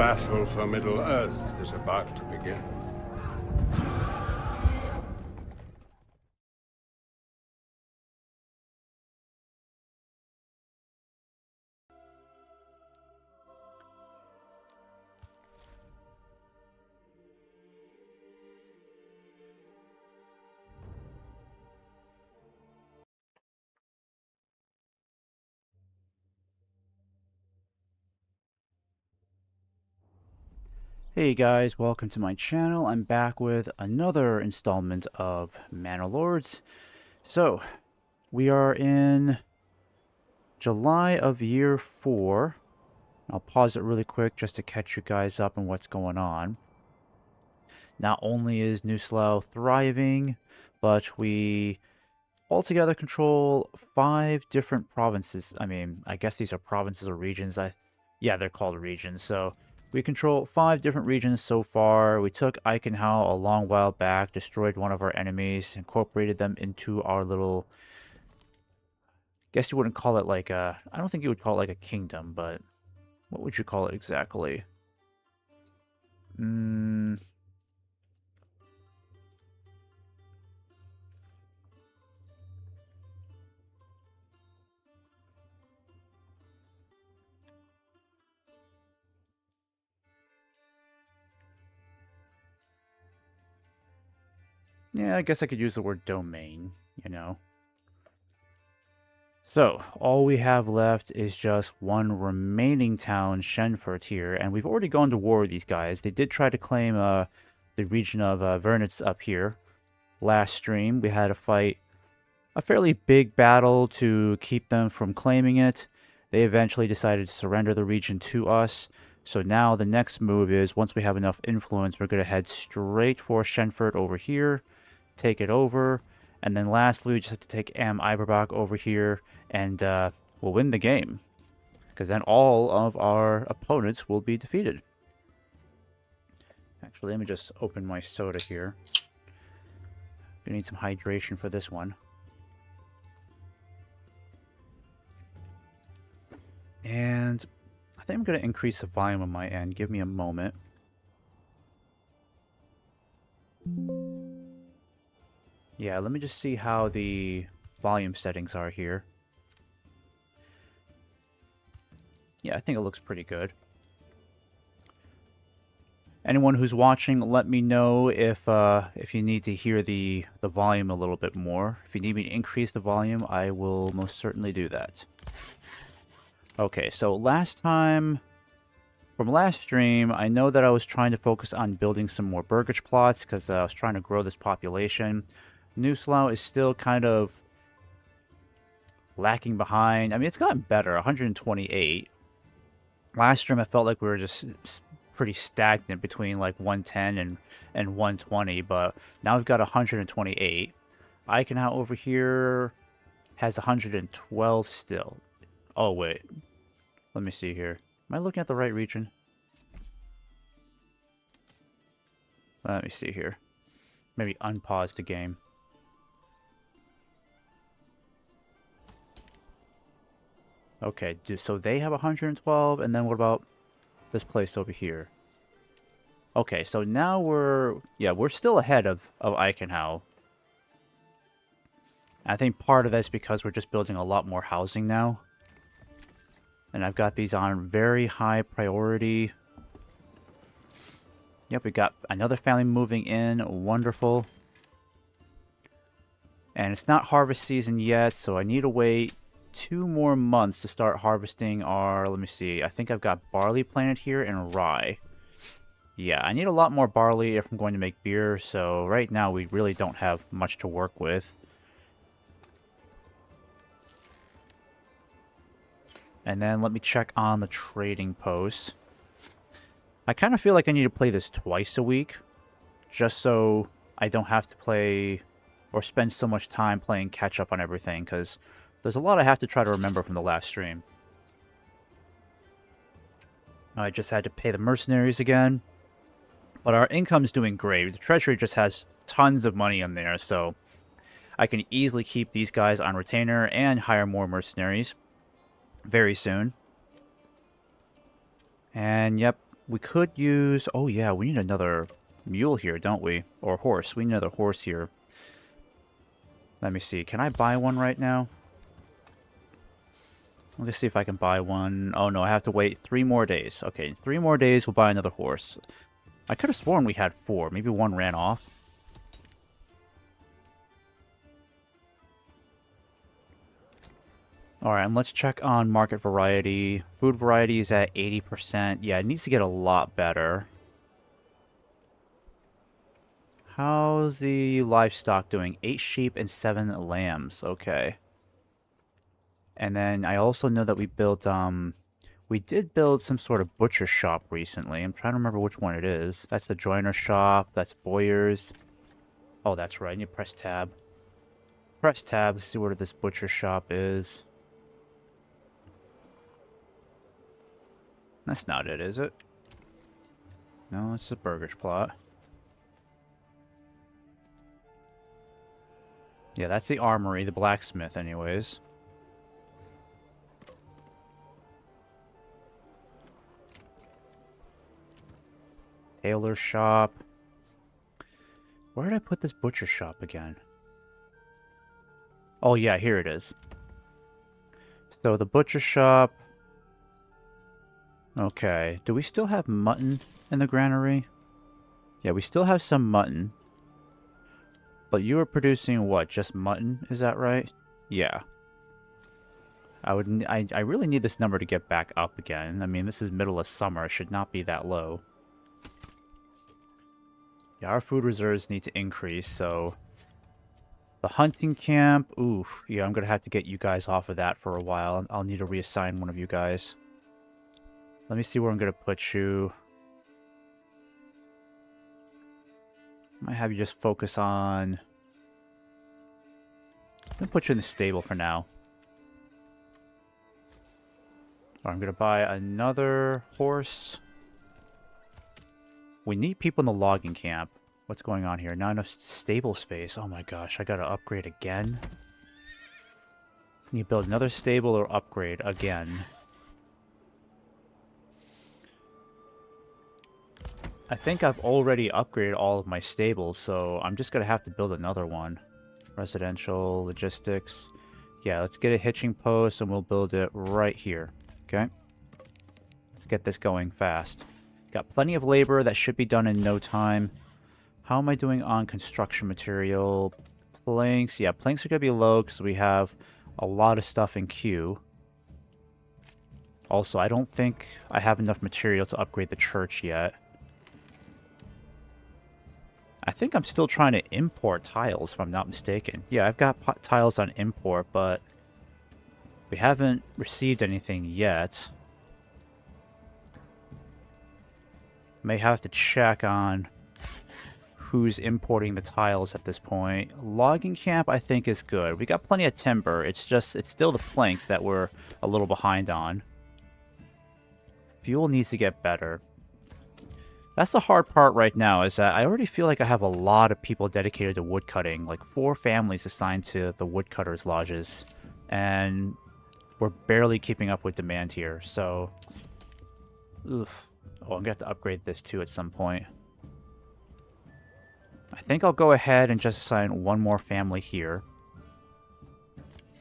battle for Middle-earth is about to begin. Hey guys, welcome to my channel. I'm back with another installment of Manor Lords. So, we are in July of year 4. I'll pause it really quick just to catch you guys up on what's going on. Not only is New Slough thriving, but we altogether control 5 different provinces. I mean, I guess these are provinces or regions. Yeah, they're called regions. So we control 5 different regions so far. We took Eichenhau a long while back, destroyed one of our enemies, incorporated them into our little... Guess you wouldn't call it like a... I don't think you would call it like a kingdom, but... What would you call it exactly? Yeah, I guess I could use the word domain, you know. So, all we have left is just one remaining town, Schenfurt here, and we've already gone to war with these guys. They did try to claim the region of Vernitz up here. Last stream, we had to fight a fairly big battle to keep them from claiming it. They eventually decided to surrender the region to us. So now the next move is, once we have enough influence, we're going to head straight for Schenfurt over here, take it over, and then lastly, we just have to take Am Iberbach over here, and we'll win the game. Because then all of our opponents will be defeated. Actually, let me just open my soda here. Gonna need some hydration for this one. And I think I'm going to increase the volume on my end. Give me a moment. Yeah, let me just see how the volume settings are here. Yeah, I think it looks pretty good. Anyone who's watching, let me know if you need to hear the volume a little bit more. If you need me to increase the volume, I will most certainly do that. Okay, so from last stream, I know that I was trying to focus on building some more burgage plots because I was trying to grow this population. New Slough is still kind of lacking behind. I mean, it's gotten better, 128. Last stream, I felt like we were just pretty stagnant between like 110 and 120, but now we've got 128. Eichenhau over here has 112 still. Oh, wait. Let me see here. Am I looking at the right region? Let me see here. Maybe unpause the game. Okay, so they have 112, and then what about this place over here? Okay, so now we're still ahead of Eichenhau. I think part of that's because we're just building a lot more housing now. And I've got these on very high priority. Yep, we got another family moving in. Wonderful. And it's not harvest season yet, so I need to wait 2 more months to start harvesting our... Let me see. I think I've got barley planted here and rye. Yeah, I need a lot more barley if I'm going to make beer, so right now we really don't have much to work with. And then let me check on the trading posts. I kind of feel like I need to play this twice a week, just so I don't have to play or spend so much time playing catch up on everything, because there's a lot I have to try to remember from the last stream. I just had to pay the mercenaries again, but our income's doing great. The treasury just has tons of money in there, so I can easily keep these guys on retainer and hire more mercenaries very soon. And yep, We could use... Oh, yeah, we need another mule here, don't we? Or horse. We need another horse here. Let me see. Can I buy one right now? Let me see if I can buy one. Oh, no, I have to wait 3 more days. Okay, in 3 more days, we'll buy another horse. I could have sworn we had 4. Maybe one ran off. Alright, and let's check on market variety. Food variety is at 80%. Yeah, it needs to get a lot better. How's the livestock doing? 8 sheep and 7 lambs. Okay. And then I also know that we built, we did build some sort of butcher shop recently. I'm trying to remember which one it is. That's the joiner shop. That's Boyer's. Oh, that's right. I need to press tab. Press tab to see where this butcher shop is. That's not it, is it? No, it's a burger's plot. Yeah, that's the armory, the blacksmith anyways. Tailor shop. Where did I put this butcher shop again? Oh yeah, here it is. So the butcher shop... Okay, do we still have mutton in the granary? Yeah, we still have some mutton. But you are producing what? Just mutton? Is that right? Yeah. I really need this number to get back up again. I mean, this is middle of summer. It should not be that low. Yeah, our food reserves need to increase, so... The hunting camp... Oof. Yeah, I'm going to have to get you guys off of that for a while. I'll need to reassign one of you guys. Let me see where I'm going to put you. I might have you just focus on... I'm going to put you in the stable for now. I'm going to buy another horse. We need people in the logging camp. What's going on here? Not enough stable space. Oh my gosh, I got to upgrade again. Can you build another stable or upgrade again? I think I've already upgraded all of my stables, so I'm just going to have to build another one. Residential, logistics. Yeah, let's get a hitching post and we'll build it right here. Okay? Let's get this going fast. Got plenty of labor that should be done in no time. How am I doing on construction material? Planks. Yeah, planks are going to be low because we have a lot of stuff in queue. Also, I don't think I have enough material to upgrade the church yet. I think I'm still trying to import tiles, if I'm not mistaken. Yeah, I've got tiles on import, but we haven't received anything yet. May have to check on who's importing the tiles at this point. Logging camp, I think, is good. We got plenty of timber. It's still the planks that we're a little behind on. Fuel needs to get better. That's the hard part right now, is that I already feel like I have a lot of people dedicated to woodcutting. Like 4 families assigned to the woodcutters' lodges. And we're barely keeping up with demand here, so... Oof. Oh, I'm going to have to upgrade this too at some point. I think I'll go ahead and just assign one more family here.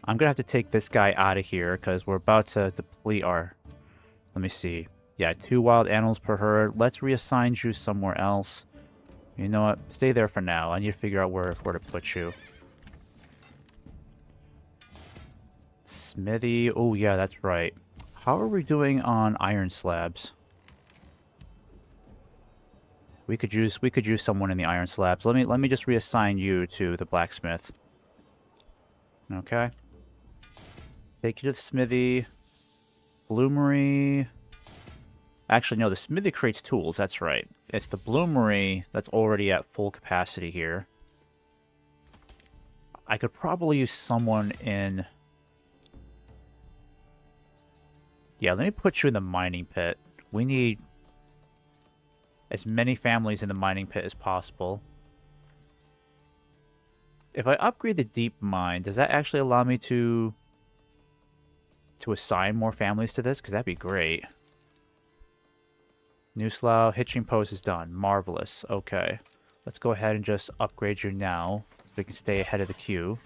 I'm going to have to take this guy out of here because we're about to deplete our... Let me see. Yeah, 2 wild animals per herd. Let's reassign you somewhere else. You know what? Stay there for now. I need to figure out where to put you. Smithy. Oh, yeah, that's right. How are we doing on iron slabs? We could use someone in the iron slabs. Let me just reassign you to the blacksmith. Okay. Take you to the smithy. Bloomery. Actually, no, the smithy creates tools, that's right. It's the bloomery that's already at full capacity here. I could probably use someone in... Yeah, let me put you in the mining pit. We need as many families in the mining pit as possible. If I upgrade the deep mine, does that actually allow me to assign more families to this? Because that'd be great. New slough, hitching post is done. Marvelous. Okay. Let's go ahead and just upgrade you now so we can stay ahead of the queue.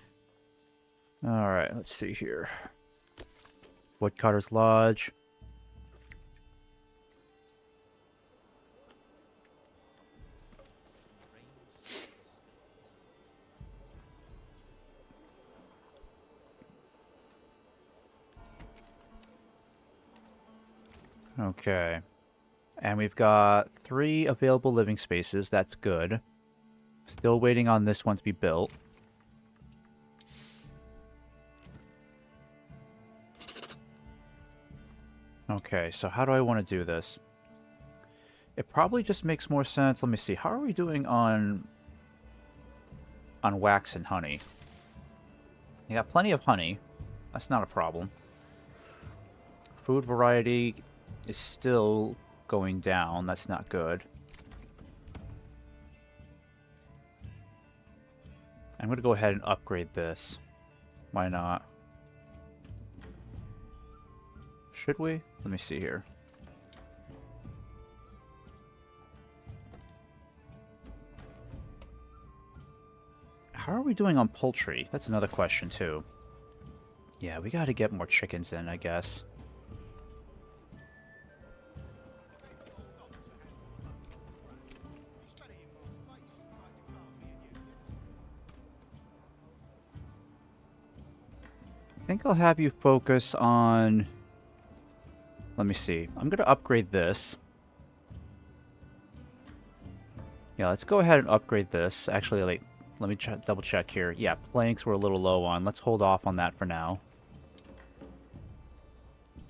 Alright, let's see here. Woodcutter's Lodge. Okay. And we've got 3 available living spaces. That's good. Still waiting on this one to be built. Okay, so how do I want to do this? It probably just makes more sense. Let me see. How are we doing on wax and honey? You got plenty of honey. That's not a problem. Food variety is still going down. That's not good. I'm going to go ahead and upgrade this. Why not? Should we? Let me see here. How are we doing on poultry? That's another question, too. Yeah, we gotta get more chickens in, I guess. I think I'll have you focus on... Let me see. I'm going to upgrade this. Yeah, let's go ahead and upgrade this. Actually, let me double check here. Yeah, planks we're a little low on. Let's hold off on that for now.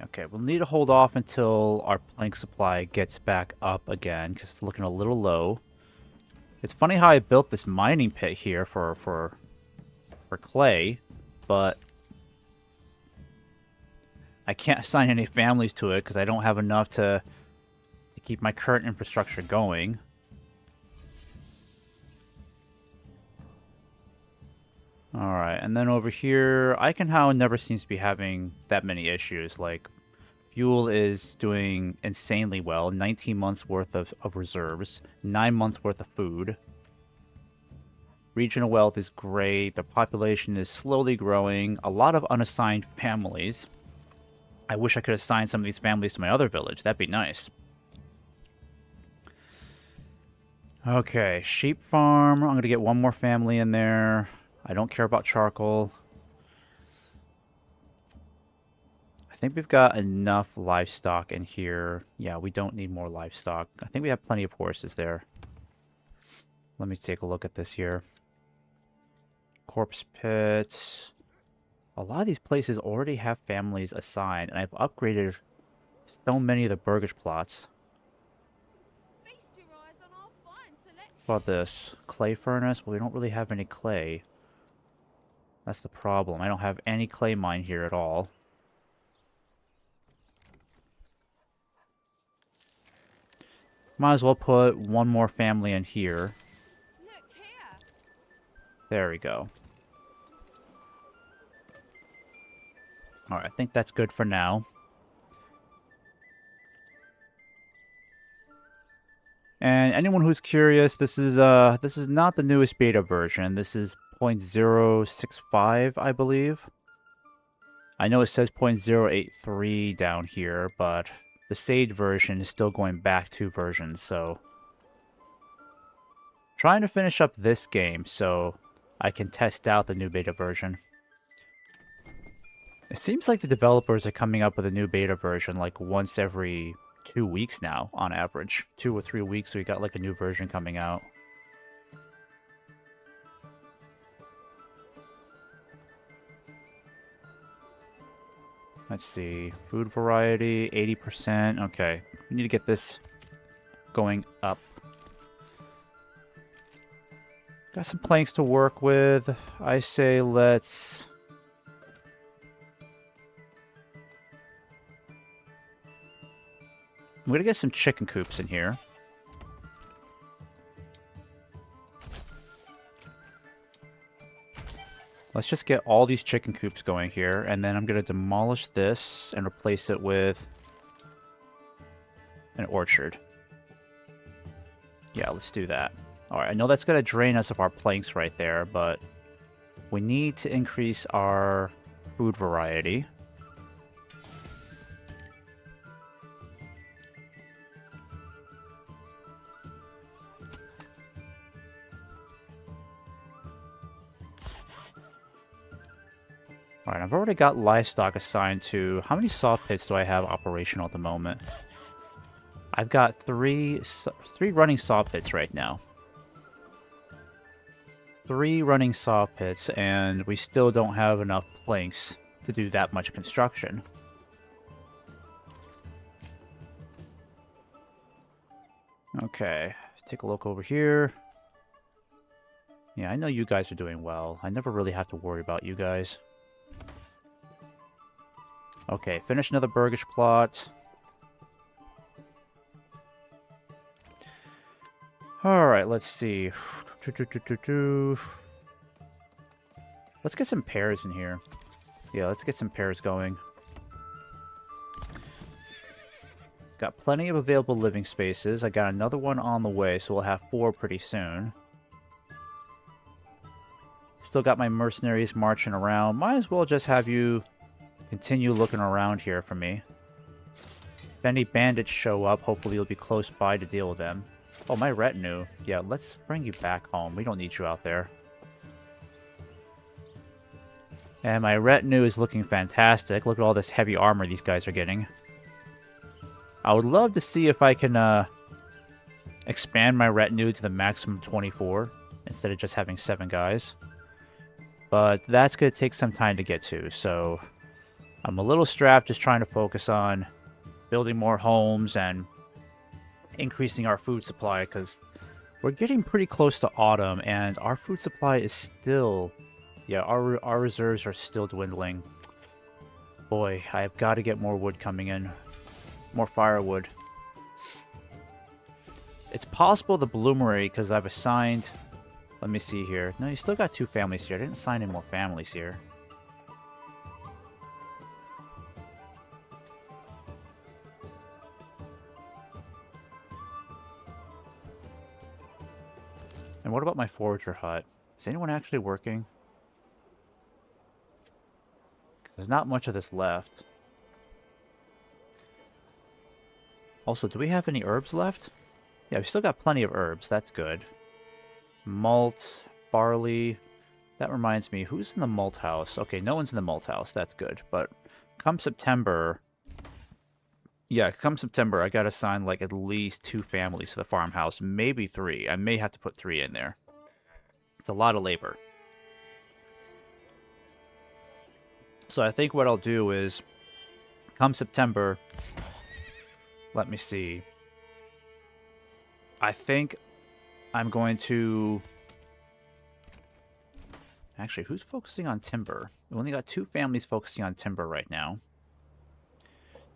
Okay, we'll need to hold off until our plank supply gets back up again, because it's looking a little low. It's funny how I built this mining pit here for clay, but I can't assign any families to it because I don't have enough to keep my current infrastructure going. Alright, and then over here, Eichenhauer never seems to be having that many issues. Like, fuel is doing insanely well. 19 months worth of reserves. 9 months worth of food. Regional wealth is great. The population is slowly growing. A lot of unassigned families. I wish I could assign some of these families to my other village. That'd be nice. Okay, sheep farm. I'm going to get one more family in there. I don't care about charcoal. I think we've got enough livestock in here. Yeah, we don't need more livestock. I think we have plenty of horses there. Let me take a look at this here. Corpse pit. A lot of these places already have families assigned, and I've upgraded so many of the burgage plots. What about this? Clay furnace? Well, we don't really have any clay. That's the problem. I don't have any clay mine here at all. Might as well put one more family in here. There we go. Alright, I think that's good for now. And anyone who's curious, this is not the newest beta version. This is 0.065, I believe. I know it says 0.083 down here, but the Sage version is still going back 2 versions, so... Trying to finish up this game so I can test out the new beta version. It seems like the developers are coming up with a new beta version like once every 2 weeks now, on average. 2 or 3 weeks, we got like a new version coming out. Let's see. Food variety, 80%. Okay, we need to get this going up. Got some planks to work with. I say let's... I'm going to get some chicken coops in here. Let's just get all these chicken coops going here, and then I'm going to demolish this and replace it with an orchard. Yeah, let's do that. Alright, I know that's going to drain us of our planks right there, but we need to increase our food variety. Alright, I've already got livestock assigned to... How many saw pits do I have operational at the moment? I've got three running saw pits right now. 3 running saw pits, and we still don't have enough planks to do that much construction. Okay, take a look over here. Yeah, I know you guys are doing well. I never really have to worry about you guys. Okay, finish another burgish plot. Alright, let's see. Let's get some pears in here. Yeah, let's get some pears going. Got plenty of available living spaces. I got another one on the way, so we'll have 4 pretty soon. Still got my mercenaries marching around. Might as well just have you continue looking around here for me. If any bandits show up, hopefully you'll be close by to deal with them. Oh, my retinue. Yeah, let's bring you back home. We don't need you out there. And my retinue is looking fantastic. Look at all this heavy armor these guys are getting. I would love to see if I can expand my retinue to the maximum 24 instead of just having 7 guys. But that's going to take some time to get to, so I'm a little strapped just trying to focus on building more homes and increasing our food supply, because we're getting pretty close to autumn and our food supply is still... Yeah, our reserves are still dwindling. Boy, I've got to get more wood coming in. More firewood. It's possible the bloomery, because I've assigned... Let me see here. No, you still got 2 families here. I didn't assign any more families here. And what about my forager hut? Is anyone actually working? There's not much of this left. Also, do we have any herbs left? Yeah, we still got plenty of herbs. That's good. Malt, barley. That reminds me, who's in the malt house? Okay, no one's in the malt house. That's good. But come September... Yeah, come September, I gotta assign like at least 2 families to the farmhouse. Maybe 3. I may have to put 3 in there. It's a lot of labor. So I think what I'll do is, come September, let me see. I think I'm going to... Actually, who's focusing on timber? We only got 2 families focusing on timber right now.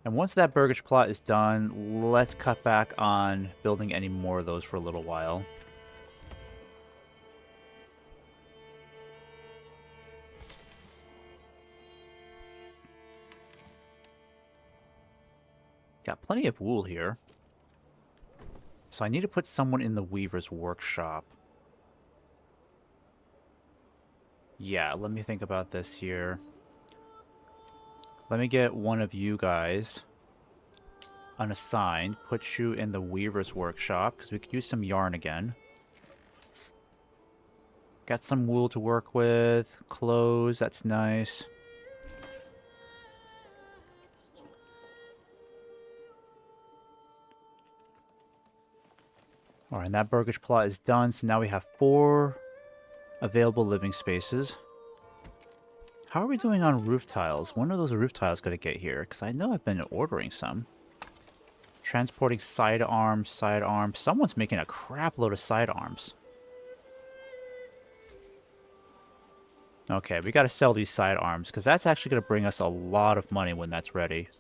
And once that burgish plot is done, let's cut back on building any more of those for a little while. Got plenty of wool here. So I need to put someone in the weaver's workshop. Yeah, let me think about this here. Let me get one of you guys unassigned. Put you in the weaver's workshop, because we could use some yarn again. Got some wool to work with. Clothes, that's nice. Alright, and that burgish plot is done, so now we have 4 available living spaces. How are we doing on roof tiles? When are those roof tiles going to get here? Because I know I've been ordering some. Transporting sidearms, sidearms. Someone's making a crap load of sidearms. Okay, we got to sell these sidearms, because that's actually going to bring us a lot of money when that's ready.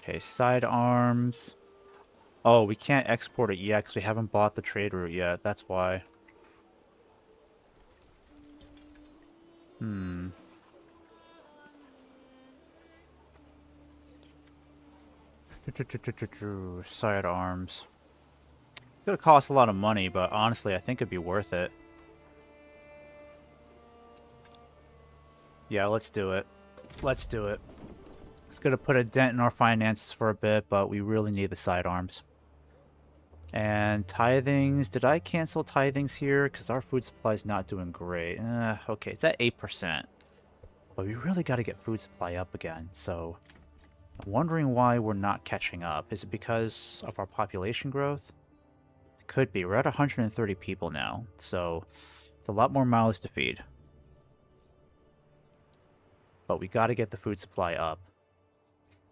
Okay, sidearms. Oh, we can't export it yet because we haven't bought the trade route yet. That's why. Sidearms. It's gonna cost a lot of money, but honestly, I think it'd be worth it. Yeah, let's do it. Let's do it. It's gonna put a dent in our finances for a bit, but we really need the sidearms. And tithings. Did I cancel tithings here? Because our food supply is not doing great. Okay, it's at 8%. But we really got to get food supply up again, so... I'm wondering why we're not catching up. Is it because of our population growth? It could be. We're at 130 people now, so it's a lot more mouths to feed. But we got to get the food supply up.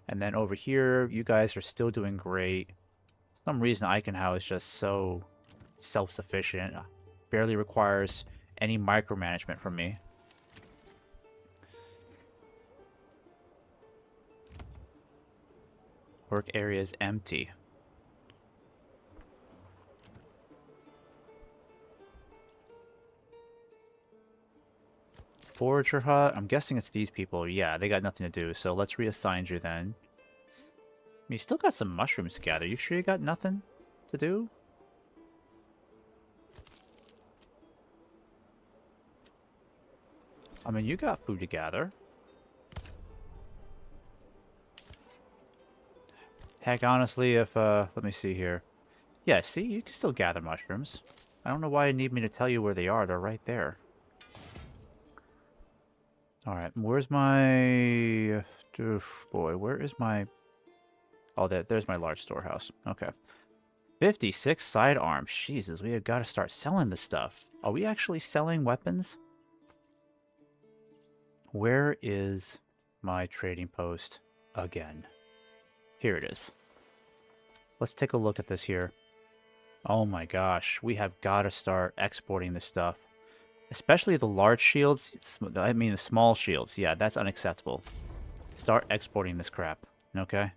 And then over here, you guys are still doing great. For some reason, Eichenhau is just so self-sufficient. Barely requires any micromanagement from me. Work area is empty. Forager hut? I'm guessing it's these people. Yeah, they got nothing to do, so let's reassign you then. I mean, you still got some mushrooms to gather. You sure you got nothing to do? I mean, you got food to gather. Heck, honestly, if, let me see here. Yeah, see, you can still gather mushrooms. I don't know why you need me to tell you where they are. They're right there. Alright, where's my... Oof, boy, where is my... Oh, there's my large storehouse. Okay. 56 sidearms. Jesus, we have got to start selling this stuff. Are we actually selling weapons? Where is my trading post again? Here it is. Let's take a look at this here. Oh my gosh, we have got to start exporting this stuff. Especially the large shields. I mean the small shields. Yeah, that's unacceptable. Start exporting this crap. Okay?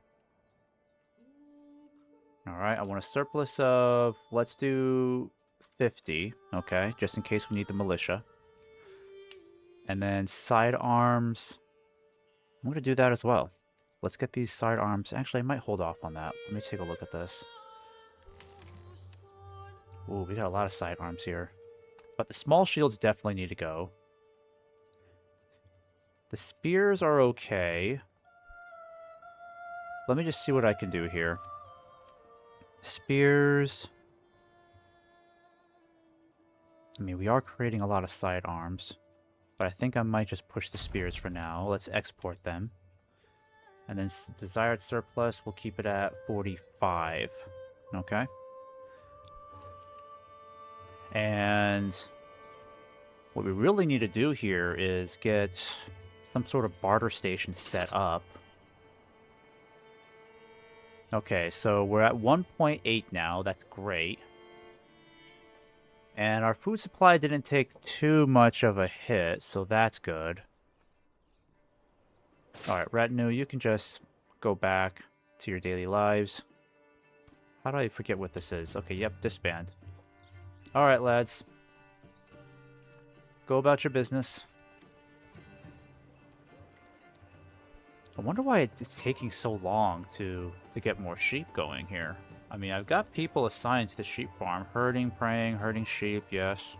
Alright, I want a surplus of... Let's do 50. Okay, just in case we need the militia. And then sidearms. I'm going to do that as well. Let's get these sidearms. Actually, I might hold off on that. Let me take a look at this. Ooh, we got a lot of sidearms here. But the small shields definitely need to go. The spears are okay. Let me just see what I can do here. Spears. I mean, we are creating a lot of sidearms. But I think I might just push the spears for now. Let's export them. And then desired surplus, we'll keep it at 45. Okay. And what we really need to do here is get some sort of barter station set up. Okay, so we're at 1.8 now. That's great. And our food supply didn't take too much of a hit, so that's good. Alright, retinue, you can just go back to your daily lives. How do I forget what this is? Okay, yep, disband. Alright, lads. Go about your business. I wonder why it's taking so long to get more sheep going here. I mean, I've got people assigned to the sheep farm. Herding, praying, herding sheep, yes.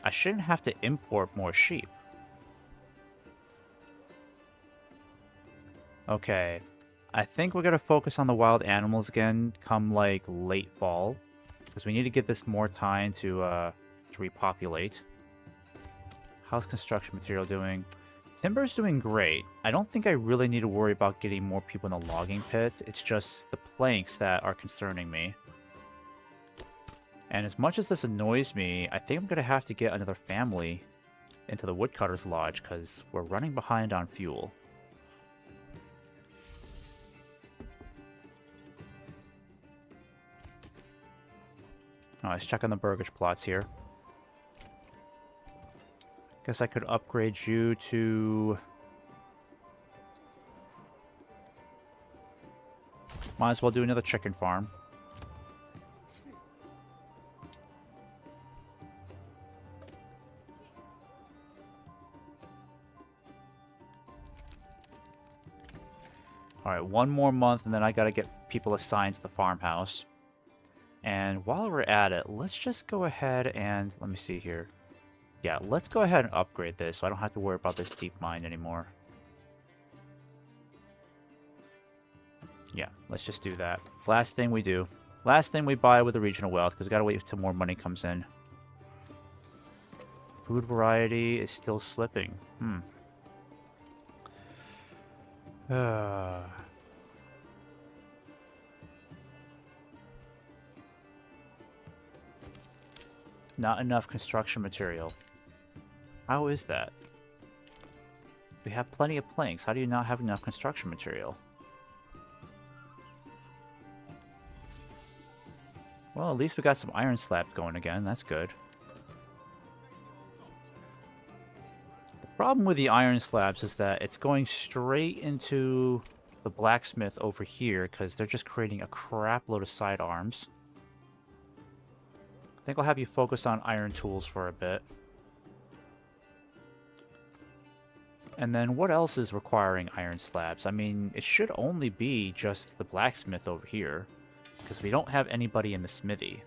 I shouldn't have to import more sheep. Okay. I think we're going to focus on the wild animals again come, like, late fall. Because we need to give this more time to repopulate. How's construction material doing? Timber's doing great. I don't think I really need to worry about getting more people in the logging pit. It's just the planks that are concerning me. And as much as this annoys me, I think I'm going to have to get another family into the woodcutter's lodge because we're running behind on fuel. Oh, let's check on the burgage plots here. Guess I could upgrade you to... Might as well do another chicken farm. Alright, one more month and then I gotta get people assigned to the farmhouse. And while we're at it, let's just go ahead and... Let me see here. Yeah, let's go ahead and upgrade this so I don't have to worry about this deep mine anymore. Yeah, let's just do that. Last thing we do. Last thing we buy with the regional wealth, because we gotta wait till more money comes in. Food variety is still slipping. Not enough construction material. How is that? We have plenty of planks. How do you not have enough construction material? Well, at least we got some iron slabs going again. That's good. The problem with the iron slabs is that it's going straight into the blacksmith over here because they're just creating a crap load of sidearms. I think I'll have you focus on iron tools for a bit. And then what else is requiring iron slabs? I mean, it should only be just the blacksmith over here, because we don't have anybody in the smithy.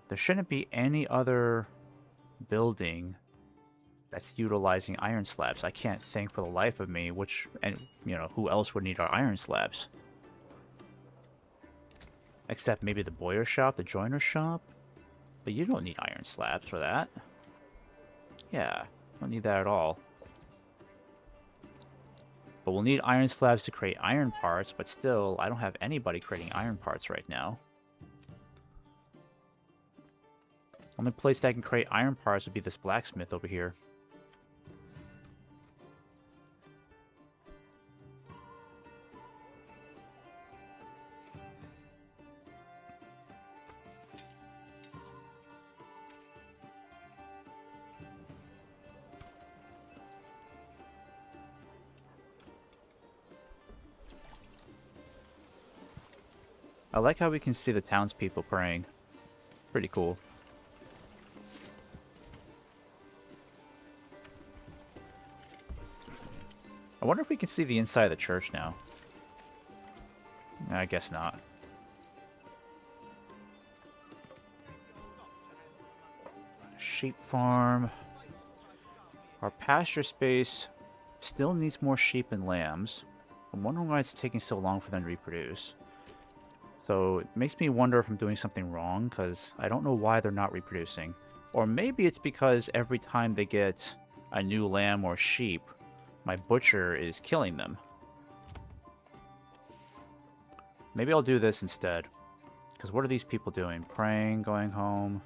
There shouldn't be any other building that's utilizing iron slabs. I can't think for the life of me who else would need our iron slabs. Except maybe the boiler shop, the joiner shop. But you don't need iron slabs for that. Yeah, don't need that at all. But we'll need iron slabs to create iron parts, but still, I don't have anybody creating iron parts right now. Only place that I can create iron parts would be this blacksmith over here. I like how we can see the townspeople praying. Pretty cool. I wonder if we can see the inside of the church now. I guess not. Sheep farm. Our pasture space still needs more sheep and lambs. I'm wondering why it's taking so long for them to reproduce. So it makes me wonder if I'm doing something wrong, because I don't know why they're not reproducing. Or maybe it's because every time they get a new lamb or sheep, my butcher is killing them. Maybe I'll do this instead. Because what are these people doing? Praying, going home?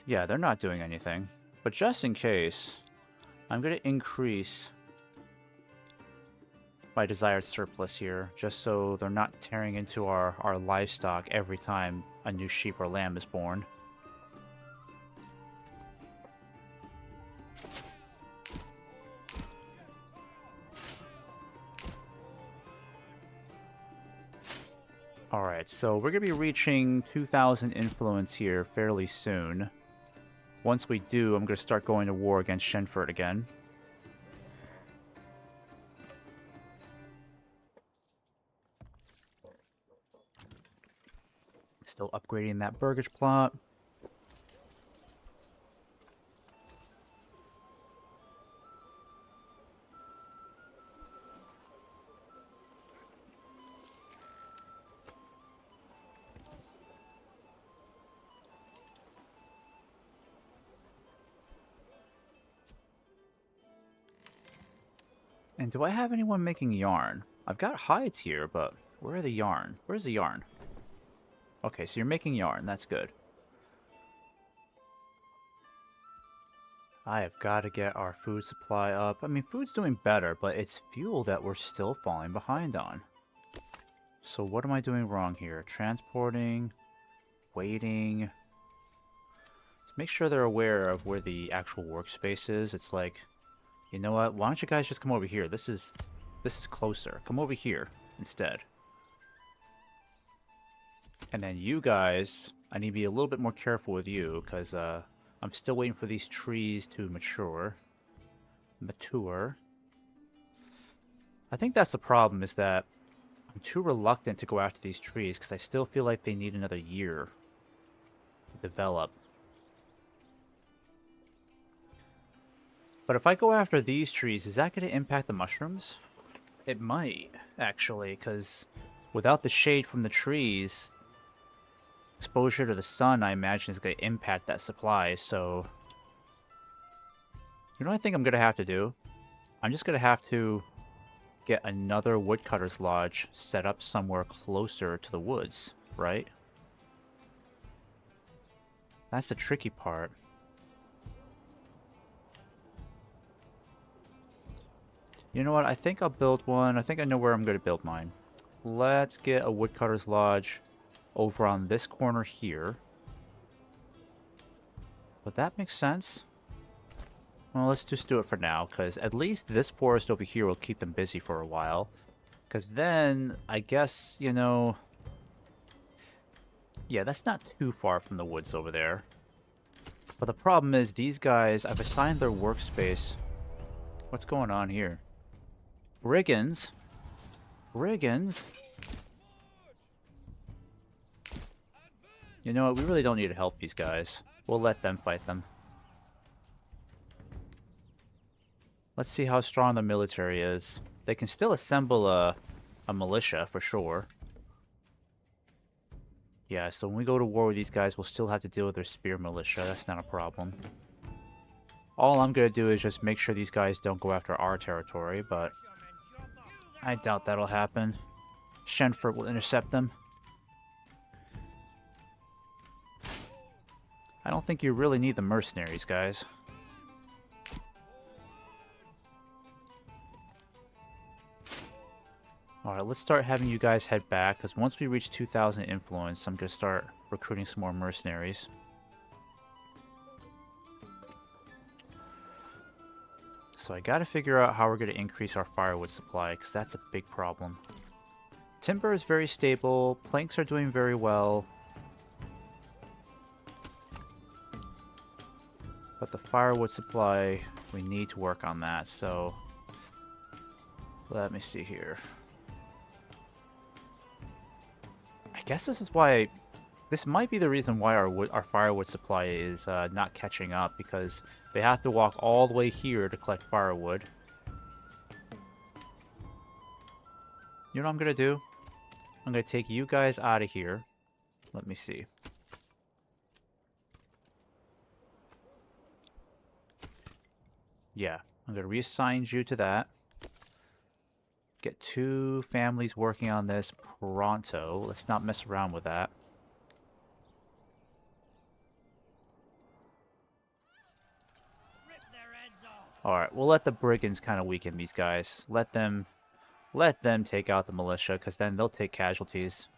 Yeah, they're not doing anything. But just in case, I'm going to increase my desired surplus here, just so they're not tearing into our livestock every time a new sheep or lamb is born. Alright, so we're going to be reaching 2,000 influence here fairly soon. Once we do, I'm going to start going to war against Schenfurt again. Still upgrading that burgage plot. And do I have anyone making yarn? I've got hides here, but where are the yarn? Where's the yarn? Okay, so you're making yarn. That's good. I have got to get our food supply up. I mean, food's doing better, but it's fuel that we're still falling behind on. So what am I doing wrong here? Transporting, waiting. Let's make sure they're aware of where the actual workspace is. It's like, you know what? Why don't you guys just come over here? This is closer. Come over here instead. And then you guys, I need to be a little bit more careful with you, because I'm still waiting for these trees to mature. mature. I think that's the problem, is that I'm too reluctant to go after these trees because I still feel like they need another year to develop. But if I go after these trees, is that going to impact the mushrooms? It might, actually, because without the shade from the trees, exposure to the sun, I imagine, is going to impact that supply. So, you know what I think I'm going to have to do? I'm just going to have to get another woodcutter's lodge set up somewhere closer to the woods, right? That's the tricky part. You know what? I think I'll build one. I think I know where I'm going to build mine. Let's get a woodcutter's lodge over on this corner here. Would that make sense? Well, let's just do it for now, because at least this forest over here will keep them busy for a while. Because then, I guess, you know... Yeah, that's not too far from the woods over there. But the problem is, these guys, I've assigned their workspace. What's going on here? Brigands? Brigands? You know what, we really don't need to help these guys. We'll let them fight them. Let's see how strong the military is. They can still assemble a militia, for sure. Yeah, so when we go to war with these guys, we'll still have to deal with their spear militia. That's not a problem. All I'm going to do is just make sure these guys don't go after our territory, but I doubt that'll happen. Schenfurt will intercept them. I don't think you really need the mercenaries, guys. Alright, let's start having you guys head back, because once we reach 2,000 influence, I'm going to start recruiting some more mercenaries. So I got to figure out how we're going to increase our firewood supply, because that's a big problem. Timber is very stable, planks are doing very well. But the firewood supply, we need to work on that, so... Let me see here. I guess this is why... This might be the reason why our firewood supply is not catching up, because they have to walk all the way here to collect firewood. You know what I'm going to do? I'm going to take you guys out of here. Let me see. Yeah, I'm going to reassign you to that. Get 2 families working on this pronto. Let's not mess around with that. Alright, we'll let the brigands kind of weaken these guys. Let them take out the militia, because then they'll take casualties.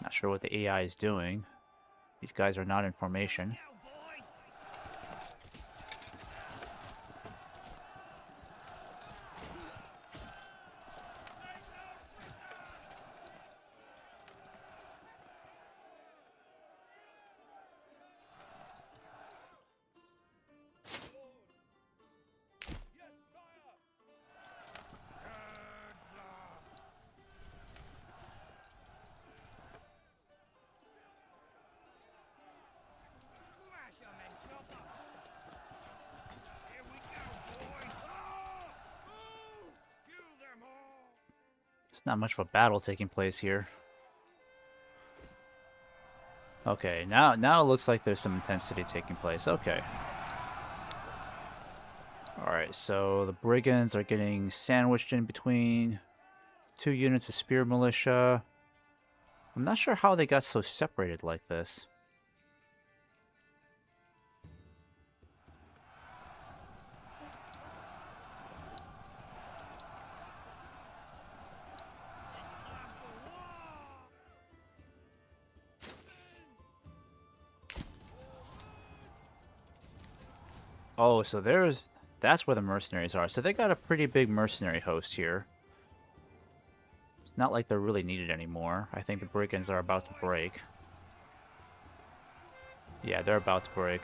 Not sure what the AI is doing. These guys are not in formation. Not much of a battle taking place here. Okay, now it looks like there's some intensity taking place. Okay. Alright, so the brigands are getting sandwiched in between 2 units of spear militia. I'm not sure how they got so separated like this. Oh, so that's where the mercenaries are. So they got a pretty big mercenary host here. It's not like they're really needed anymore. I think the brigands are about to break. Yeah, they're about to break.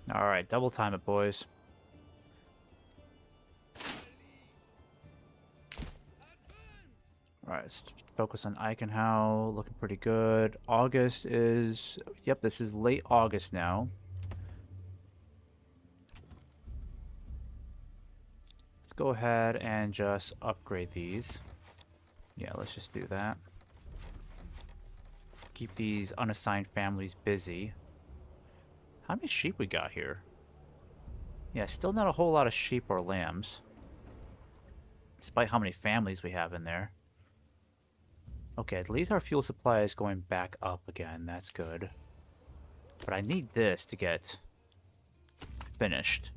Alright, double time it, boys. Alright, let's focus on Eichenhau. Looking pretty good. August is... Yep, this is late August now. Let's go ahead and just upgrade these. Yeah, let's just do that. Keep these unassigned families busy. How many sheep we got here? Yeah, still not a whole lot of sheep or lambs. Despite how many families we have in there. Okay, at least our fuel supply is going back up again. That's good. But I need this to get finished.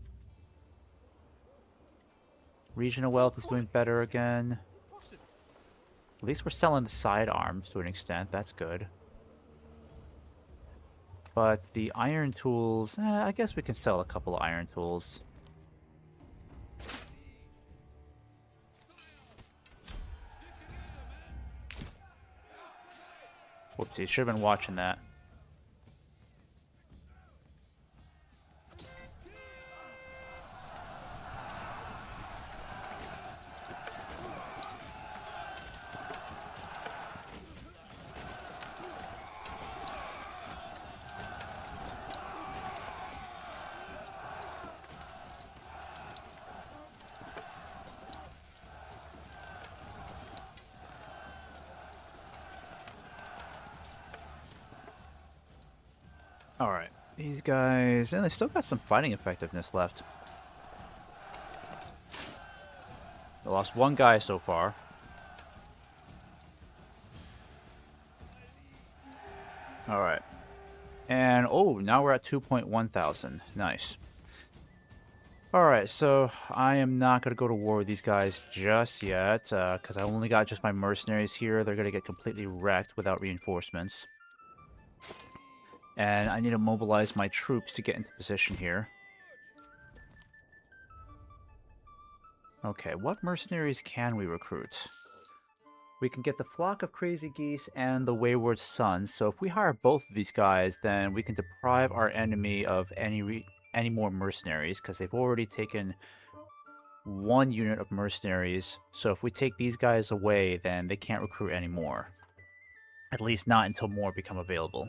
Regional wealth is doing better again. At least we're selling the sidearms to an extent. That's good. But the iron tools... I guess we can sell a couple of iron tools. Whoopsie, should have been watching that. Alright, these guys... And they still got some fighting effectiveness left. They lost one guy so far. Alright. And, oh, now we're at 2.1 thousand. Nice. Alright, so I am not going to go to war with these guys just yet, because I only got just my mercenaries here. They're going to get completely wrecked without reinforcements. And I need to mobilize my troops to get into position here. Okay, what mercenaries can we recruit? We can get the Flock of Crazy Geese and the Wayward Sons. So if we hire both of these guys, then we can deprive our enemy of any more mercenaries, because they've already taken one unit of mercenaries. So if we take these guys away, then they can't recruit anymore. At least not until more become available.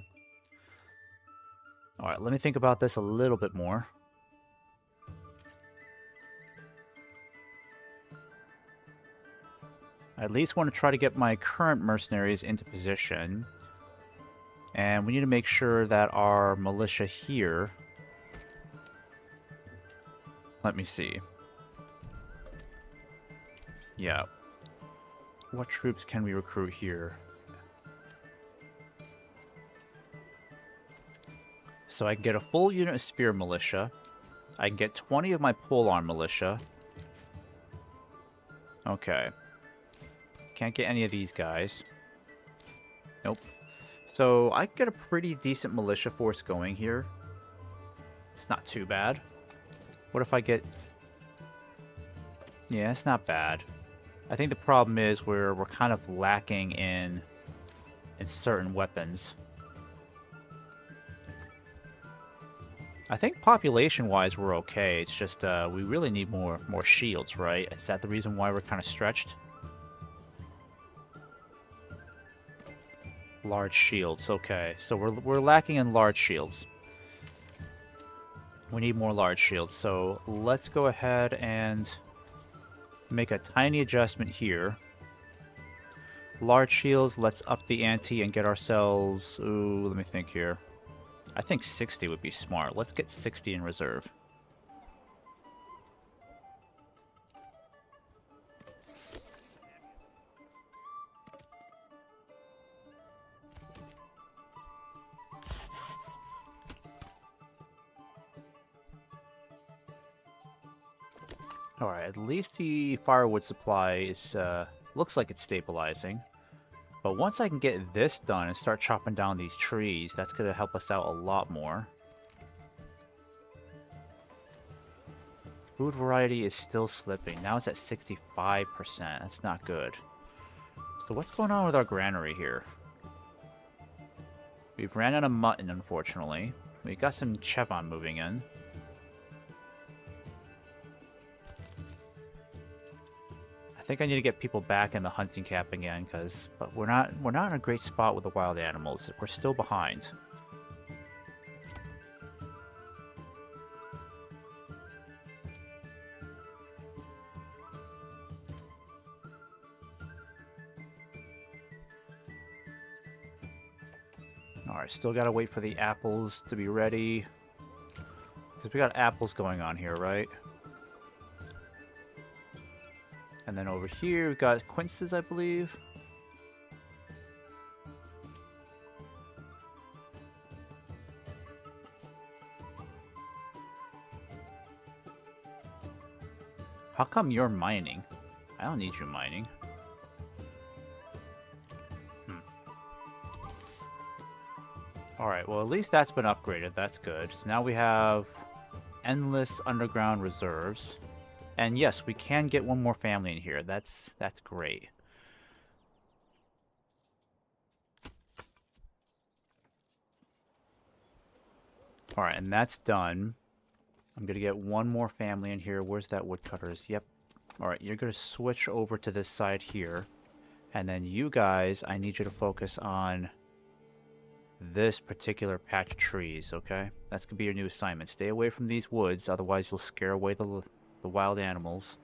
Alright, let me think about this a little bit more. I at least want to try to get my current mercenaries into position. And we need to make sure that our militia here... Let me see. Yeah. What troops can we recruit here? So I can get a full unit of spear militia. I can get 20 of my polearm militia. Okay. Can't get any of these guys. Nope. So I can get a pretty decent militia force going here. It's not too bad. What if I get... Yeah, it's not bad. I think the problem is we're kind of lacking in certain weapons. I think population-wise we're okay. It's just we really need more shields, right? Is that the reason why we're kind of stretched? Large shields, okay. So we're lacking in large shields. We need more large shields. So let's go ahead and make a tiny adjustment here. Large shields, let's up the ante and get ourselves... Ooh, let me think here. I think 60 would be smart. Let's get 60 in reserve. Alright, at least the firewood supply is, looks like it's stabilizing. But once I can get this done and start chopping down these trees, that's going to help us out a lot more. Food variety is still slipping. Now it's at 65%. That's not good. So what's going on with our granary here? We've ran out of mutton, unfortunately. We got some Chevon moving in. think I need to get people back in the hunting camp again, but we're not in a great spot with the wild animals. We're still behind. Alright, still gotta wait for the apples to be ready. Because we got apples going on here, right? And then over here, we've got quinces, I believe. How come you're mining? I don't need you mining. Alright, well at least that's been upgraded. That's good. So now we have endless underground reserves. And yes, we can get one more family in here. That's great. Alright, and that's done. I'm going to get one more family in here. Where's that woodcutters? Yep. Alright, you're going to switch over to this side here. And then you guys, I need you to focus on this particular patch of trees, okay? That's going to be your new assignment. Stay away from these woods, otherwise you'll scare away the wild animals.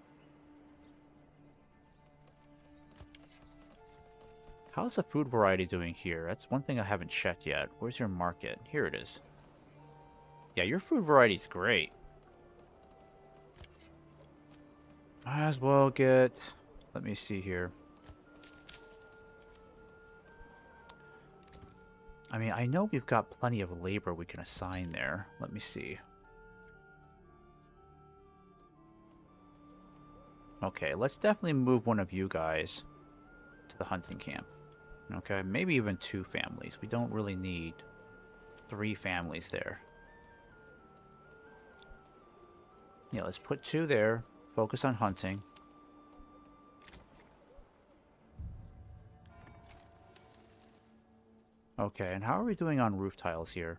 How's the food variety doing here? That's one thing I haven't checked yet. Where's your market? Here it is. Yeah, your food variety's great. Might as well get... Let me see here. I mean, I know we've got plenty of labor we can assign there. Let me see. Okay, let's definitely move one of you guys to the hunting camp. Okay, maybe even 2 families. We don't really need 3 families there. Yeah, let's put 2 there. Focus on hunting. Okay, and how are we doing on roof tiles here?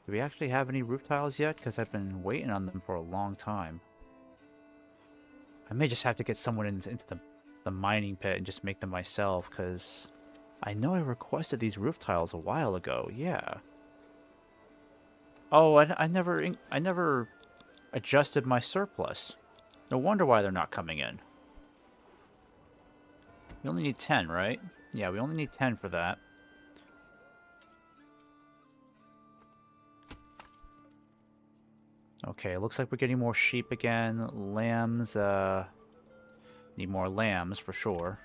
Do we actually have any roof tiles yet? Because I've been waiting on them for a long time. I may just have to get someone into the mining pit and just make them myself, because I know I requested these roof tiles a while ago. Yeah. Oh, I never adjusted my surplus. No wonder why they're not coming in. We only need 10, right? Yeah, we only need 10 for that. Okay, looks like we're getting more sheep again. Lambs, need more lambs for sure.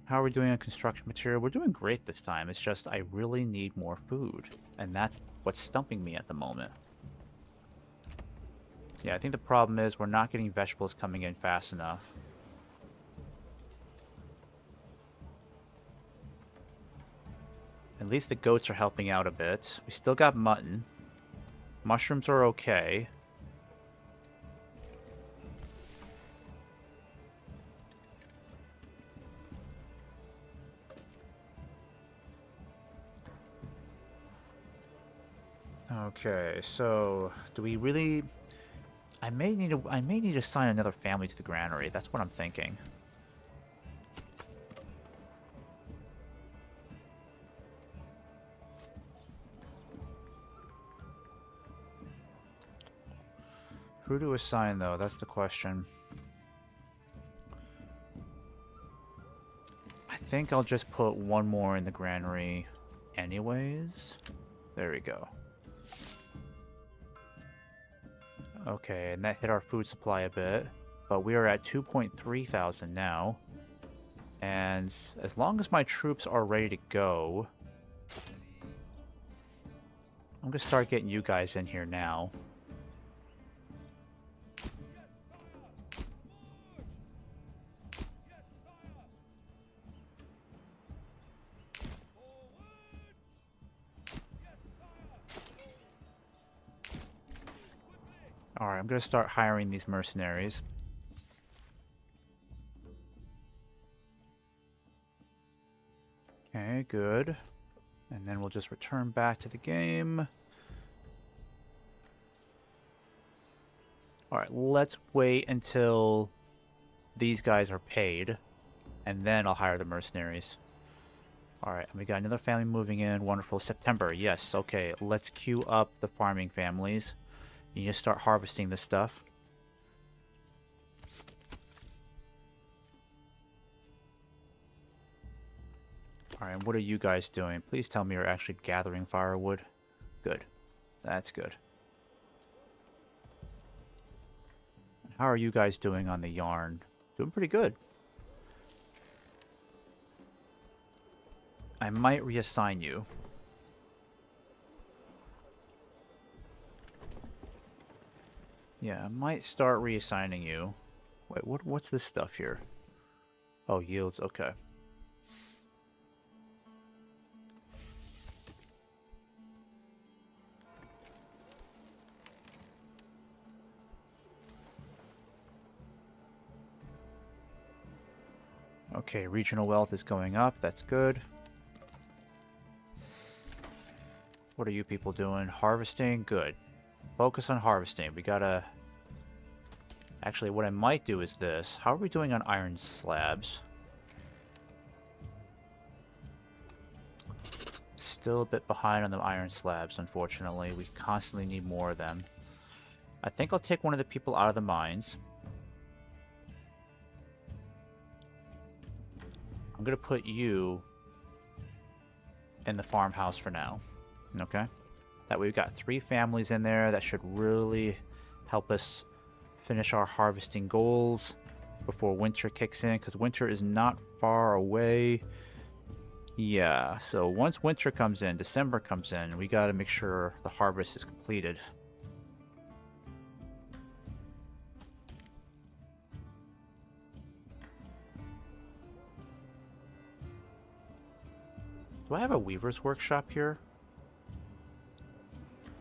How are we doing on construction material? We're doing great this time. It's just I really need more food. And that's what's stumping me at the moment. Yeah, I think the problem is we're not getting vegetables coming in fast enough. At least the goats are helping out a bit. We still got mutton. Mushrooms are okay. Okay, so do we really... I may need to assign another family to the granary. That's what I'm thinking. Who to assign, though? That's the question. I think I'll just put one more in the granary anyways. There we go. Okay, and that hit our food supply a bit. But we are at 2.3 thousand now. And as long as my troops are ready to go... I'm going to start getting you guys in here now. Alright, I'm going to start hiring these mercenaries. Okay, good. And then we'll just return back to the game. Alright, let's wait until these guys are paid, and then I'll hire the mercenaries. Alright, we got another family moving in. Wonderful. September, yes. Okay, let's queue up the farming families. You need to start harvesting this stuff. Alright, and what are you guys doing? Please tell me you're actually gathering firewood. Good. That's good. How are you guys doing on the yarn? Doing pretty good. I might reassign you. Yeah, I might start reassigning you. Wait, what's this stuff here? Oh, yields, okay. Okay, regional wealth is going up. That's good. What are you people doing? Harvesting? Good. Focus on harvesting. We gotta... Actually, what I might do is this. How are we doing on iron slabs? Still a bit behind on the iron slabs, unfortunately. We constantly need more of them. I think I'll take one of the people out of the mines. I'm going to put you in the farmhouse for now. Okay? That way we've got 3 families in there. That should really help us finish our harvesting goals before winter kicks in, because winter is not far away. Yeah, so once winter comes in, December comes in, we got to make sure the harvest is completed. Do I have a weaver's workshop here?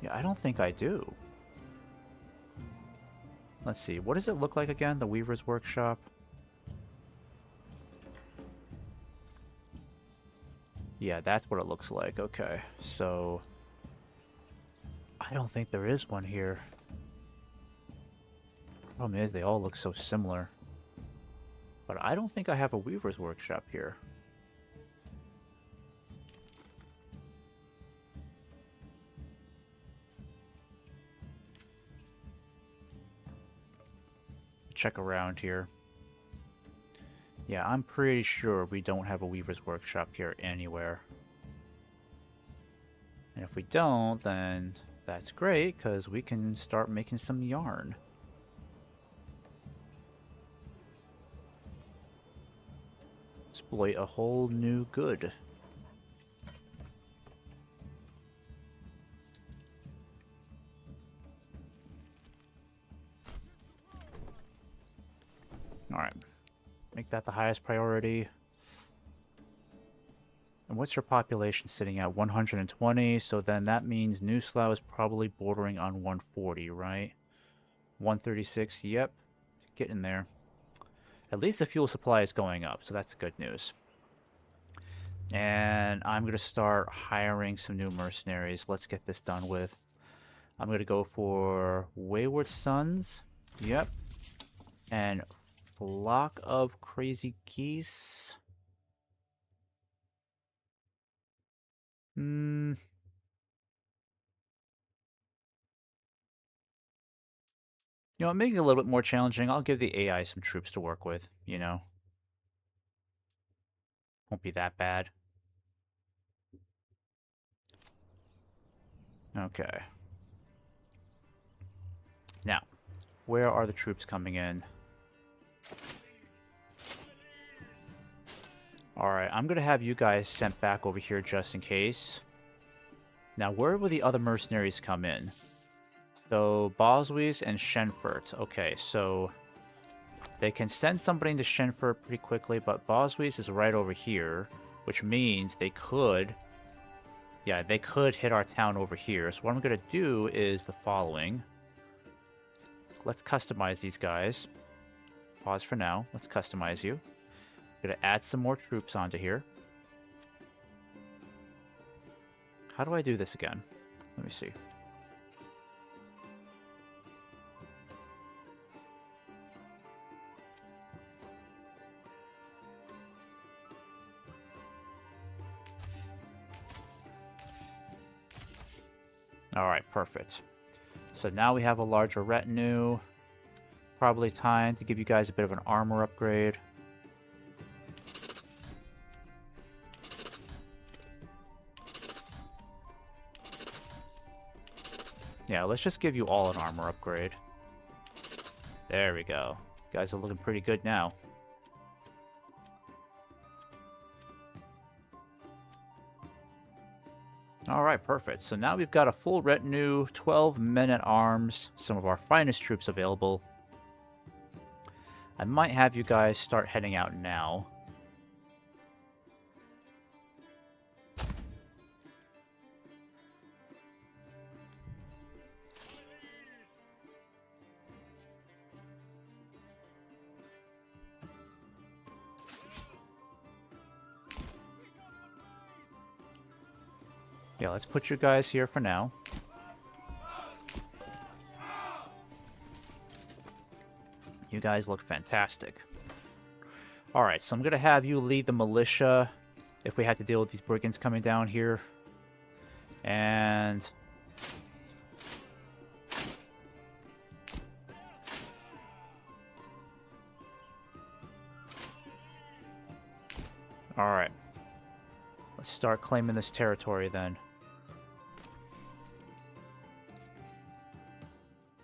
Yeah, I don't think I do. Let's see, what does it look like again, the weaver's workshop? Yeah, that's what it looks like. Okay, so... I don't think there is one here. Problem is, they all look so similar. But I don't think I have a weaver's workshop here. Check around here. Yeah, I'm pretty sure we don't have a weaver's workshop here anywhere. And if we don't, then that's great, because we can start making some yarn. Exploit a whole new good. Alright. Make that the highest priority. And what's your population sitting at? 120, so then that means New Slough is probably bordering on 140, right? 136, yep. Getting there. At least the fuel supply is going up, so that's good news. And I'm going to start hiring some new mercenaries. Let's get this done with. I'm going to go for Wayward Sons. Yep. And Flock of Crazy Geese. You know, making it a little bit more challenging. I'll give the AI some troops to work with, you know. Won't be that bad. Okay. Now, where are the troops coming in? Alright, I'm going to have you guys sent back over here just in case. Now, where will the other mercenaries come in? So, Boswies and Schenfurt. Okay, so they can send somebody into Schenfurt pretty quickly, but Boswies is right over here, which means they could... Yeah, they could hit our town over here. So what I'm going to do is the following. Let's customize these guys. Pause for now. Let's customize you. I'm going to add some more troops onto here. How do I do this again? Let me see. Alright, perfect. So now we have a larger retinue. Probably time to give you guys a bit of an armor upgrade. Yeah, let's just give you all an armor upgrade. There we go. You guys are looking pretty good now. Alright, perfect. So now we've got a full retinue, 12 men at arms, some of our finest troops available. I might have you guys start heading out now. Yeah, let's put you guys here for now. You guys look fantastic. Alright, so I'm going to have you lead the militia if we have to deal with these brigands coming down here. And... Alright. Let's start claiming this territory then.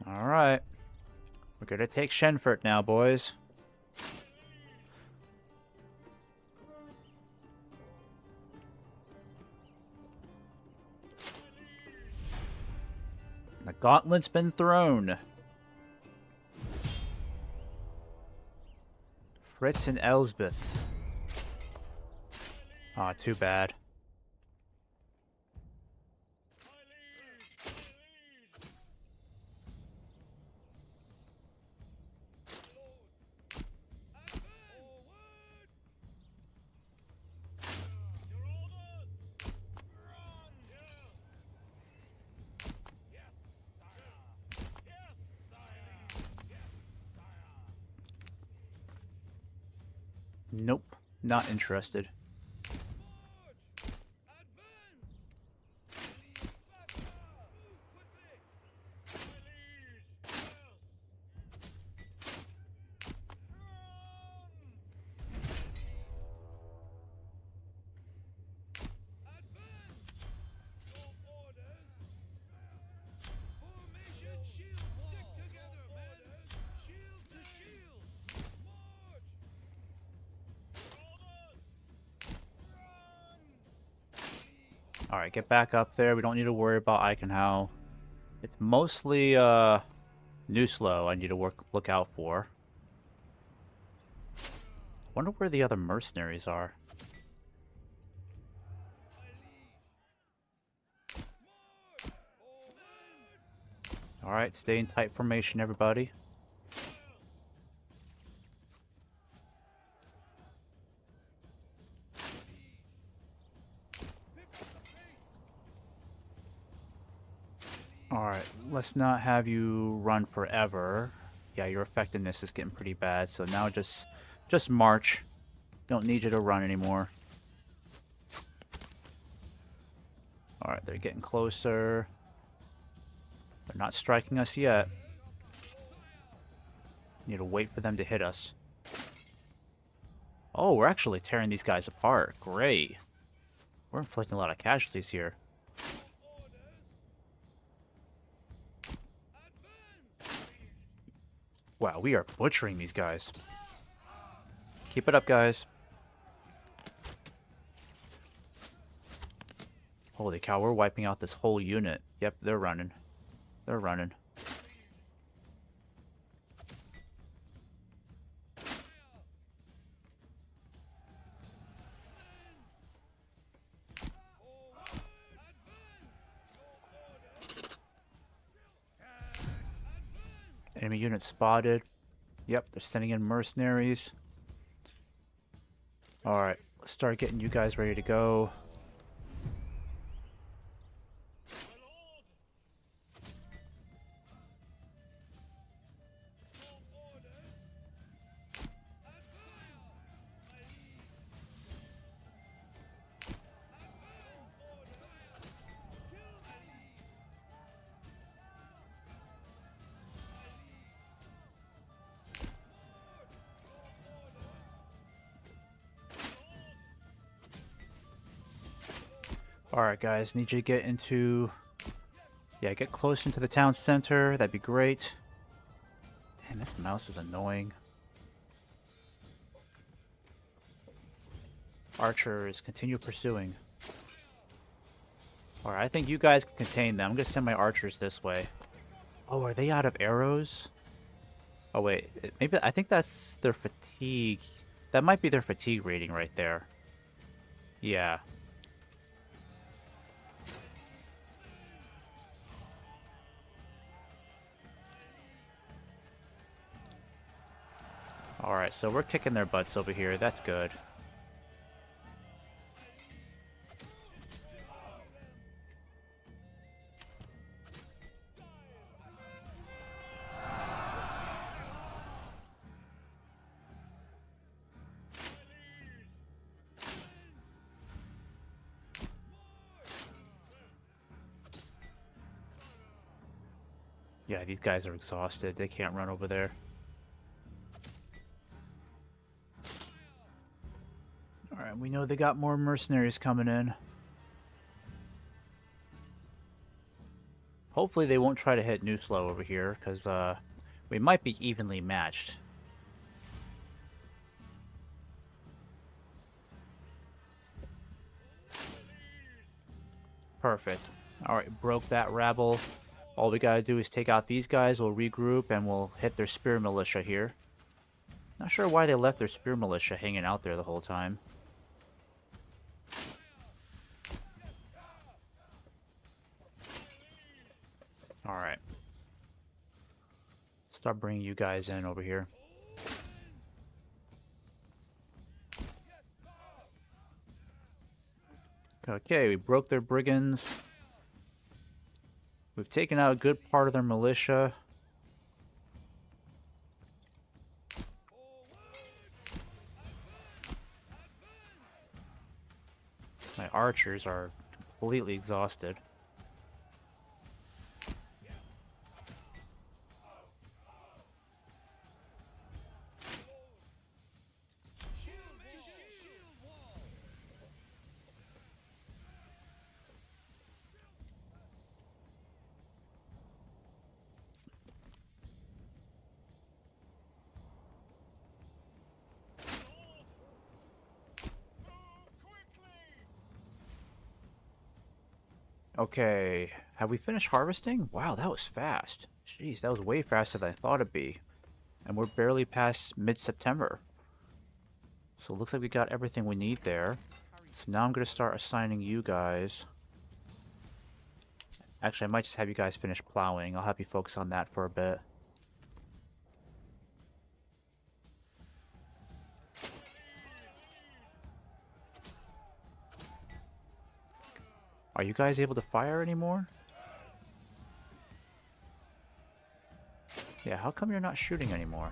Alright. We're gonna take Schenfurt now, boys. The gauntlet's been thrown. Fritz and Elsbeth. Aw, too bad. Nope, not interested. Alright, get back up there. We don't need to worry about Eichenhau. It's mostly Nuslo I need to look out for. Wonder where the other mercenaries are. Alright, stay in tight formation, everybody. Alright, let's not have you run forever. Yeah, your effectiveness is getting pretty bad, so now just march. Don't need you to run anymore. Alright, they're getting closer. They're not striking us yet. Need to wait for them to hit us. Oh, we're actually tearing these guys apart. Great. We're inflicting a lot of casualties here. Wow, we are butchering these guys. Keep it up, guys. Holy cow, we're wiping out this whole unit. Yep, they're running. They're running. Enemy unit spotted. Yep, they're sending in mercenaries. Alright, let's start getting you guys ready to go. Alright, guys. Need you to get into... Yeah, get close into the town center. That'd be great. Damn, this mouse is annoying. Archers, continue pursuing. Alright, I think you guys can contain them. I'm gonna send my archers this way. Oh, are they out of arrows? Oh, wait. Maybe, I think that's their fatigue. That might be their fatigue rating right there. Yeah. Alright, so we're kicking their butts over here. That's good. Yeah, these guys are exhausted. They can't run over there. Alright, we know they got more mercenaries coming in. Hopefully they won't try to hit Newslow over here, because we might be evenly matched. Perfect. Alright, broke that rabble. All we gotta do is take out these guys, we'll regroup, and we'll hit their spear militia here. Not sure why they left their spear militia hanging out there the whole time. Alright. Start bringing you guys in over here. Okay, we broke their brigands. We've taken out a good part of their militia. My archers are completely exhausted. Okay, have we finished harvesting? Wow, that was fast. Jeez, that was way faster than I thought it'd be. And we're barely past mid-September. So it looks like we got everything we need there. So now I'm going to start assigning you guys. Actually, I might just have you guys finish plowing. I'll have you focus on that for a bit. Are you guys able to fire anymore? Yeah, how come you're not shooting anymore?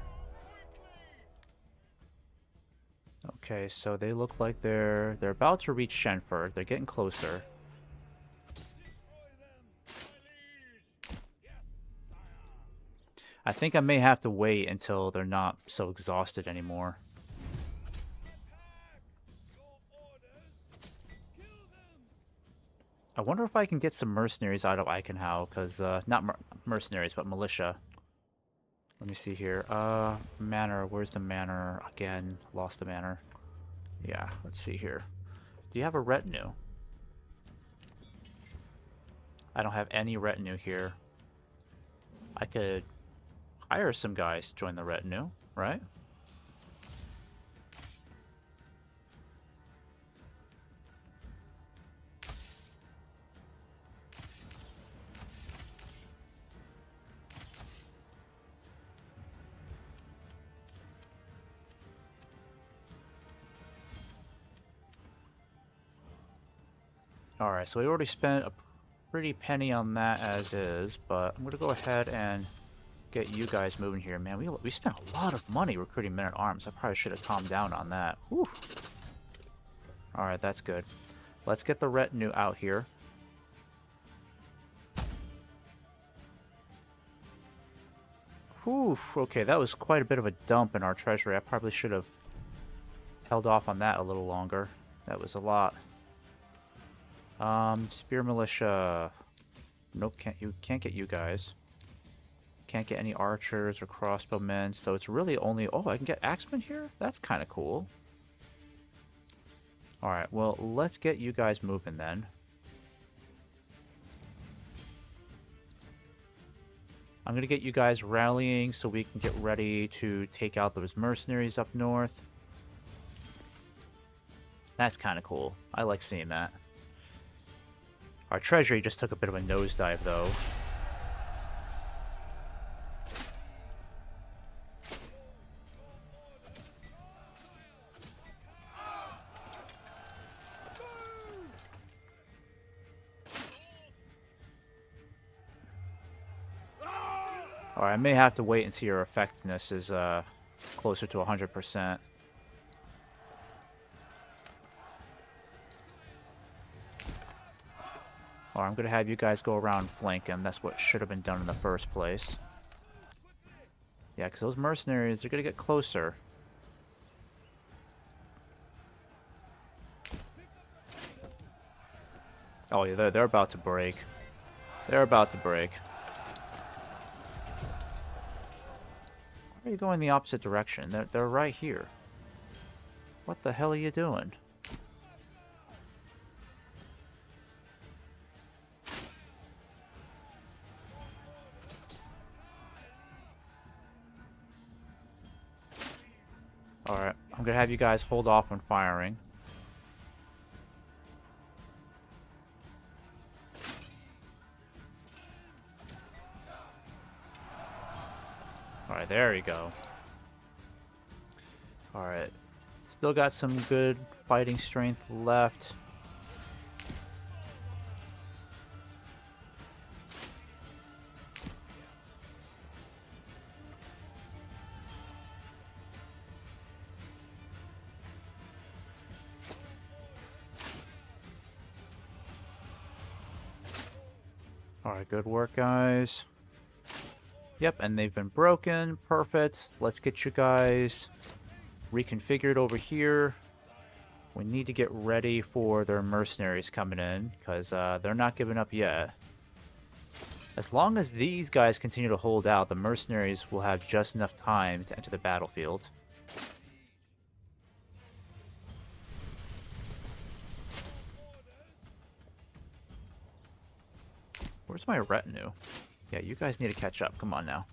Okay, so they look like they're about to reach Schenfurt. They're getting closer. I think I may have to wait until they're not so exhausted anymore. I wonder if I can get some mercenaries out of Eichenhau, because, not mercenaries, but militia. Let me see here. Manor, where's the manor? Again, lost the manor. Yeah, let's see here. Do you have a retinue? I don't have any retinue here. I could hire some guys to join the retinue, right? Alright, so we already spent a pretty penny on that as is, but I'm going to go ahead and get you guys moving here. Man, we spent a lot of money recruiting men-at-arms. I probably should have calmed down on that. Alright, that's good. Let's get the retinue out here. Whew, okay, that was quite a bit of a dump in our treasury. I probably should have held off on that a little longer. That was a lot. Spear militia. Nope, can't get you guys. Can't get any archers or crossbowmen, so it's really only... Oh, I can get axemen here? That's kind of cool. Alright, well, let's get you guys moving then. I'm going to get you guys rallying so we can get ready to take out those mercenaries up north. That's kind of cool. I like seeing that. Our treasury just took a bit of a nosedive, though. Alright, I may have to wait until your effectiveness is closer to 100%. Or I'm going to have you guys go around and flank him. That's what should have been done in the first place. Yeah, because those mercenaries are going to get closer. Oh, yeah, they're about to break. They're about to break. Why are you going the opposite direction? They're right here. What the hell are you doing? Alright, I'm gonna have you guys hold off on firing. Alright, there you go. Alright. Still got some good fighting strength left. Alright, good work, guys. Yep, and they've been broken. Perfect. Let's get you guys reconfigured over here. We need to get ready for their mercenaries coming in, because they're not giving up yet. As long as these guys continue to hold out, the mercenaries will have just enough time to enter the battlefield. Where's my retinue? Yeah, you guys need to catch up. Come on now.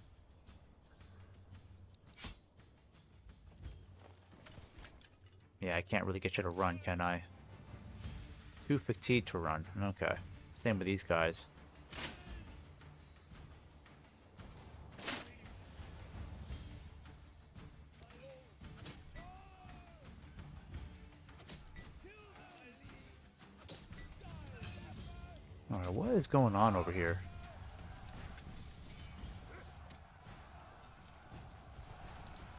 Yeah, I can't really get you to run, can I? Too fatigued to run. Okay. Same with these guys. Alright, what is going on over here?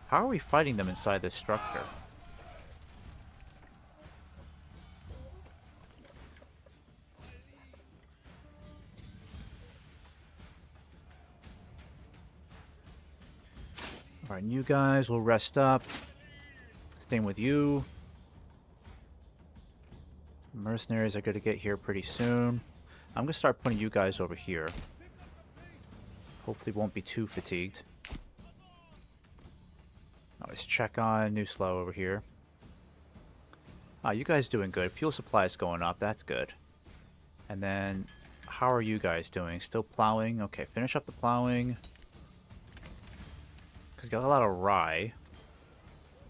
How are we fighting them inside this structure? Alright, you guys will rest up. Same with you. Mercenaries are going to get here pretty soon. I'm going to start putting you guys over here. Hopefully won't be too fatigued. Let's check on New Slow over here. You guys doing good. Fuel supply is going up. That's good. And then, how are you guys doing? Still plowing? Okay, finish up the plowing. Because got a lot of rye.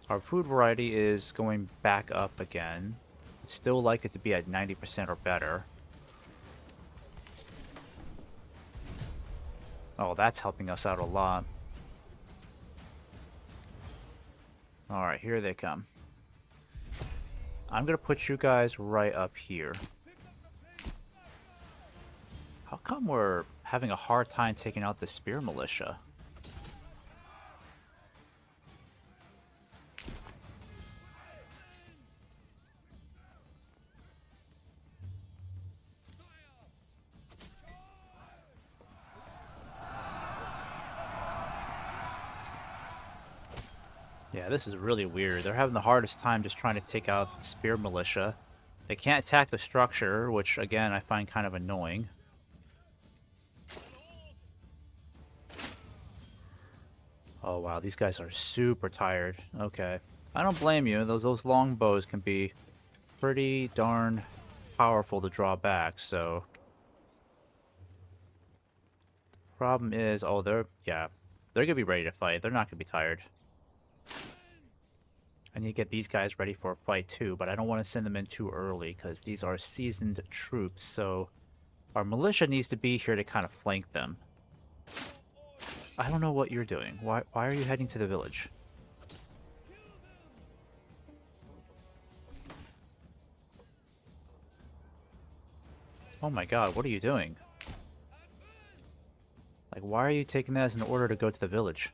Our food variety is going back up again. Still like it to be at 90% or better. Oh, that's helping us out a lot. Alright, here they come. I'm going to put you guys right up here. How come we're having a hard time taking out the spear militia? Yeah, this is really weird. They're having the hardest time just trying to take out the spear militia. They can't attack the structure, which, again, I find kind of annoying. Oh, wow, these guys are super tired. Okay. I don't blame you. Those long bows can be pretty darn powerful to draw back, so... Problem is, oh, they're gonna be ready to fight. They're not gonna be tired. I need to get these guys ready for a fight too, but I don't want to send them in too early because these are seasoned troops, so our militia needs to be here to kind of flank them. I don't know what you're doing. Why are you heading to the village? Oh my god, what are you doing? Like, why are you taking that as an order to go to the village?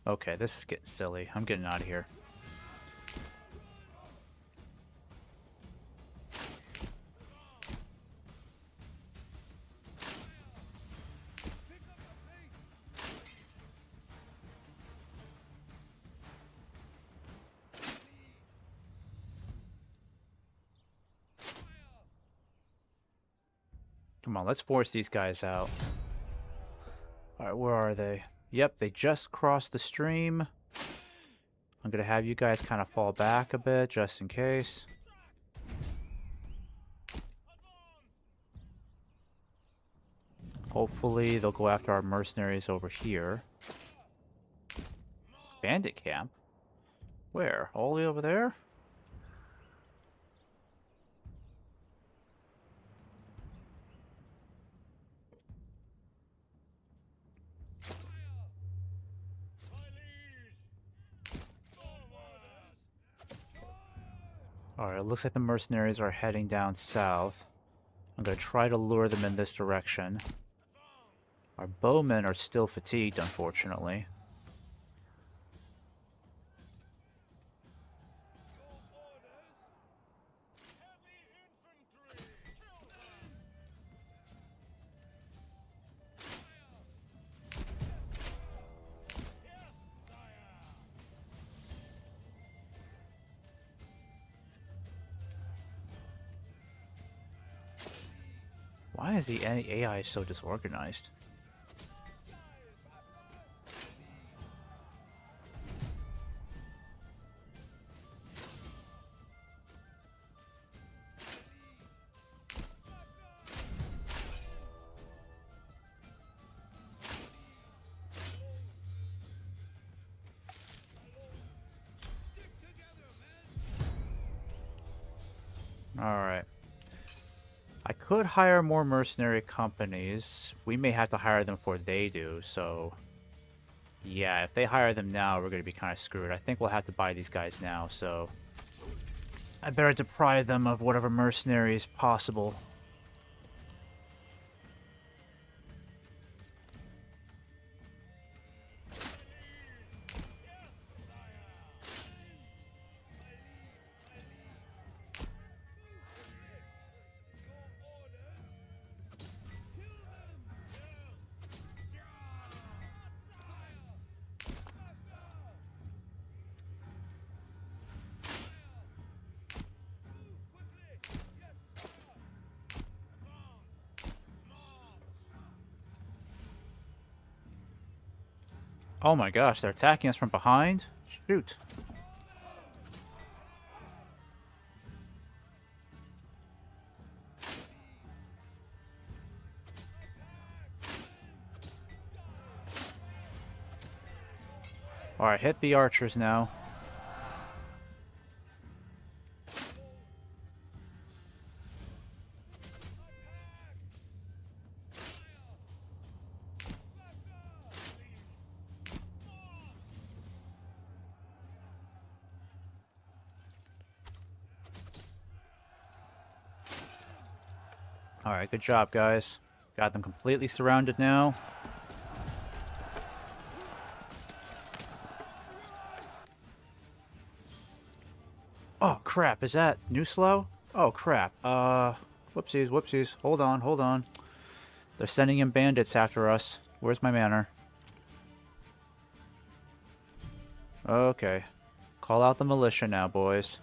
Okay, this is getting silly. I'm getting out of here. Come on, let's force these guys out. Alright, where are they? Yep, they just crossed the stream. I'm gonna have you guys kind of fall back a bit, just in case. Hopefully, they'll go after our mercenaries over here. Bandit camp? Where? All the way over there? Alright, it looks like the mercenaries are heading down south. I'm going to try to lure them in this direction. Our bowmen are still fatigued, unfortunately. Why is the AI so disorganized? Alright. I could hire more mercenary companies. We may have to hire them before they do, so... Yeah, if they hire them now, we're going to be kind of screwed. I think we'll have to buy these guys now, so... I better deprive them of whatever mercenary is possible. Oh my gosh, they're attacking us from behind? Shoot. Alright, hit the archers now. Alright, good job, guys. Got them completely surrounded now. Oh, crap. Is that new slow? Oh, crap. Whoopsies, whoopsies. Hold on, hold on. They're sending in bandits after us. Where's my manor? Okay. Call out the militia now, boys.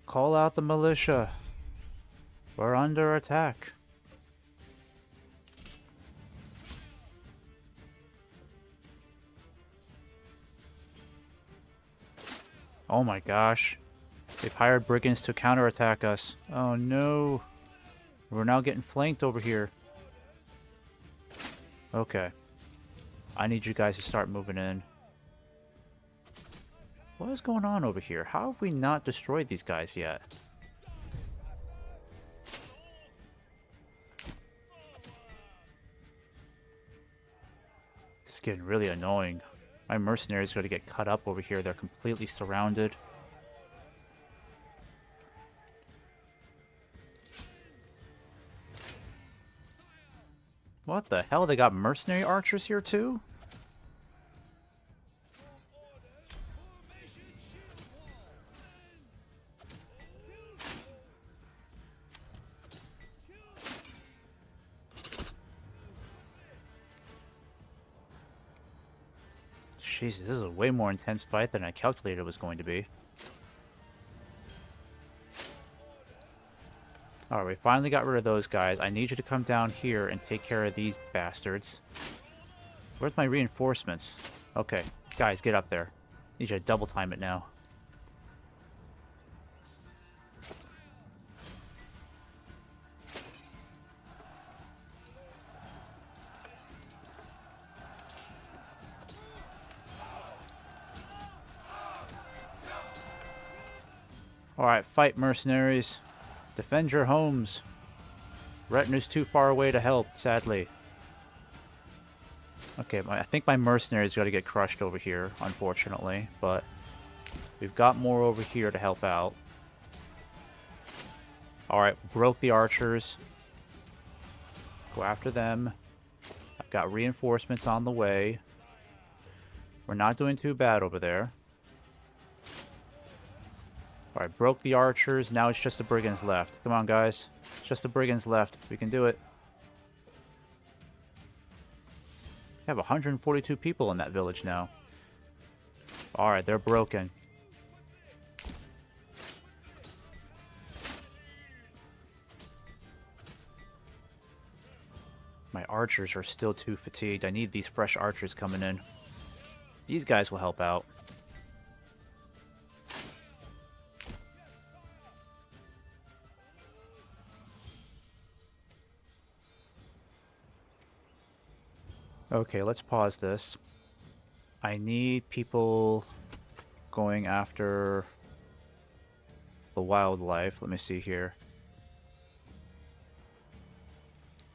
Call out the militia. We're under attack. Oh my gosh. They've hired brigands to counterattack us. Oh no. We're now getting flanked over here. Okay. I need you guys to start moving in. What is going on over here? How have we not destroyed these guys yet? It's getting really annoying. My mercenaries are going to get cut up over here. They're completely surrounded. What the hell? They got mercenary archers here too? Jesus, this is a way more intense fight than I calculated it was going to be. Alright, we finally got rid of those guys. I need you to come down here and take care of these bastards. Where's my reinforcements? Okay, guys, get up there. Need you to double time it now. Alright, fight, mercenaries. Defend your homes. Retinue's too far away to help, sadly. Okay, I think my mercenaries got to get crushed over here, unfortunately. But we've got more over here to help out. Alright, broke the archers. Go after them. I've got reinforcements on the way. We're not doing too bad over there. Alright, broke the archers. Now it's just the brigands left. Come on, guys. It's just the brigands left. We can do it. We have 142 people in that village now. Alright, they're broken. My archers are still too fatigued. I need these fresh archers coming in. These guys will help out. Okay, let's pause this. I need people going after the wildlife. Let me see here.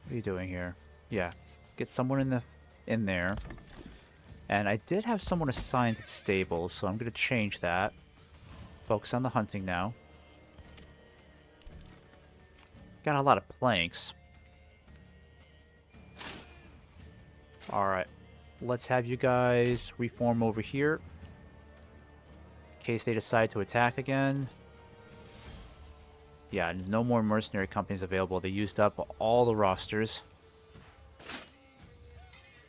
What are you doing here? Yeah, get someone in there. And I did have someone assigned to stables, so I'm going to change that. Focus on the hunting now. Got a lot of planks. Alright, let's have you guys reform over here. In case they decide to attack again. Yeah, no more mercenary companies available. They used up all the rosters.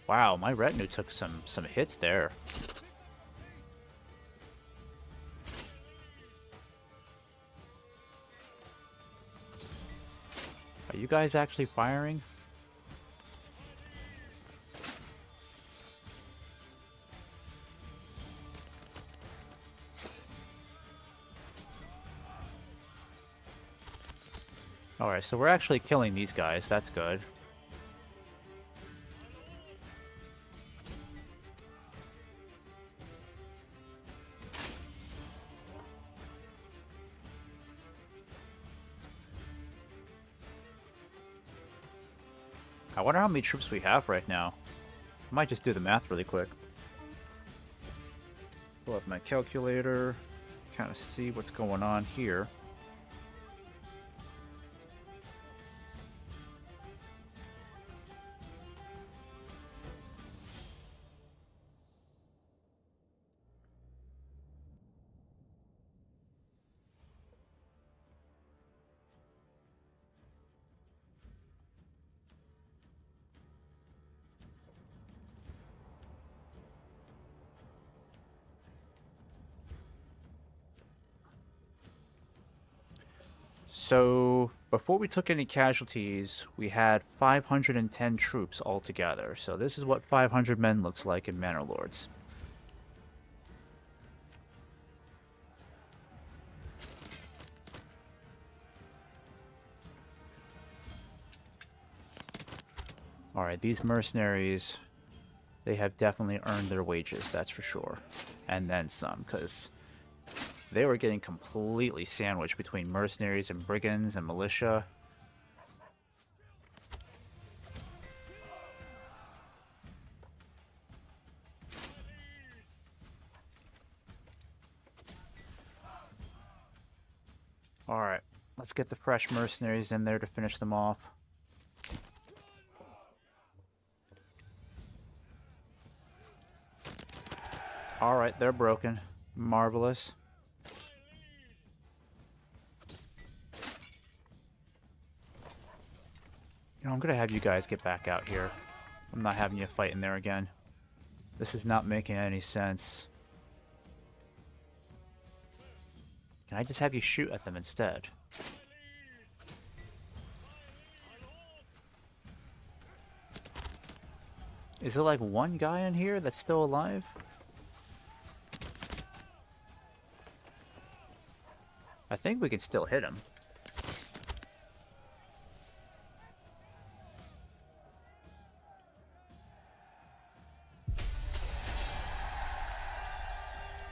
Wow, my retinue took some hits there. Are you guys actually firing? Alright, so we're actually killing these guys. That's good. I wonder how many troops we have right now. I might just do the math really quick. Pull up my calculator. Kind of see what's going on here. So, before we took any casualties, we had 510 troops altogether. So this is what 500 men looks like in Manor Lords. Alright, these mercenaries, they have definitely earned their wages, that's for sure. And then some, because they were getting completely sandwiched between mercenaries and brigands and militia. Alright, let's get the fresh mercenaries in there to finish them off. Alright, they're broken. Marvelous. You know, I'm gonna have you guys get back out here. I'm not having you fight in there again. This is not making any sense. Can I just have you shoot at them instead? Is there like one guy in here that's still alive? I think we can still hit him.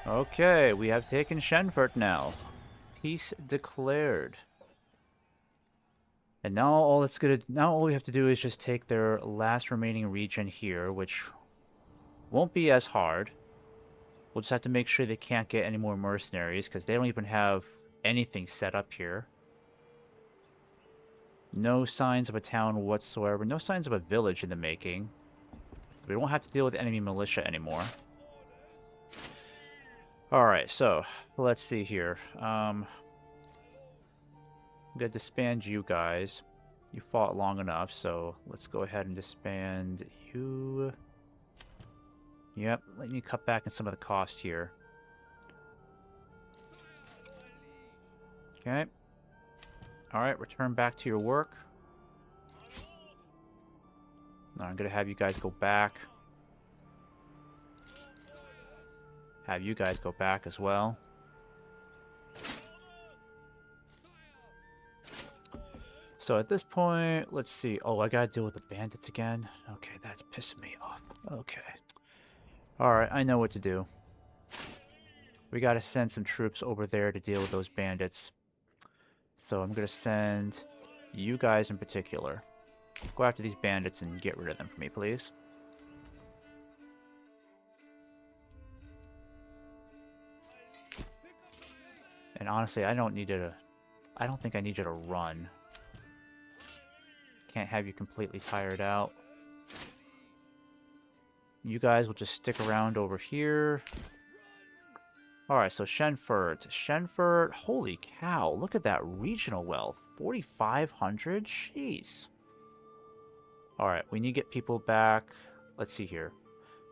Okay, we have taken Schenfurt now. Peace declared. And now all we have to do is just take their last remaining region here, which won't be as hard. We'll just have to make sure they can't get any more mercenaries, because they don't even have anything set up here. No signs of a town whatsoever. No signs of a village in the making. We don't have to deal with enemy militia anymore. Alright, so let's see here. I'm going to disband you guys. You fought long enough, so let's go ahead and disband you. Yep, let me cut back on some of the cost here. Okay. Alright, return back to your work. Now I'm going to have you guys go back. Have you guys go back as well. So at this point, let's see. Oh, I gotta deal with the bandits again. Okay, that's pissing me off. Okay. Alright, I know what to do. We gotta send some troops over there to deal with those bandits. So I'm gonna send you guys in particular. Go after these bandits and get rid of them for me, please. And honestly, I don't think I need you to run. Can't have you completely tired out. You guys will just stick around over here. Alright, so Schenfurt. Schenfurt, holy cow, look at that regional wealth. 4,500? Jeez. Alright, we need to get people back. Let's see here.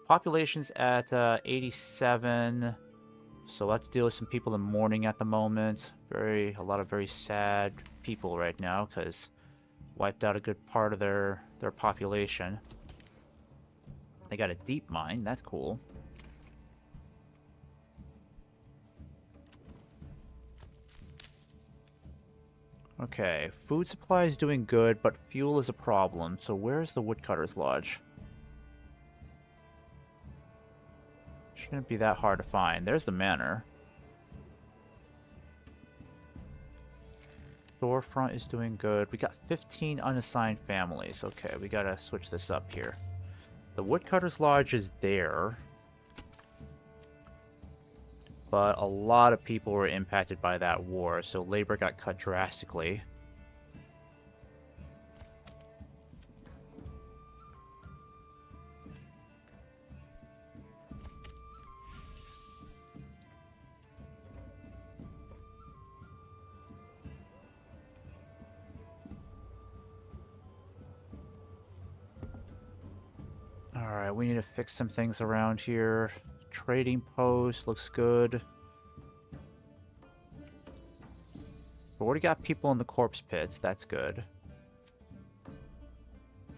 Population's at 87. So let's deal with some people in mourning at the moment. A lot of very sad people right now, because wiped out a good part of their population. They got a deep mine, that's cool. Okay, food supply is doing good, but fuel is a problem. So where's the woodcutter's lodge? Shouldn't be that hard to find. There's the manor. Storefront is doing good. We got 15 unassigned families. Okay, we gotta switch this up here. The woodcutter's lodge is there. But a lot of people were impacted by that war, so labor got cut drastically. Alright, we need to fix some things around here. Trading post looks good. We already got people in the corpse pits. That's good.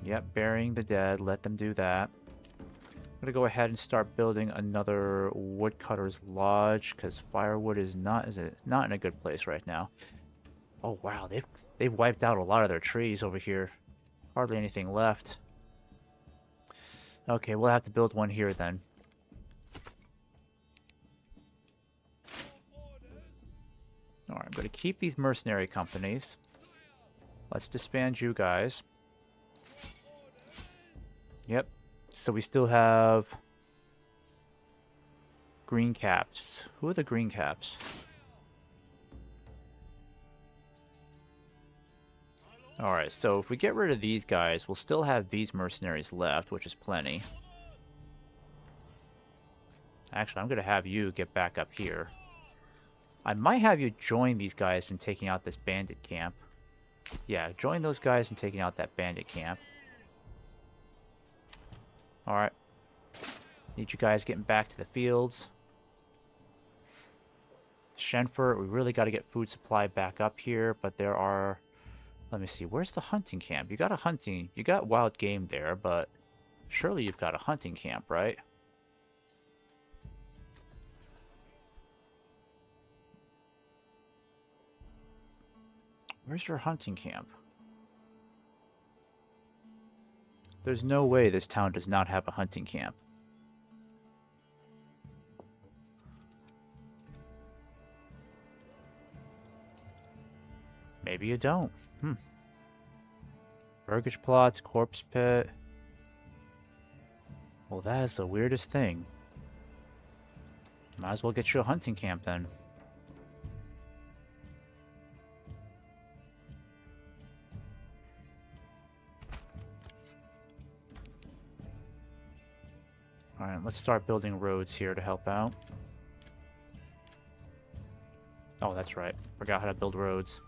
Yep, burying the dead. Let them do that. I'm gonna go ahead and start building another woodcutter's lodge because firewood is not in a good place right now. Oh wow, they've wiped out a lot of their trees over here. Hardly anything left. Okay, we'll have to build one here then. Alright, I'm gonna keep these mercenary companies. Let's disband you guys. Yep. So we still have green caps. Who are the green caps? Alright, so if we get rid of these guys, we'll still have these mercenaries left, which is plenty. Actually, I'm going to have you get back up here. I might have you join these guys in taking out this bandit camp. Yeah, join those guys in taking out that bandit camp. Alright. Need you guys getting back to the fields. Schenfurt, we really got to get food supply back up here, but there are... Let me see, where's the hunting camp? You got wild game there, but surely you've got a hunting camp, right? Where's your hunting camp? There's no way this town does not have a hunting camp. Maybe you don't. Burgage plots, corpse pit. Well, that is the weirdest thing. Might as well get you a hunting camp then. Alright, let's start building roads here to help out. Oh, that's right. Forgot how to build roads.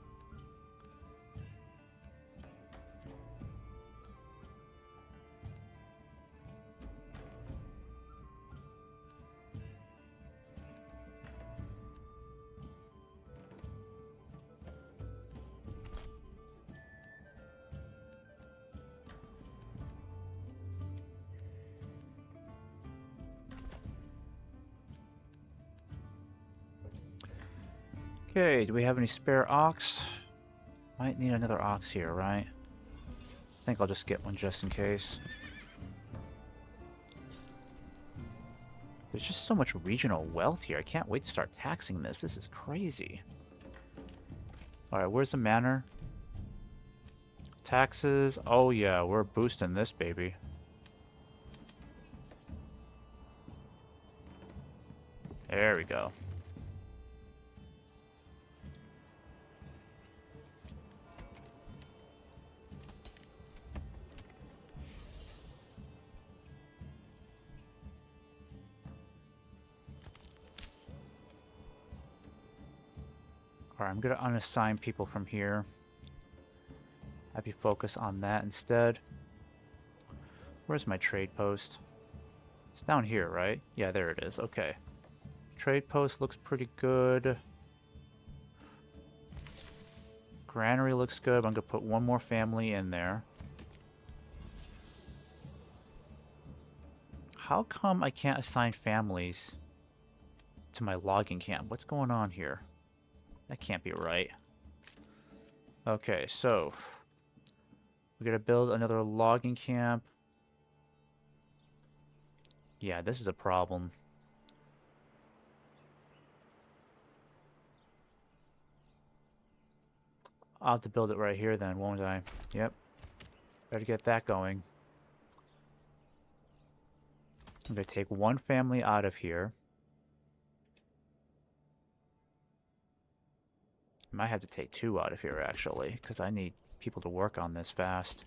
Okay, do we have any spare ox? Might need another ox here, right? I think I'll just get one just in case. There's just so much regional wealth here. I can't wait to start taxing this. This is crazy. Alright, where's the manor? Taxes. Oh yeah, we're boosting this baby. There we go. Alright, I'm going to unassign people from here. Have you focus on that instead. Where's my trade post? It's down here, right? Yeah, there it is. Okay. Trade post looks pretty good. Granary looks good. I'm going to put one more family in there. How come I can't assign families to my logging camp? What's going on here? That can't be right. Okay, so we're gonna build another logging camp. Yeah, this is a problem. I'll have to build it right here then, won't I? Yep. Better get that going. I'm gonna take one family out of here. Might have to take two out of here, actually, because I need people to work on this fast.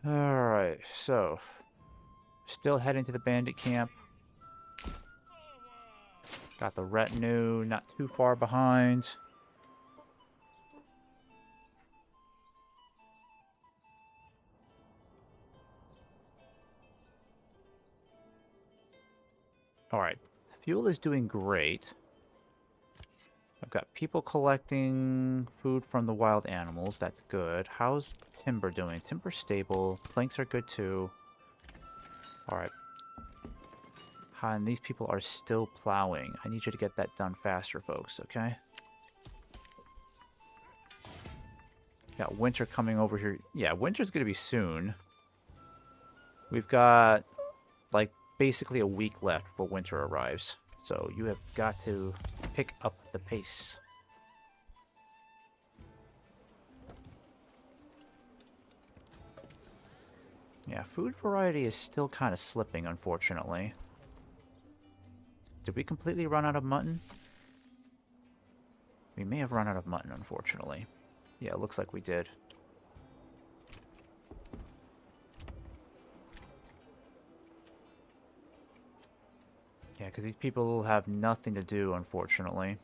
Alright, so still heading to the bandit camp. Got the retinue, not too far behind. Alright, Fuel is doing great. I've got people collecting food from the wild animals. That's good. How's timber doing? Timber's stable. Planks are good too. Alright. And these people are still plowing. I need you to get that done faster, folks, okay? Got winter coming over here. Yeah, winter's going to be soon. We've got, like, basically a week left before winter arrives. So you have got to pick up the pace. Yeah, food variety is still kind of slipping, unfortunately. Did we completely run out of mutton? We may have run out of mutton, unfortunately. Yeah, it looks like we did. Yeah, because these people have nothing to do, unfortunately.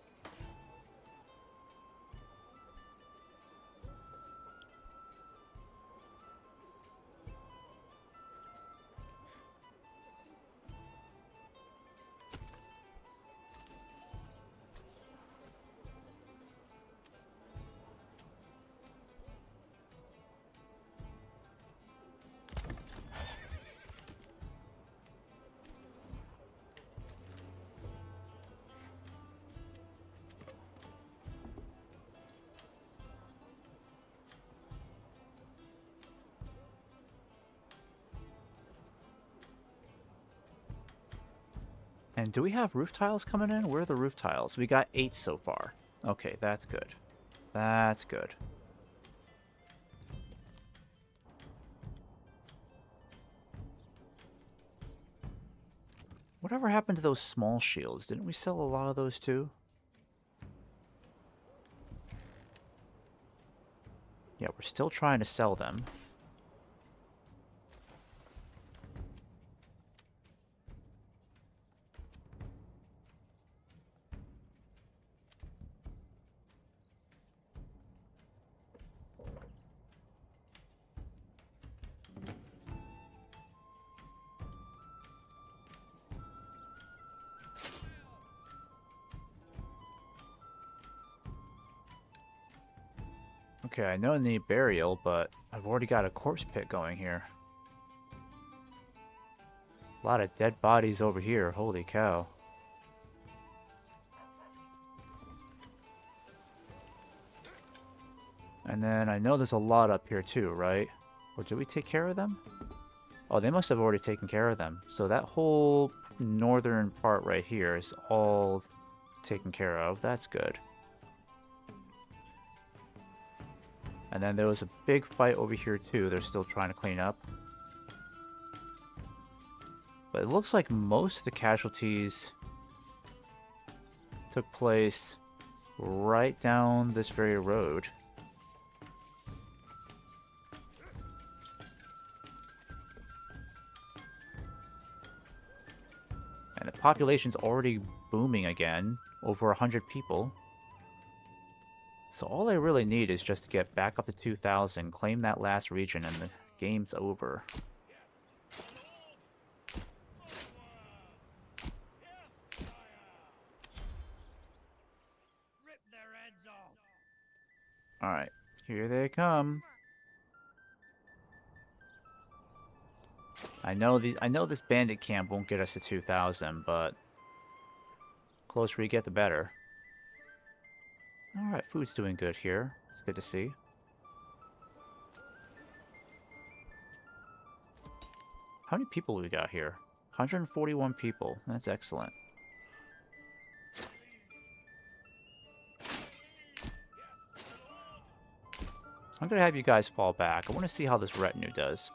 And do we have roof tiles coming in? Where are the roof tiles? We got 8 so far. Okay, that's good. That's good. Whatever happened to those small shields? Didn't we sell a lot of those too? Yeah, we're still trying to sell them. Okay, I know I need burial, but I've already got a corpse pit going here. A lot of dead bodies over here, holy cow. And then I know there's a lot up here too, right? Or did we take care of them? Oh, they must have already taken care of them. So that whole northern part right here is all taken care of. That's good. And then there was a big fight over here too. They're still trying to clean up. But it looks like most of the casualties took place right down this very road. And the population's already booming again. Over 100 people. So all I really need is just to get back up to 2,000, claim that last region, and the game's over. Alright, here they come. I know this bandit camp won't get us to 2,000, but the closer we get, the better. Alright, food's doing good here. It's good to see. How many people we got here? 141 people. That's excellent. I'm gonna have you guys fall back. I want to see how this retinue does.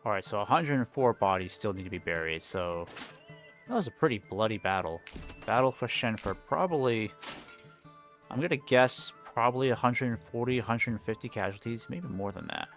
Alright, so 104 bodies still need to be buried, so That was a pretty bloody battle. Battle for Schenfurt. Probably, I'm gonna guess, probably 140, 150 casualties, maybe more than that.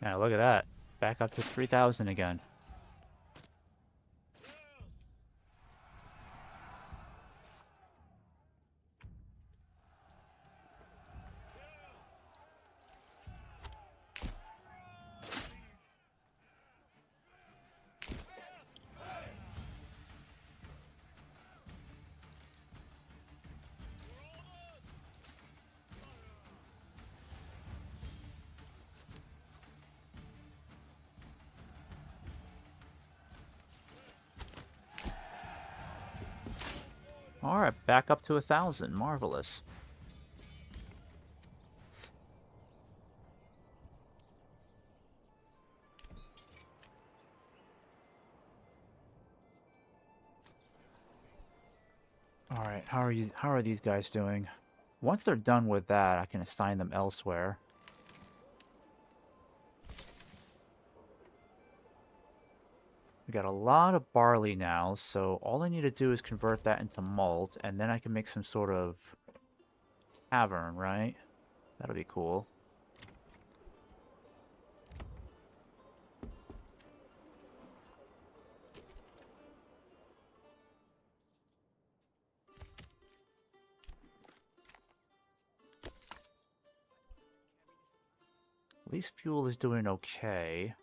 Now look at that. Back up to 3,000 again. Alright, back up to 1,000. Marvelous. Alright, how are these guys doing? Once they're done with that, I can assign them elsewhere. We got a lot of barley now, so all I need to do is convert that into malt, and then I can make some sort of tavern, right? That'll be cool. At least fuel is doing okay.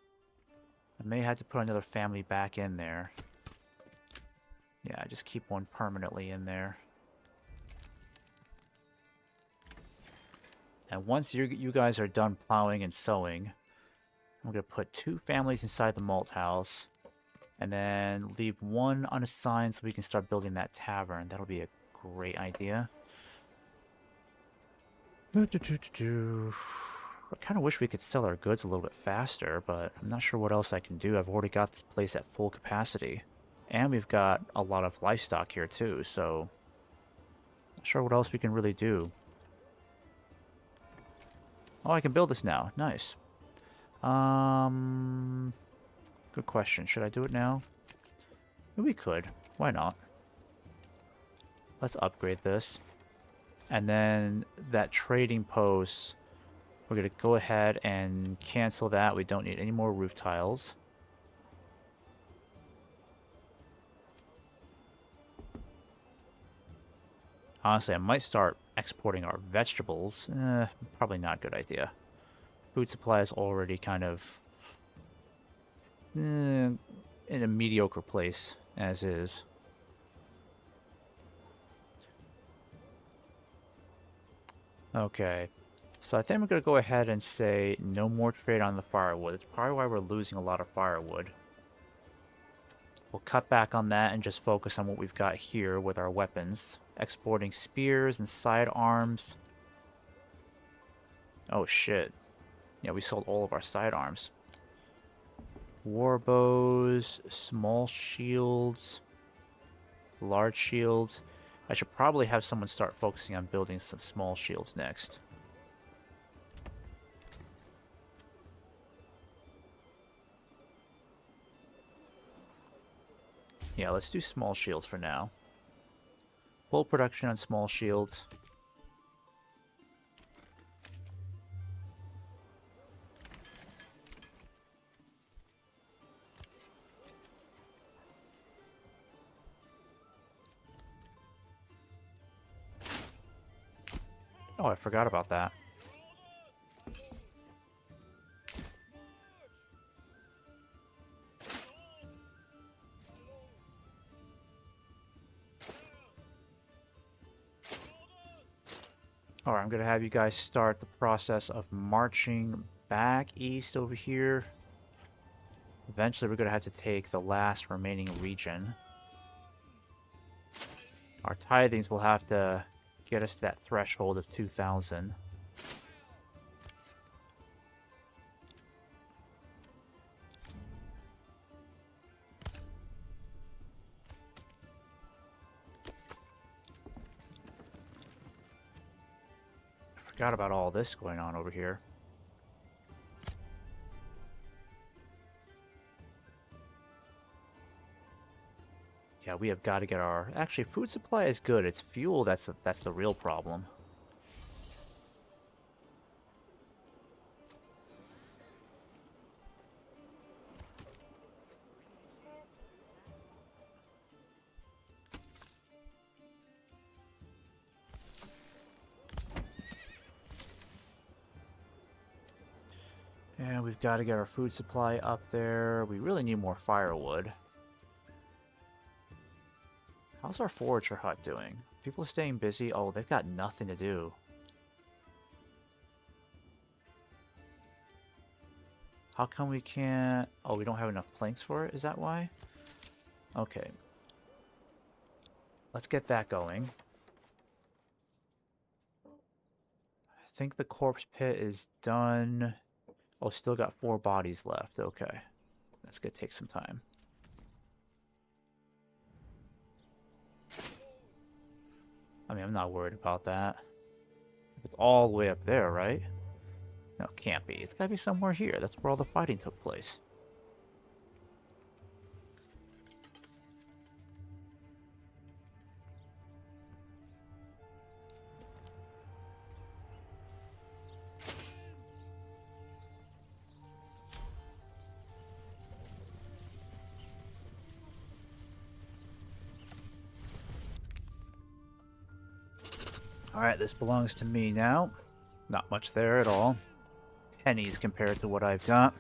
I may have to put another family back in there. Yeah, just keep one permanently in there. And once you guys are done plowing and sowing, I'm going to put 2 families inside the malt house. And then leave 1 unassigned so we can start building that tavern. That'll be a great idea. I kind of wish we could sell our goods a little bit faster, but I'm not sure what else I can do. I've already got this place at full capacity. And we've got a lot of livestock here too, so not sure what else we can really do. Oh, I can build this now. Nice. Good question. Should I do it now? We could. Why not? Let's upgrade this. And then that trading post, we're going to go ahead and cancel that. We don't need any more roof tiles. Honestly, I might start exporting our vegetables. Probably not a good idea. Food supply is already kind of in a mediocre place as is. Okay. So I think we're going to go ahead and say no more trade on the firewood. It's probably why we're losing a lot of firewood. We'll cut back on that and just focus on what we've got here with our weapons. Exporting spears and sidearms. Oh shit. Yeah, we sold all of our sidearms. War bows, small shields, large shields. I should probably have someone start focusing on building some small shields next. Yeah, let's do small shields for now. Full production on small shields. Oh, I forgot about that. Alright, I'm going to have you guys start the process of marching back east over here. Eventually, we're going to have to take the last remaining region. Our tithings will have to get us to that threshold of 2,000. I forgot about all this going on over here. Yeah, we have got to get our... Actually, food supply is good. It's fuel that's the real problem. And we've got to get our food supply up there. We really need more firewood. How's our forager hut doing? People staying busy? Oh, they've got nothing to do. How come we can't... Oh, we don't have enough planks for it? Is that why? Okay. Let's get that going. I think the corpse pit is done. Oh, still got 4 bodies left. Okay. That's gonna take some time. I mean, I'm not worried about that. It's all the way up there, right? No, it can't be. It's gotta be somewhere here. That's where all the fighting took place. Alright, this belongs to me now. Not much there at all. Pennies compared to what I've got.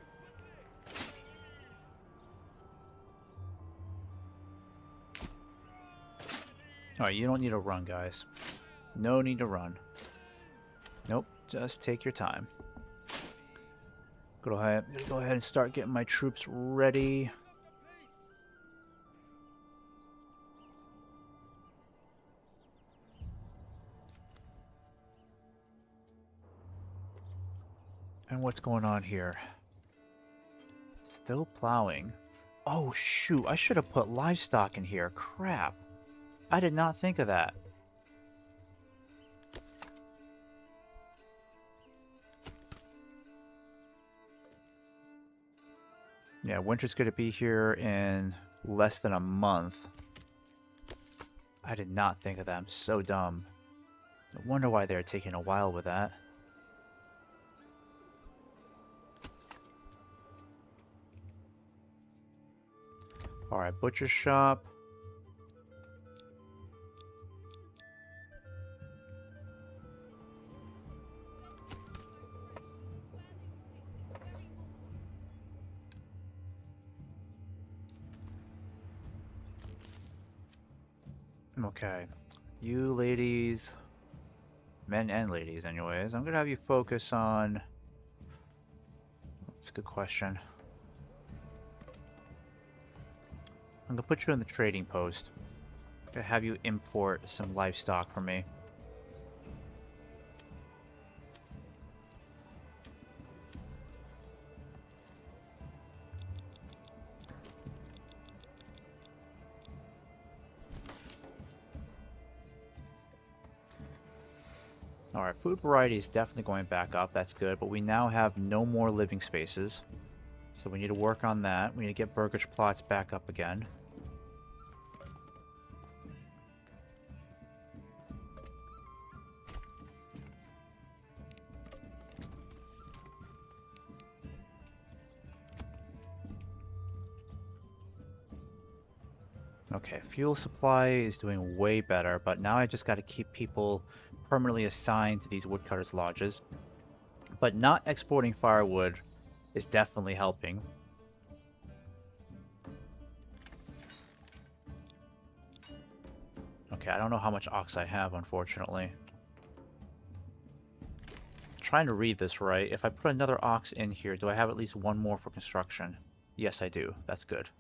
Alright, you don't need to run, guys. No need to run. Nope, just take your time. I'm gonna go ahead and start getting my troops ready. And what's going on here? Still plowing. Oh, shoot. I should have put livestock in here. Crap. I did not think of that. Yeah, winter's going to be here in less than a month. I did not think of that. I'm so dumb. No wonder why they're taking a while with that. Alright, butcher shop. Okay. You ladies, men and ladies anyways, I'm gonna have you focus on... That's a good question. I'm gonna put you in the trading post. I'm gonna have you import some livestock for me. Alright, food variety is definitely going back up. That's good, but we now have no more living spaces. So we need to work on that. We need to get burgage plots back up again. Okay, fuel supply is doing way better, but now I just got to keep people permanently assigned to these woodcutters' lodges. But not exporting firewood is definitely helping. Okay, I don't know how much ox I have, unfortunately. I'm trying to read this right. If I put another ox in here, do I have at least one more for construction? Yes, I do. That's good.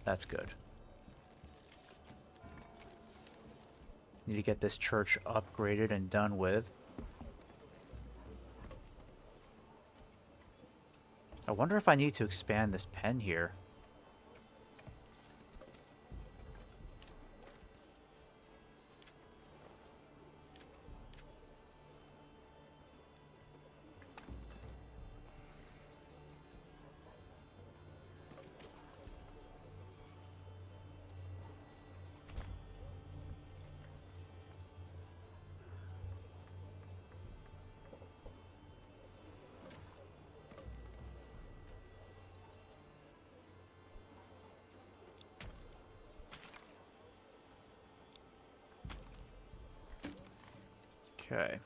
That's good. Need to get this church upgraded and done with. I wonder if I need to expand this pen here. Okay.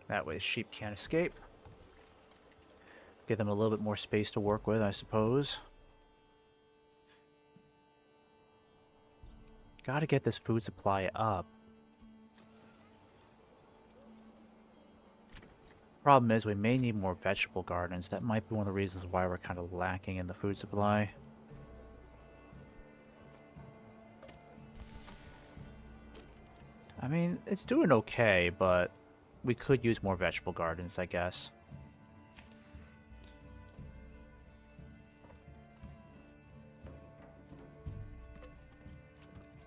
That way sheep can't escape. Give them a little bit more space to work with, I suppose. Gotta get this food supply up. Problem is, we may need more vegetable gardens. That might be one of the reasons why we're kind of lacking in the food supply. I mean, it's doing okay, but we could use more vegetable gardens, I guess.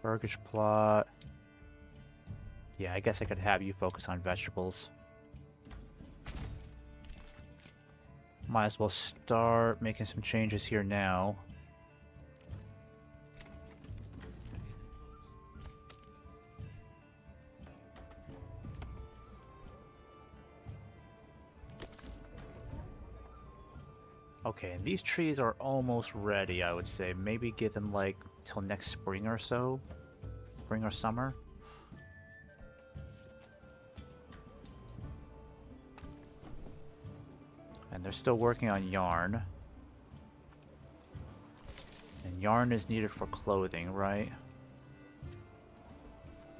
Burgage plot. Yeah, I guess I could have you focus on vegetables. Might as well start making some changes here now. Okay, and these trees are almost ready, I would say. Maybe give them like till next spring or so. Spring or summer. And they're still working on yarn. And yarn is needed for clothing, right?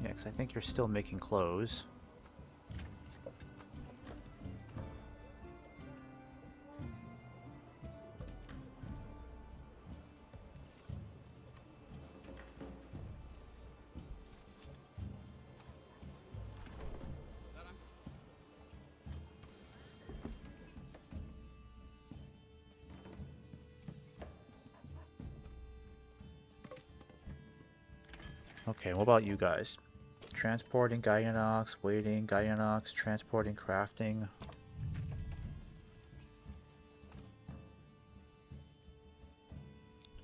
Yeah, 'cause I think you're still making clothes. Okay, what about you guys? Transporting, Gyanox, waiting, Gyanox, transporting, crafting.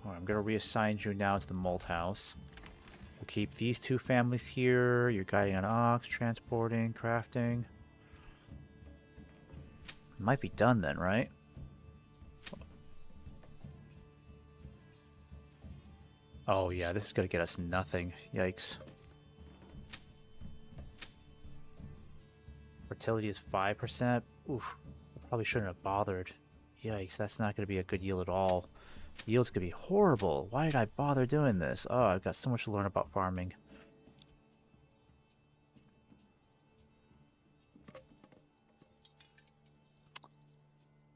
Alright, I'm gonna reassign you now to the malt house. We'll keep these two families here. You're guiding an ox, transporting, crafting. Might be done then, right? Oh yeah, this is gonna get us nothing. Yikes. Fertility is 5%. Oof. I probably shouldn't have bothered. Yikes, that's not gonna be a good yield at all. Yield's gonna be horrible. Why did I bother doing this? Oh, I've got so much to learn about farming.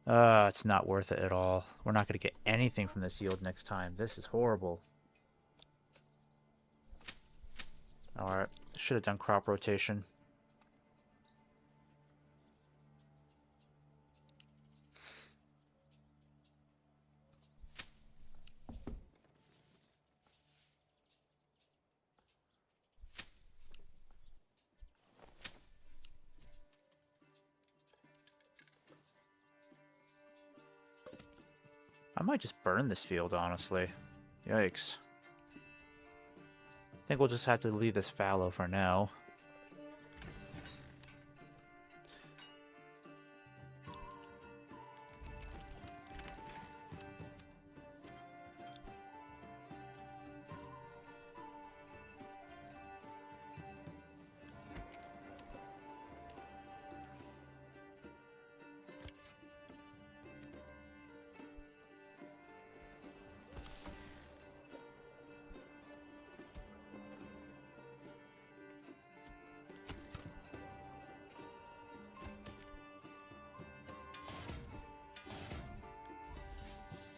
It's not worth it at all. We're not gonna get anything from this yield next time. This is horrible. Alright, should have done crop rotation. I might just burn this field, honestly. Yikes. I think we'll just have to leave this fallow for now.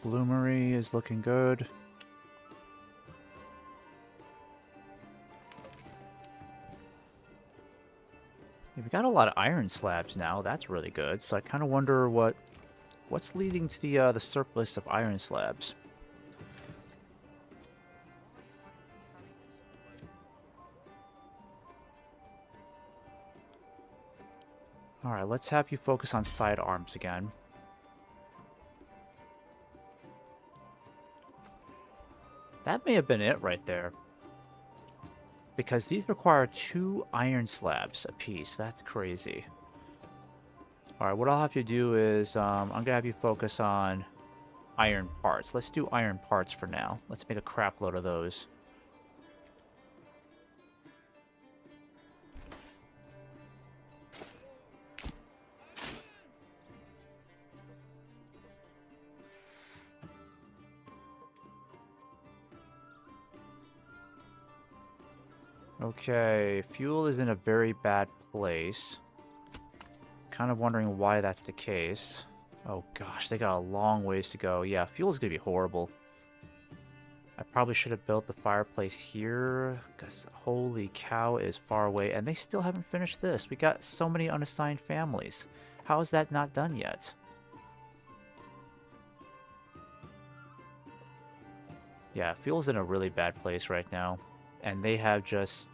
Bloomery is looking good. We've got a lot of iron slabs now. That's really good. So I kind of wonder what's leading to the surplus of iron slabs. All right, let's have you focus on sidearms again. That may have been it right there. Because these require 2 iron slabs apiece. That's crazy. Alright, what I'll have you do is, I'm going to have you focus on iron parts. Let's do iron parts for now. Let's make a crap load of those. Okay, fuel is in a very bad place. Kind of wondering why that's the case. Oh gosh, they got a long ways to go. Yeah, fuel is going to be horrible. I probably should have built the fireplace here, because holy cow, it is far away. And they still haven't finished this. We got so many unassigned families. How is that not done yet? Yeah, fuel's in a really bad place right now. And they have just...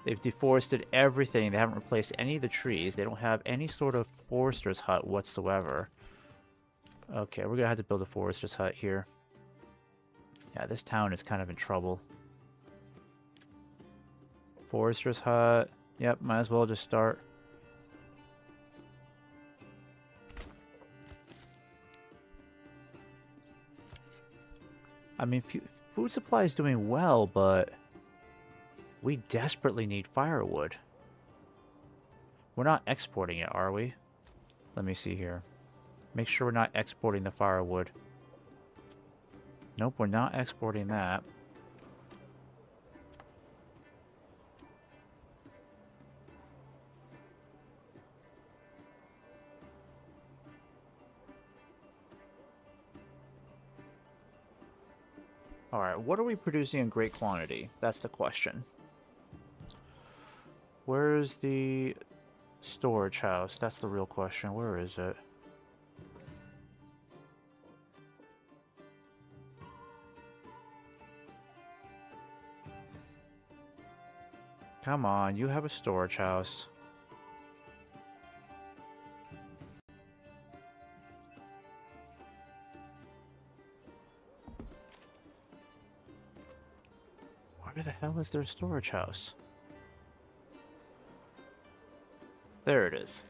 they've deforested everything. They haven't replaced any of the trees. They don't have any sort of forester's hut whatsoever. Okay, we're going to have to build a forester's hut here. Yeah, this town is kind of in trouble. Forester's hut. Yep, might as well just start. I mean, food supply is doing well, but we desperately need firewood. We're not exporting it, are we? Let me see here. Make sure we're not exporting the firewood. Nope, we're not exporting that. Alright, what are we producing in great quantity? That's the question. Where's the storage house? That's the real question. Where is it? Come on, you have a storage house. Where the hell is their storage house? There it is.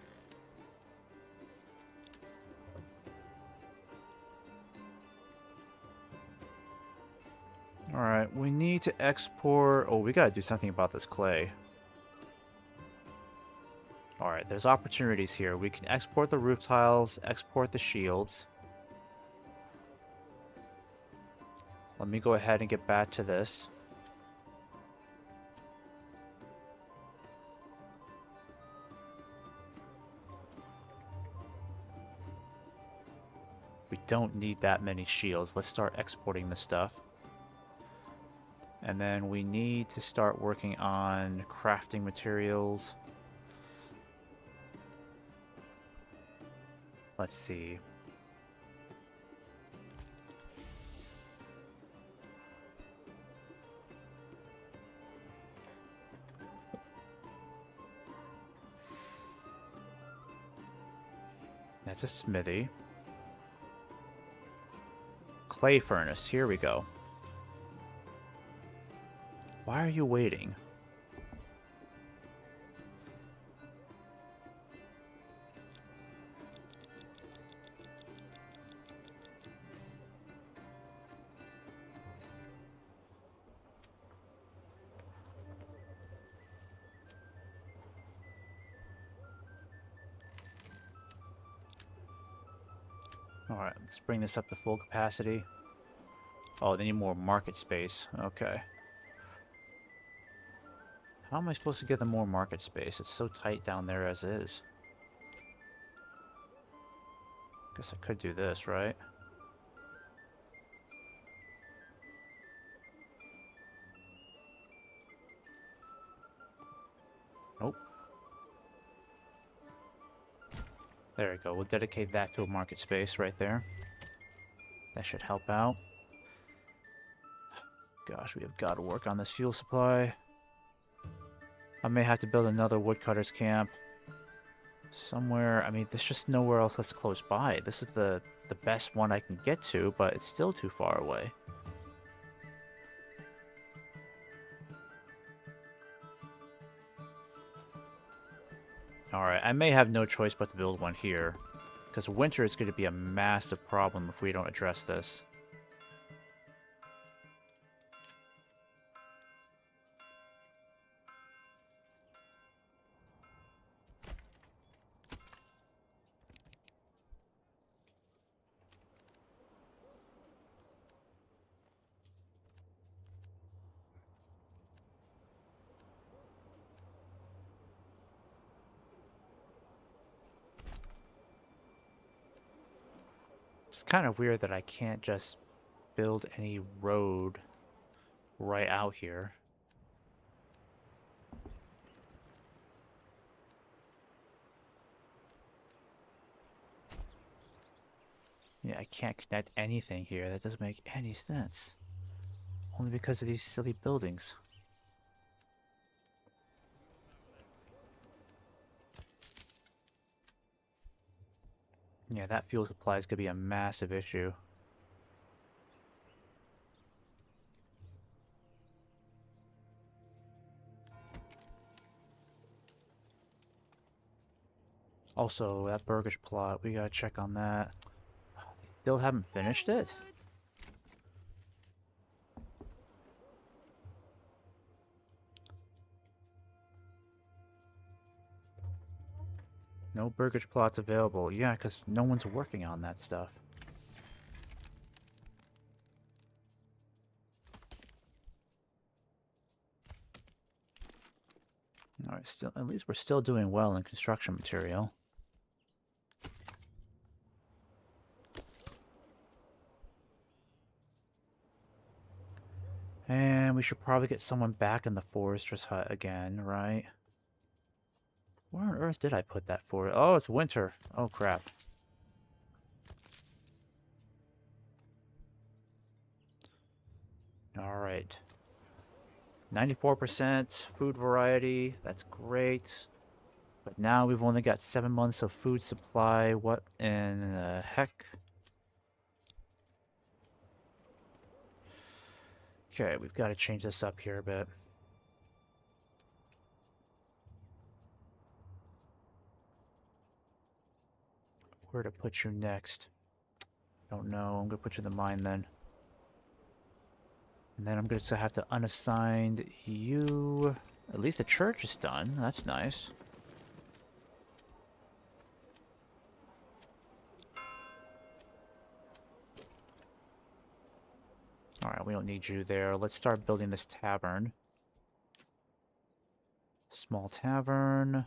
Alright, we need to export... oh, we gotta do something about this clay. Alright, there's opportunities here. We can export the roof tiles, export the shields. Let me go ahead and get back to this. We don't need that many shields. Let's start exporting this stuff. And then we need to start working on crafting materials. Let's see. That's a smithy. Clay furnace, here we go. Why are you waiting? Alright, let's bring this up to full capacity. Oh, they need more market space. Okay. How am I supposed to get them more market space? It's so tight down there as is. Guess I could do this, right? There we go. We'll dedicate that to a market space right there. That should help out. Gosh, we have got to work on this fuel supply. I may have to build another woodcutter's camp somewhere. I mean, there's just nowhere else that's close by. This is the best one I can get to, but it's still too far away. Alright, I may have no choice but to build one here, because winter is going to be a massive problem if we don't address this. It's kind of weird that I can't just build any road right out here. Yeah, I can't connect anything here. That doesn't make any sense. Only because of these silly buildings. Yeah, that fuel supply is going to be a massive issue. Also, that burgage plot, we gotta check on that. They still haven't finished it? No burgage plots available. Yeah, because no one's working on that stuff. Alright, still, at least we're still doing well in construction material. And we should probably get someone back in the forester's hut again, right? Where on earth did I put that for? Oh, it's winter. Oh, crap. Alright. 94% food variety. That's great. But now we've only got 7 months of food supply. What in the heck? Okay, we've got to change this up here a bit. Where to put you next? Don't know. I'm going to put you in the mine then. And then I'm going to have to unassign you. At least the church is done. That's nice. Alright, we don't need you there. Let's start building this tavern. Small tavern.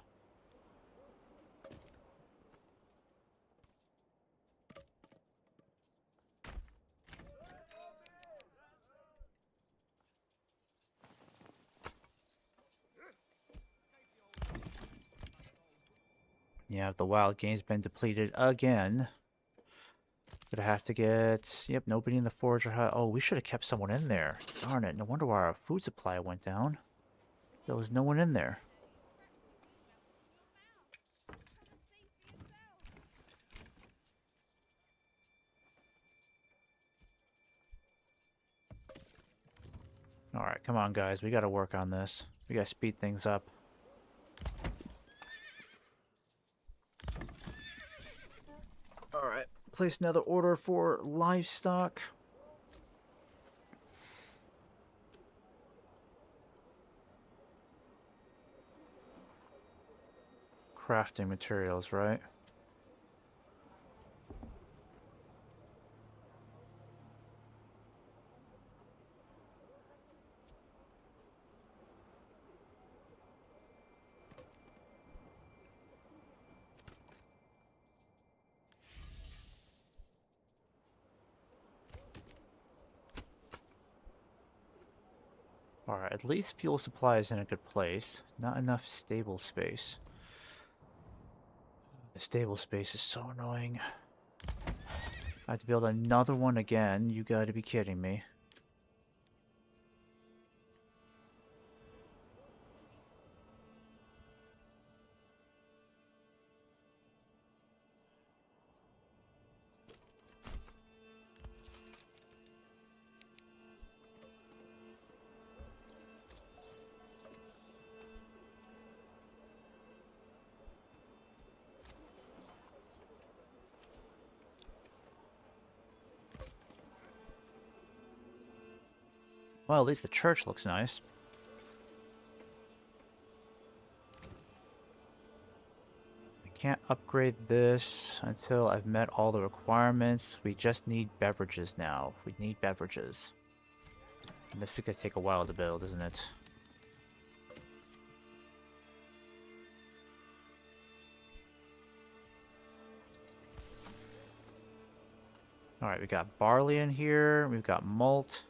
Yeah, the wild game's been depleted again. Gonna have to get... Yep, nobody in the forager hut. Oh, we should have kept someone in there. Darn it, no wonder why our food supply went down. There was no one in there. Alright, come on guys, we gotta work on this. We gotta speed things up. Alright, place another order for livestock. Crafting materials, right? Alright, at least fuel supply is in a good place. Not enough stable space. The stable space is so annoying. I have to build another one again. You gotta be kidding me. Well, at least the church looks nice. I can't upgrade this until I've met all the requirements. We just need beverages now. We need beverages. And this is going to take a while to build, isn't it? Alright, we got barley in here. We've got malt.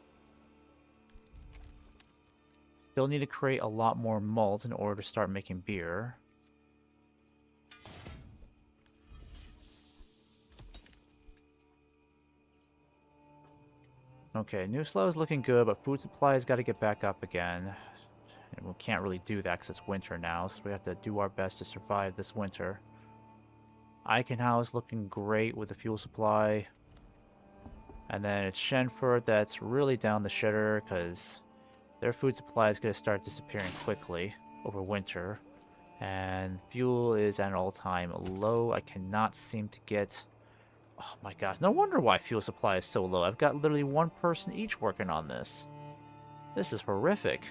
Still need to create a lot more malt in order to start making beer. Okay, new slow is looking good, but food supply has got to get back up again. And we can't really do that because it's winter now, so we have to do our best to survive this winter. Eichenhaus looking great with the fuel supply. And then it's Schenfurt that's really down the shitter because their food supply is going to start disappearing quickly over winter. And fuel is at an all-time low. I cannot seem to get... Oh my gosh, no wonder why fuel supply is so low. I've got literally one person each working on this. This is horrific.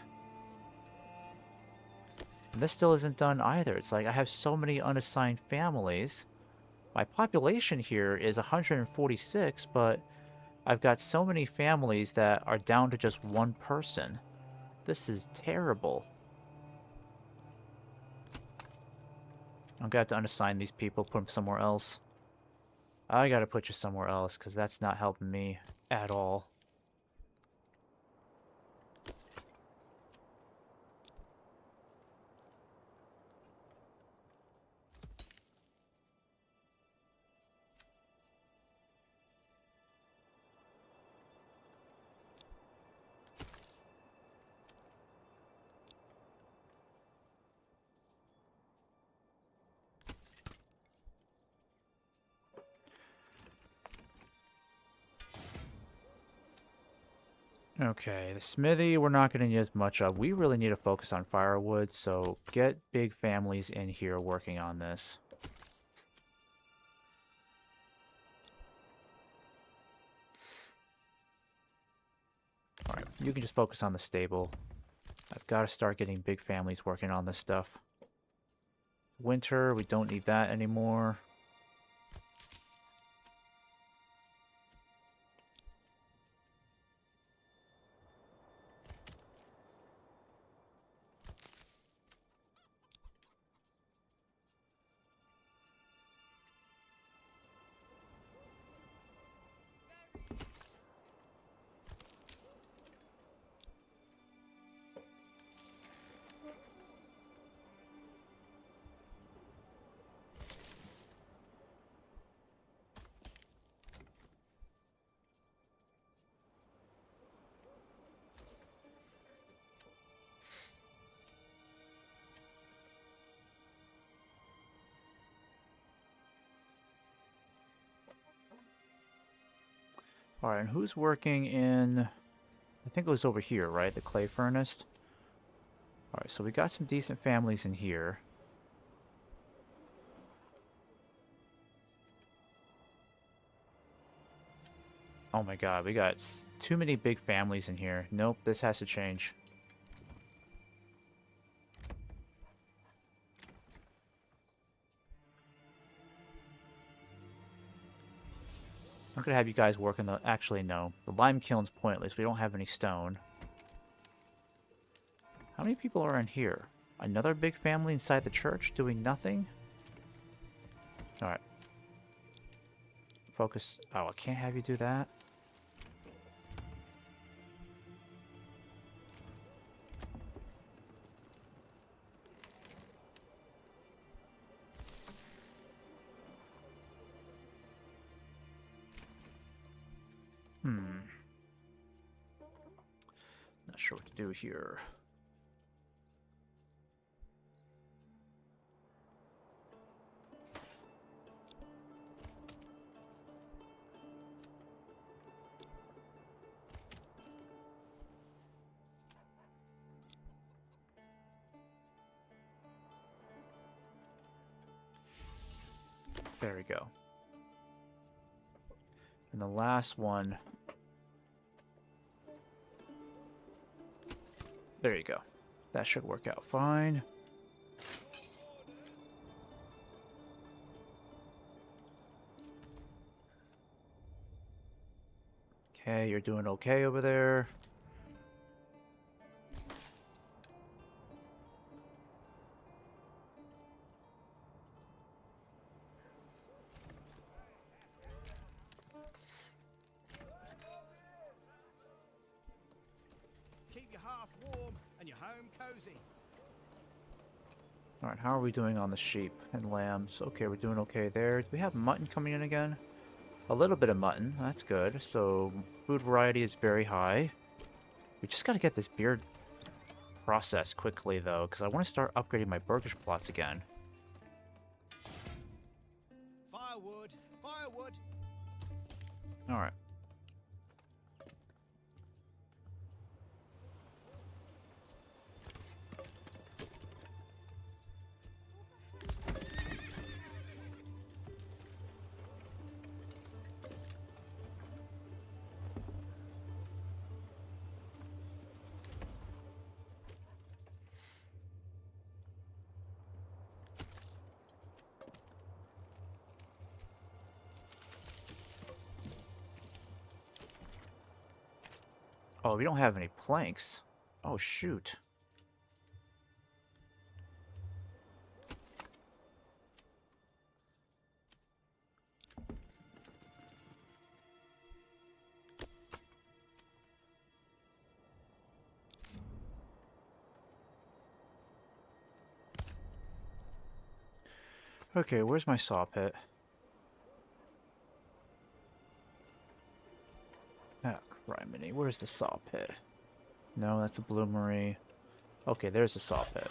And this still isn't done either. It's like I have so many unassigned families. My population here is 146, but I've got so many families that are down to just one person. This is terrible. I'm gonna have to unassign these people, put them somewhere else. I gotta put you somewhere else, because that's not helping me at all. Okay, the smithy we're not going to use much of. We really need to focus on firewood, so get big families in here working on this. Alright, you can just focus on the stable. I've got to start getting big families working on this stuff. Winter, we don't need that anymore. Alright, and who's working in... I think it was over here, right? The clay furnace. Alright, so we got some decent families in here. Oh my god, we got too many big families in here. Nope, this has to change. I'm gonna have you guys work on the... Actually, no. The lime kiln's pointless. We don't have any stone. How many people are in here? Another big family inside the church doing nothing? Alright. Focus. Oh, I can't have you do that. Not sure what to do here. There we go. And the last one. There you go. That should work out fine. Okay, you're doing okay over there. Alright, how are we doing on the sheep and lambs? Okay, we're doing okay there. Do we have mutton coming in again? A little bit of mutton. That's good. So, food variety is very high. We just gotta get this beard processed quickly, though, because I want to start upgrading my burgage plots again. Firewood! Firewood! Alright. Oh, we don't have any planks. Oh, shoot. Okay, where's my saw pit? Ah, criminy. Where's the saw pit? No, that's a bloomery. Okay, there's the saw pit.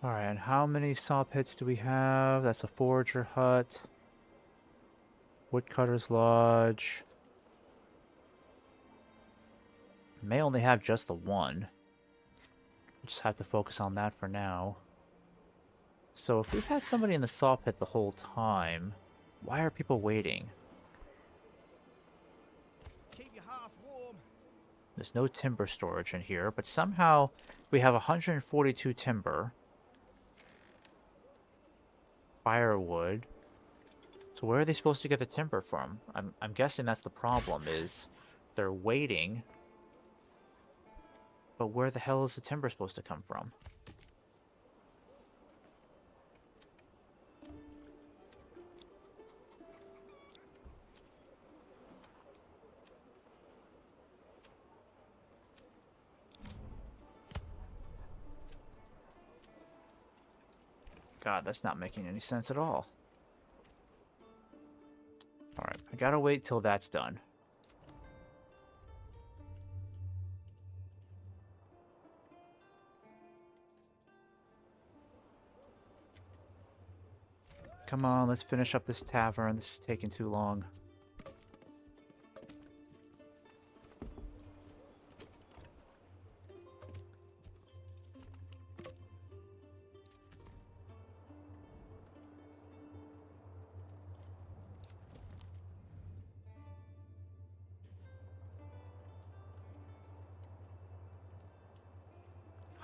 Alright, and how many saw pits do we have? That's a forager hut. Woodcutter's lodge. May only have just the one. Just have to focus on that for now. So if we've had somebody in the saw pit the whole time, why are people waiting? Keep your half warm. There's no timber storage in here, but somehow we have 142 timber. Firewood. So where are they supposed to get the timber from? I'm guessing that's the problem, is they're waiting. But where the hell is the timber supposed to come from? God, that's not making any sense at all. Alright, I gotta wait till that's done. Come on, let's finish up this tavern. This is taking too long.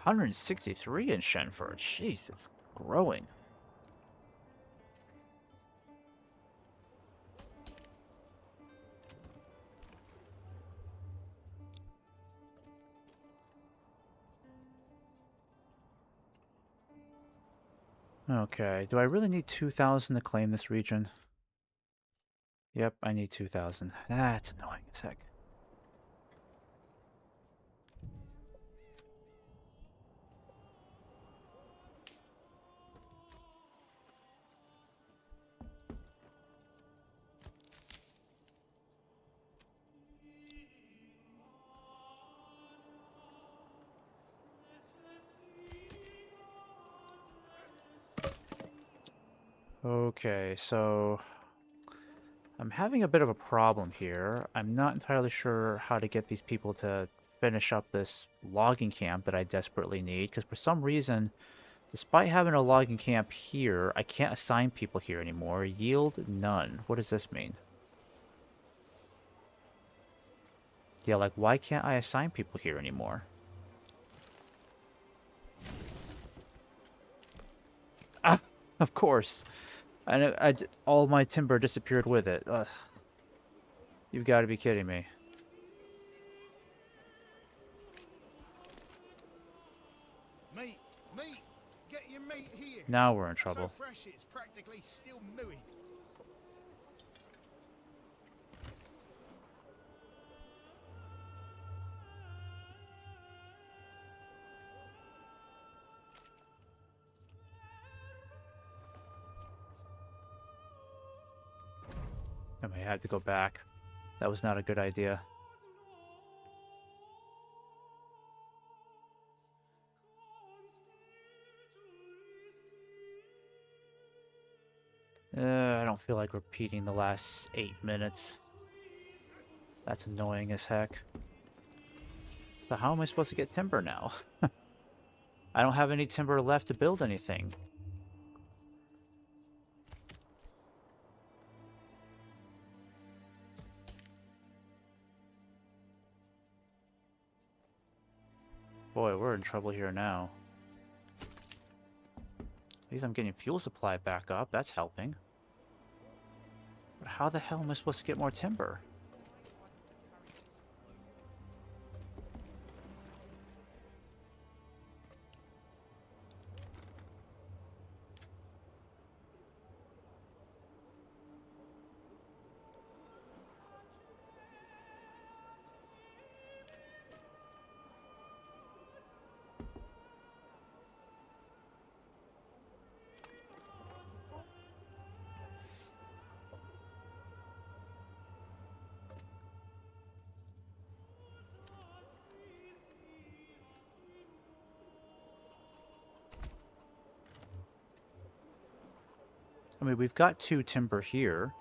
$163 in Schenfurt. Jeez, it's growing. Okay, do I really need 2,000 to claim this region? Yep, I need 2,000. That's annoying as heck. Okay, so I'm having a bit of a problem here. I'm not entirely sure how to get these people to finish up this logging camp that I desperately need, because for some reason, despite having a logging camp here, I can't assign people here anymore. Yield none. What does this mean? Yeah, like, why can't I assign people here anymore? Ah, of course. And all my timber disappeared with it. Ugh. You've got to be kidding me. Meat, meat, get your meat here. Now we're in trouble. So fresh it's practically still mooing. I may have to go back. That was not a good idea. I don't feel like repeating the last 8 minutes. That's annoying as heck. So how am I supposed to get timber now? I don't have any timber left to build anything. Boy, we're in trouble here now. At least I'm getting fuel supply back up. That's helping. But how the hell am I supposed to get more timber? I mean, we've got 2 timber here.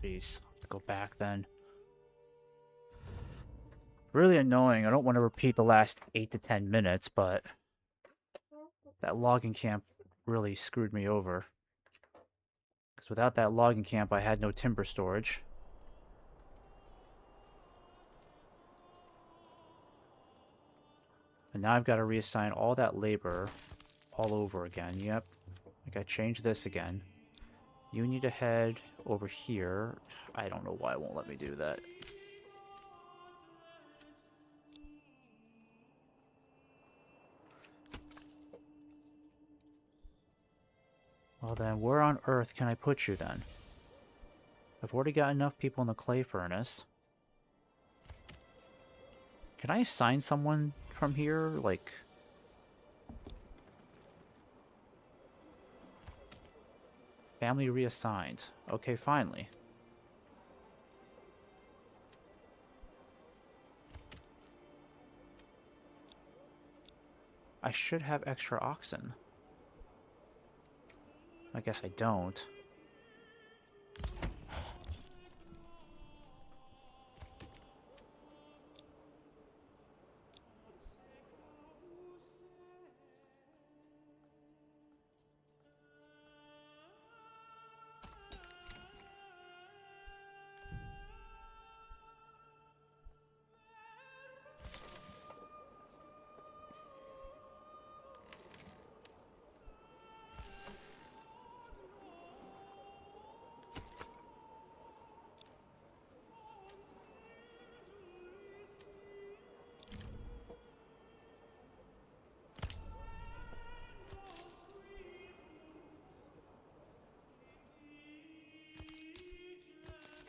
Jeez, I'll have to go back then. Really annoying. I don't want to repeat the last 8 to 10 minutes, but that logging camp really screwed me over. Because without that logging camp, I had no timber storage. And now I've got to reassign all that labor all over again. Yep. I got to change this again. You need to head over here. I don't know why it won't let me do that. Well then, where on earth can I put you then? I've already got enough people in the clay furnace. Can I assign someone from here? Like... Family reassigned. Okay, finally. I should have extra oxen. I guess I don't.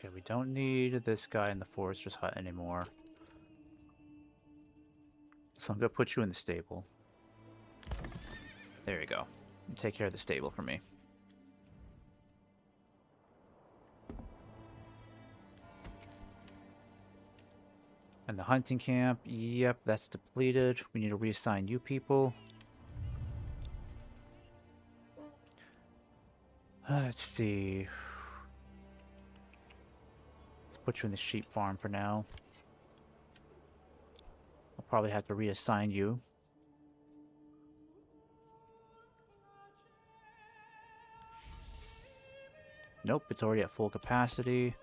Okay, we don't need this guy in the forester's hut anymore. So I'm gonna put you in the stable. There you go. You take care of the stable for me. And the hunting camp, yep, that's depleted. We need to reassign you people. Let's see. Let's put you in the sheep farm for now. I'll probably have to reassign you. Nope, it's already at full capacity.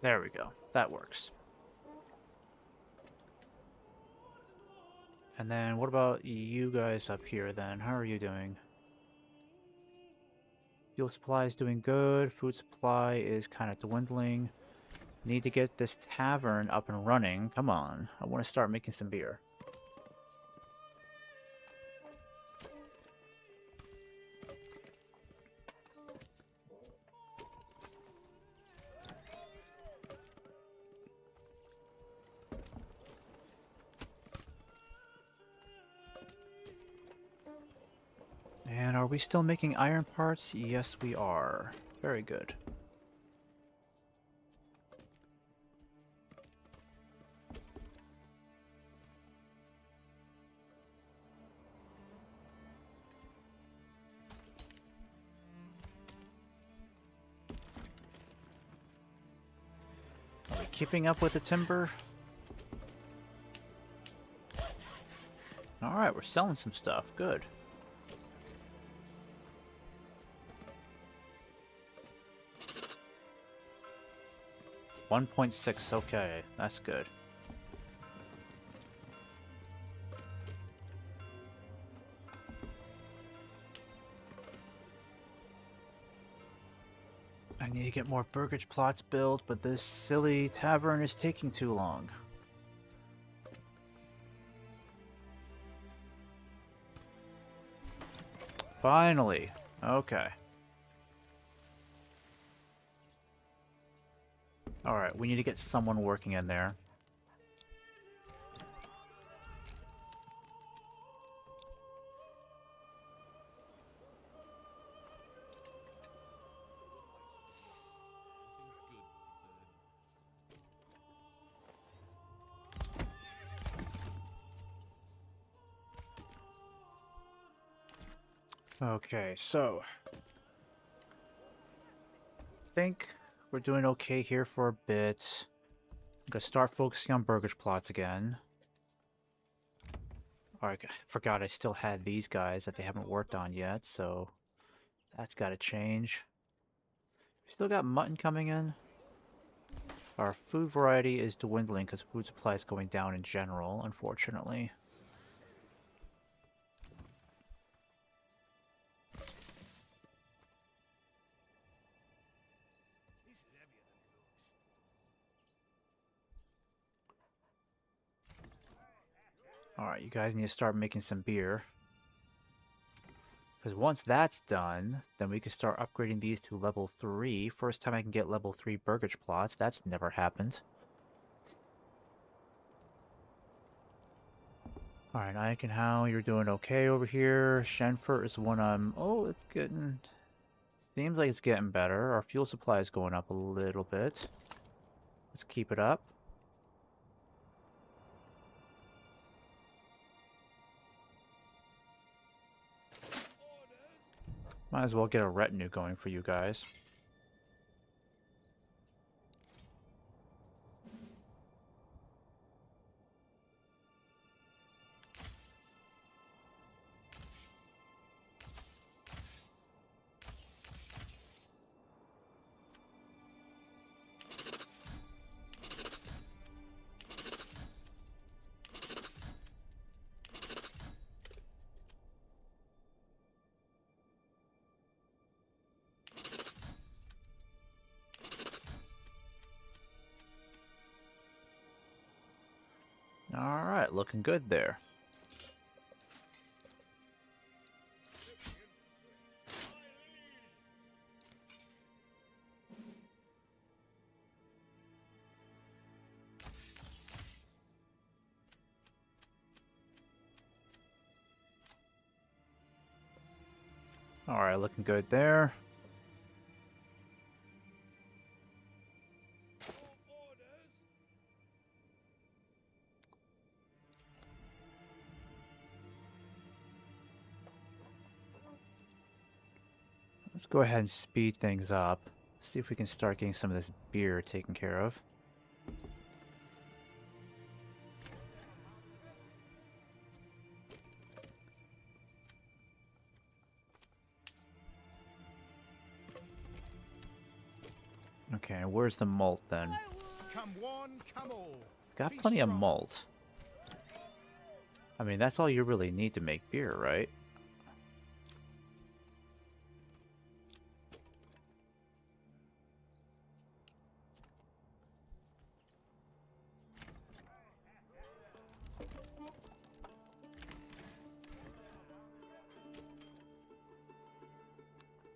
There we go. That works. And then what about you guys up here then? How are you doing? Fuel supply is doing good. Food supply is kind of dwindling. Need to get this tavern up and running. Come on. I want to start making some beer. And are we still making iron parts? Yes, we are. Very good. Are we keeping up with the timber? Alright, we're selling some stuff. Good. $1.6, okay, that's good. I need to get more burgage plots built, but this silly tavern is taking too long. Finally, okay. Alright, we need to get someone working in there. Okay, so I think we're doing okay here for a bit. I'm gonna start focusing on burgage plots again. Alright, I forgot I still had these guys that they haven't worked on yet, so that's gotta change. We still got mutton coming in. Our food variety is dwindling because food supply is going down in general, unfortunately. Alright, you guys need to start making some beer. Because once that's done, then we can start upgrading these to level 3. First time I can get level 3 burgage plots. That's never happened. Alright, Eichenhau, you're doing okay over here. Schenfurt is one I'm... Oh, it's getting... Seems like it's getting better. Our fuel supply is going up a little bit. Let's keep it up. Might as well get a retinue going for you guys. Alright, looking good there. Alright, looking good there. Let's go ahead and speed things up. See if we can start getting some of this beer taken care of. Okay, where's the malt then? Come one, come all. Got Feast plenty of strong. malt. I mean, that's all you really need to make beer, right?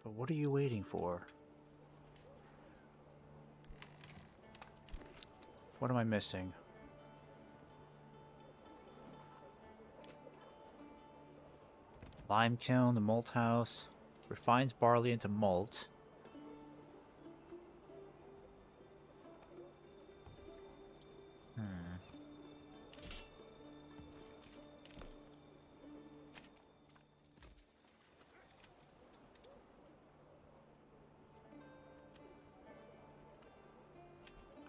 But what are you waiting for? What am I missing? Lime kiln, the malt house, refines barley into malt.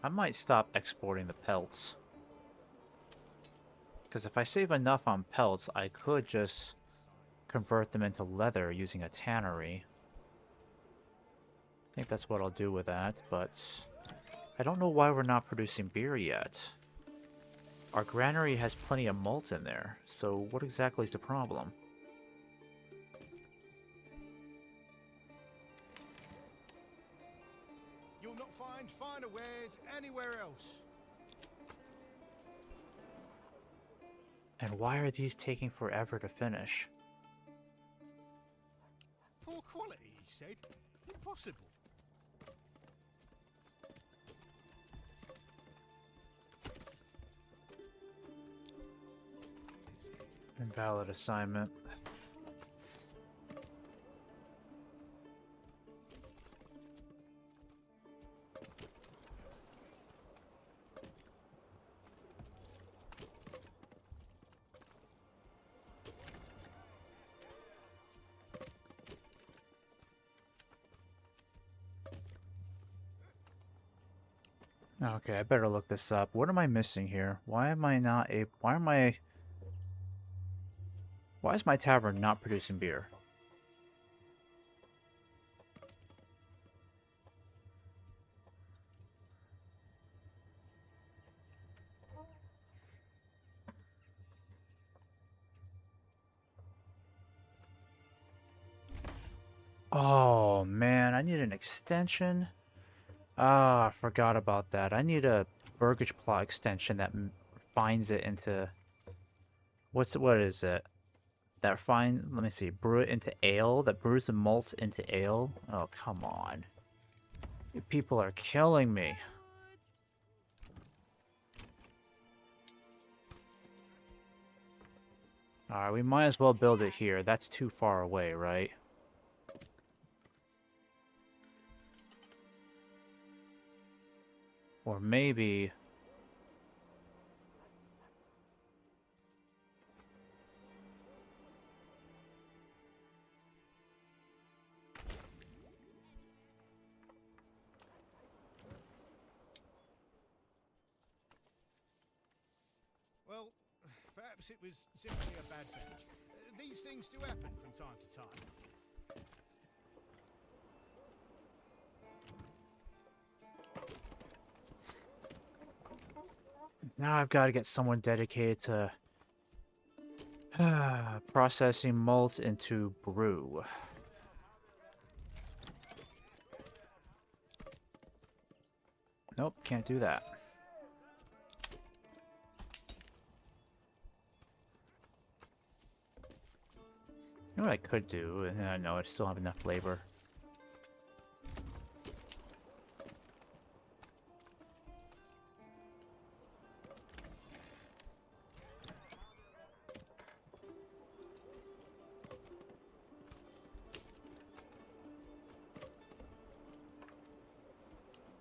I might stop exporting the pelts. Because if I save enough on pelts, I could just convert them into leather using a tannery. I think that's what I'll do with that, but I don't know why we're not producing beer yet. Our granary has plenty of malt in there, so what exactly is the problem? You'll not find finer wares anywhere else. And why are these taking forever to finish? Poor quality, he said. Impossible. Invalid assignment. Okay, I better look this up. What am I missing here? Why am I not a... Why is my tavern not producing beer? Oh, man, I need an extension. Ah, I forgot about that. I need a Burgage Plot extension that refines it into... what is it? That refine... let me see. Brew it into ale? That brews the malt into ale? Oh, come on. You people are killing me. Alright, we might as well build it here. That's too far away, right? Or maybe... Well, perhaps it was simply a bad match. These things do happen from time to time. now I've got to get someone dedicated to processing malt into brew. Nope, can't do that. know what I could do, and I know I still have enough labor.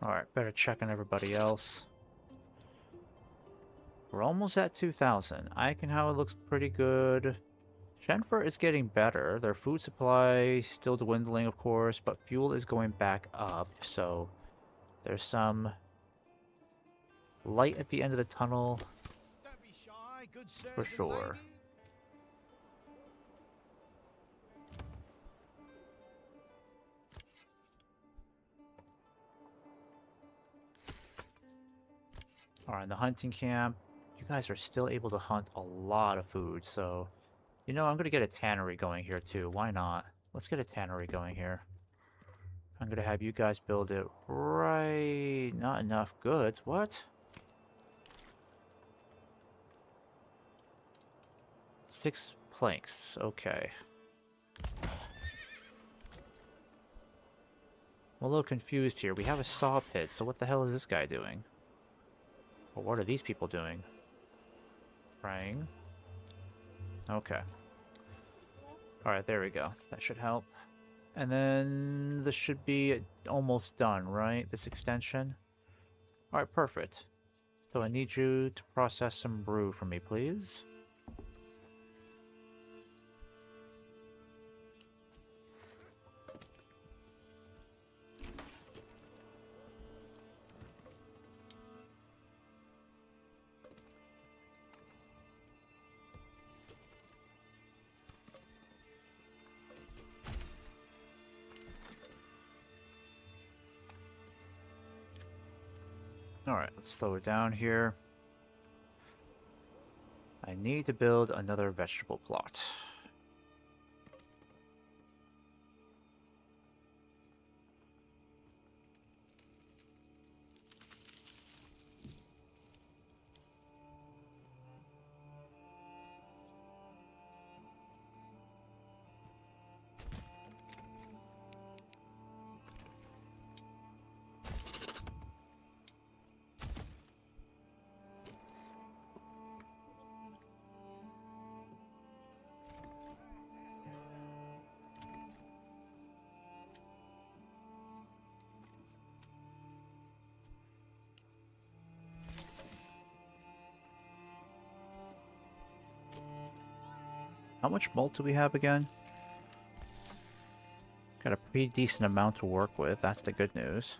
Alright, better check on everybody else. We're almost at 2,000. Eikenhower looks pretty good. Schenfurt is getting better. Their food supply still dwindling, of course, but fuel is going back up, so there's some light at the end of the tunnel Don't be shy, good sir, for good sure. lady. Alright, in the hunting camp, you guys are still able to hunt a lot of food, so... You know, I'm going to get a tannery going here, too. Why not? Let's get a tannery going here. I'm going to have you guys build it right... Not enough goods. What? 6 planks. Okay. I'm a little confused here. We have a saw pit, so what the hell is this guy doing? Or what are these people doing? Praying. Okay. Alright, there we go. That should help. And then this should be almost done, right? This extension? Alright, perfect. So I need you to process some brew for me, please. Alright, let's slow it down here. I need to build another vegetable plot. How much malt do we have again? Got a pretty decent amount to work with. That's the good news.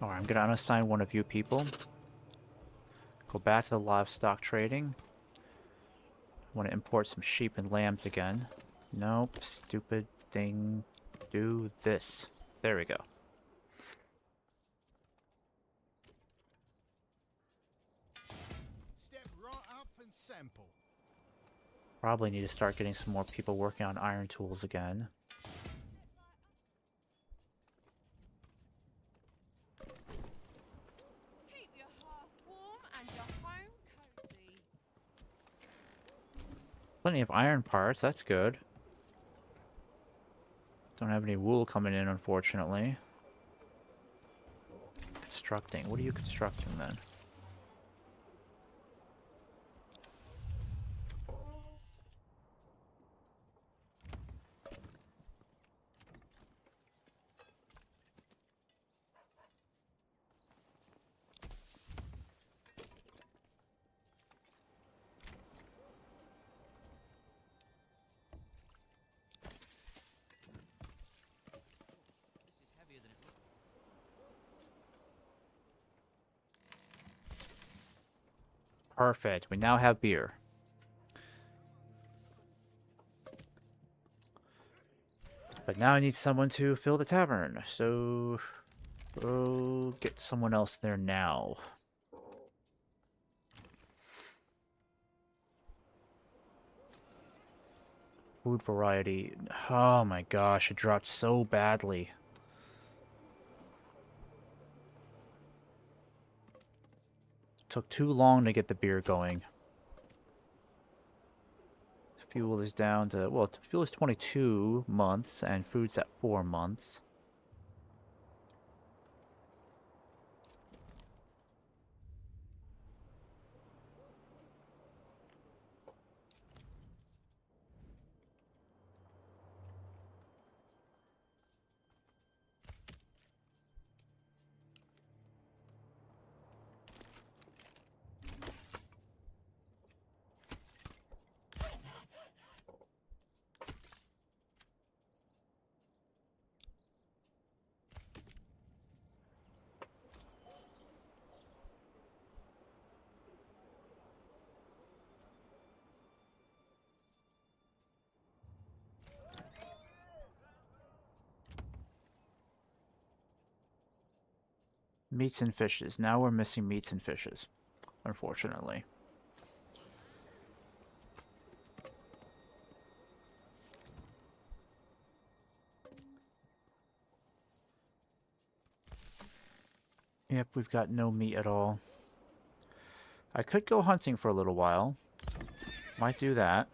Alright, I'm gonna unassign one of you people. Go back to the livestock trading. I want to import some sheep and lambs again. Nope, stupid thing. Do this. There we go. Step right up and sample. Probably need to start getting some more people working on iron tools again. Keep your hearth warm and your home cozy. Plenty of iron parts, that's good. Don't have any wool coming in, unfortunately. Constructing. What are you constructing, then? Perfect. We now have beer. But now I need someone to fill the tavern. So, go get someone else there now. Food variety. Oh my gosh, it dropped so badly. Took too long to get the beer going. Fuel is down to, well, fuel is 22 months and food's at 4 months. Meats and fishes. Now we're missing meats and fishes, unfortunately. Yep, we've got no meat at all. I could go hunting for a little while. Might do that.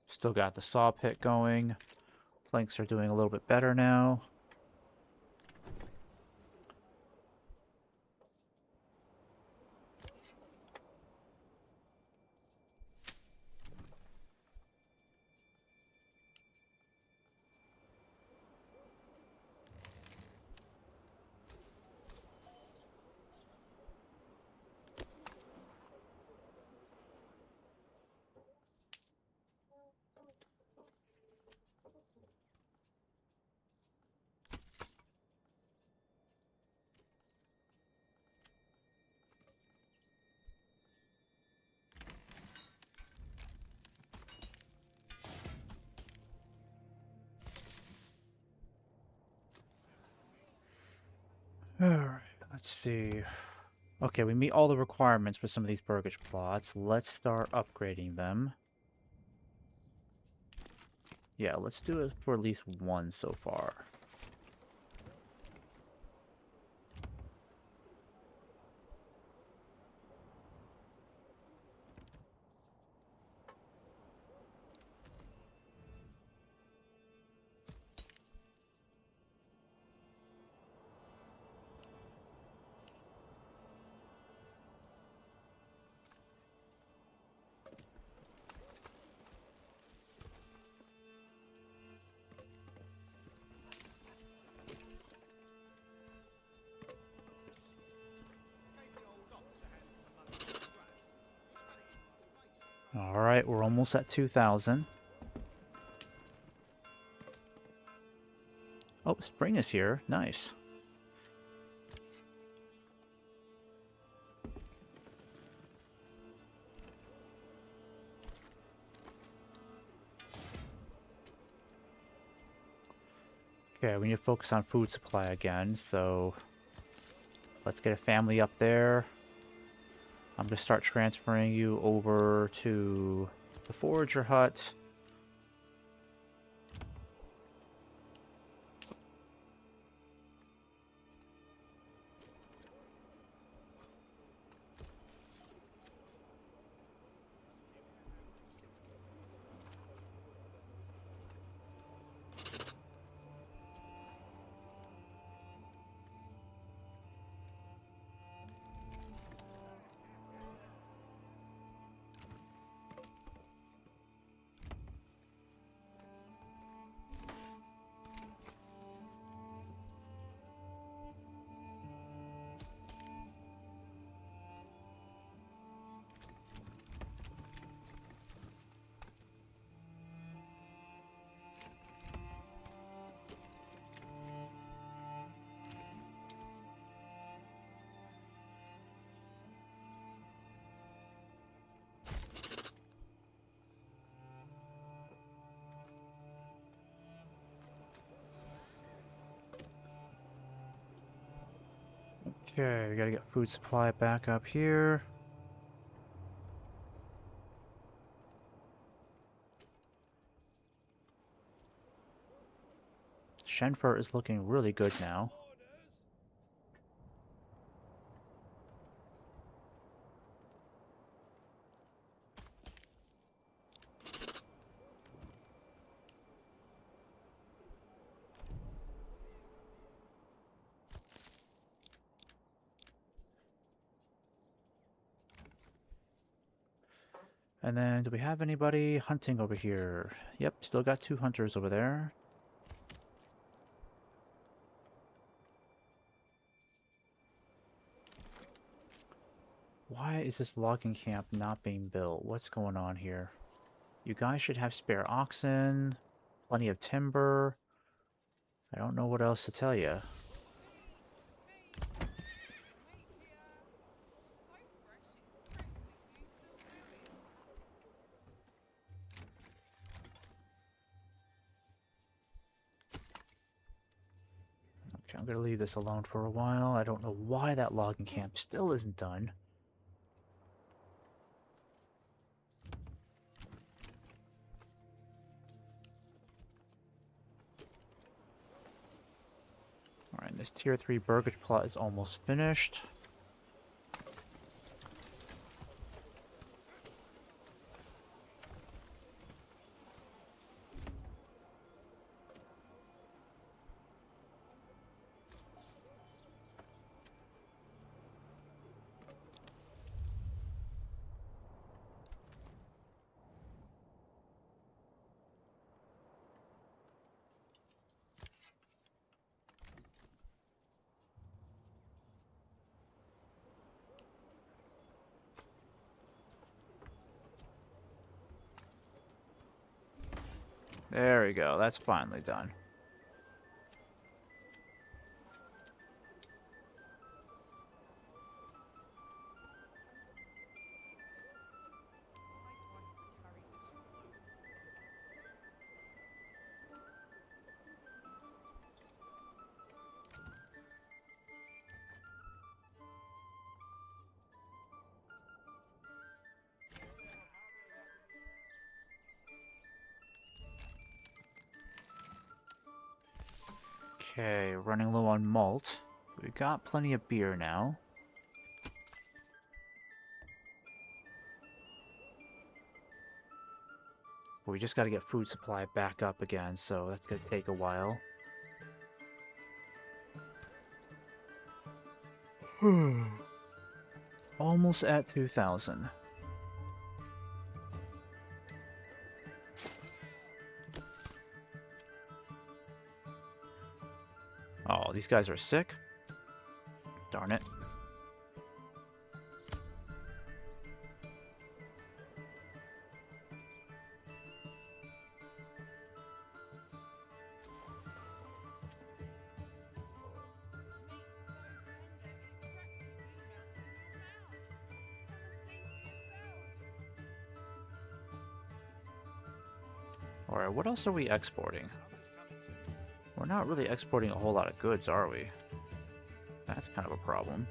Still got the saw pit going. Planks are doing a little bit better now. Alright, let's see. Okay, we meet all the requirements for some of these burgage plots. Let's start upgrading them. Yeah, let's do it for at least one so far. Alright, we're almost at 2,000. Oh, spring is here. Nice. Okay, we need to focus on food supply again, so let's get a family up there. I'm going to start transferring you over to the forager hut. Okay, we gotta get food supply back up here. Schenfurt is looking really good now. And then, do we have anybody hunting over here? Yep, still got 2 hunters over there. Why is this logging camp not being built? What's going on here? You guys should have spare oxen, plenty of timber. I don't know what else to tell you. Okay, I'm gonna leave this alone for a while. I don't know why that logging camp still isn't done. Alright, this tier 3 burgage plot is almost finished. There we go, that's finally done. Okay, running low on malt. We got plenty of beer now. But we just gotta get food supply back up again, so that's gonna take a while. Almost at 2,000. Oh, these guys are sick? Darn it. Alright, what else are we exporting? We're not really exporting a whole lot of goods, are we? That's kind of a problem.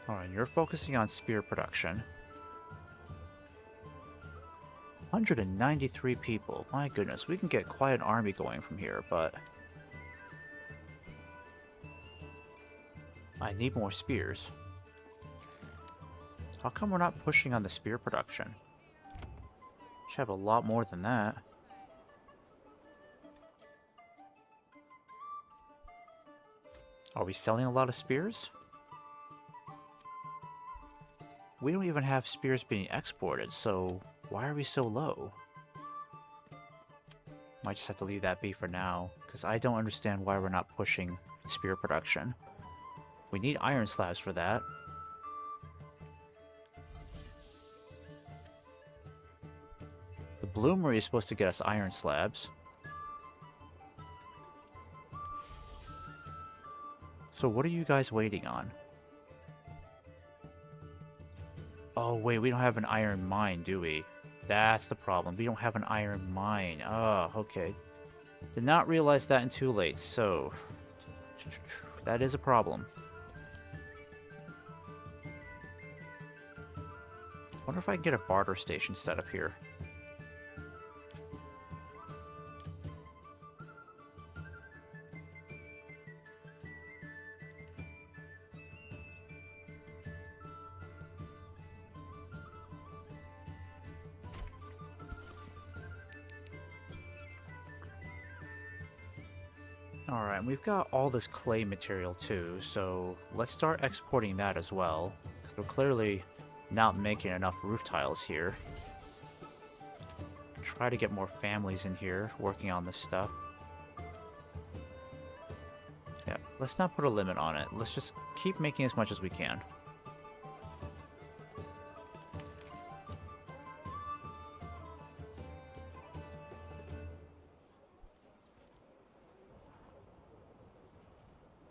Alright, you're focusing on spear production. 193 people. My goodness, we can get quite an army going from here, but I need more spears. How come we're not pushing on the spear production? Should have a lot more than that. Are we selling a lot of spears? We don't even have spears being exported, so why are we so low? Might just have to leave that be for now, because I don't understand why we're not pushing spear production. We need iron slabs for that. The bloomery is supposed to get us iron slabs. So what are you guys waiting on? Oh, wait, we don't have an iron mine, do we? That's the problem. We don't have an iron mine. Oh, okay. Did not realize that until late, so... that is a problem. Wonder if I can get a barter station set up here. Alright, we've got all this clay material too, so let's start exporting that as well. Because we're clearly not making enough roof tiles here. Try to get more families in here working on this stuff. Yeah, let's not put a limit on it. Let's just keep making as much as we can.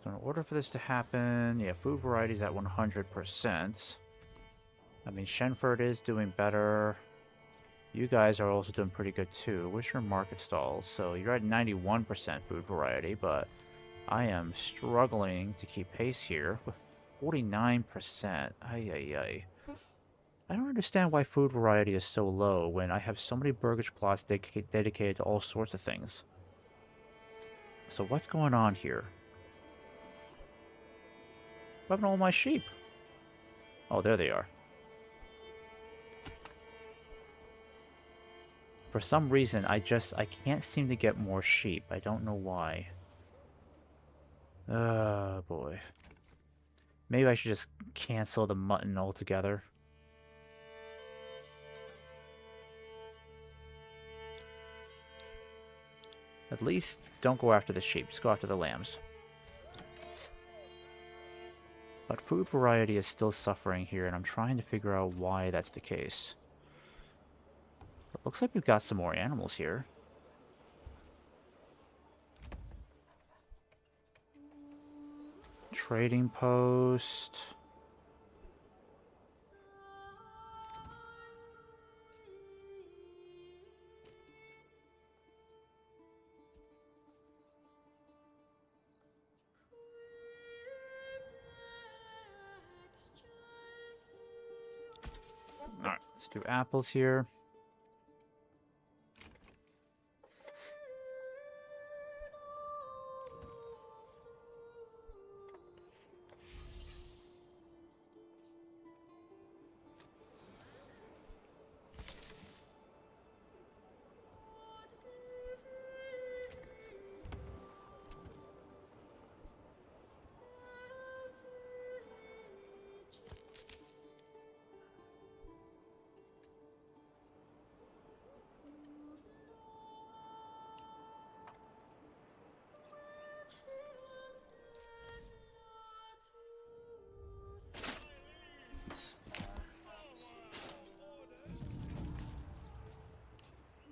So in order for this to happen, yeah, food variety is at 100%. I mean, Schenfurt is doing better. You guys are also doing pretty good too. Where's your market stalls? So you're at 91% food variety, but I am struggling to keep pace here with 49%. Ay, ay, ay. I don't understand why food variety is so low when I have so many burgage plots dedicated to all sorts of things. So what's going on here? What happened to all my sheep? Oh, there they are. For some reason, I can't seem to get more sheep. I don't know why. Oh, boy. Maybe I should just cancel the mutton altogether. At least, don't go after the sheep. Just go after the lambs. But food variety is still suffering here, and I'm trying to figure out why that's the case. It looks like we've got some more animals here. Trading post. Alright, let's do apples here.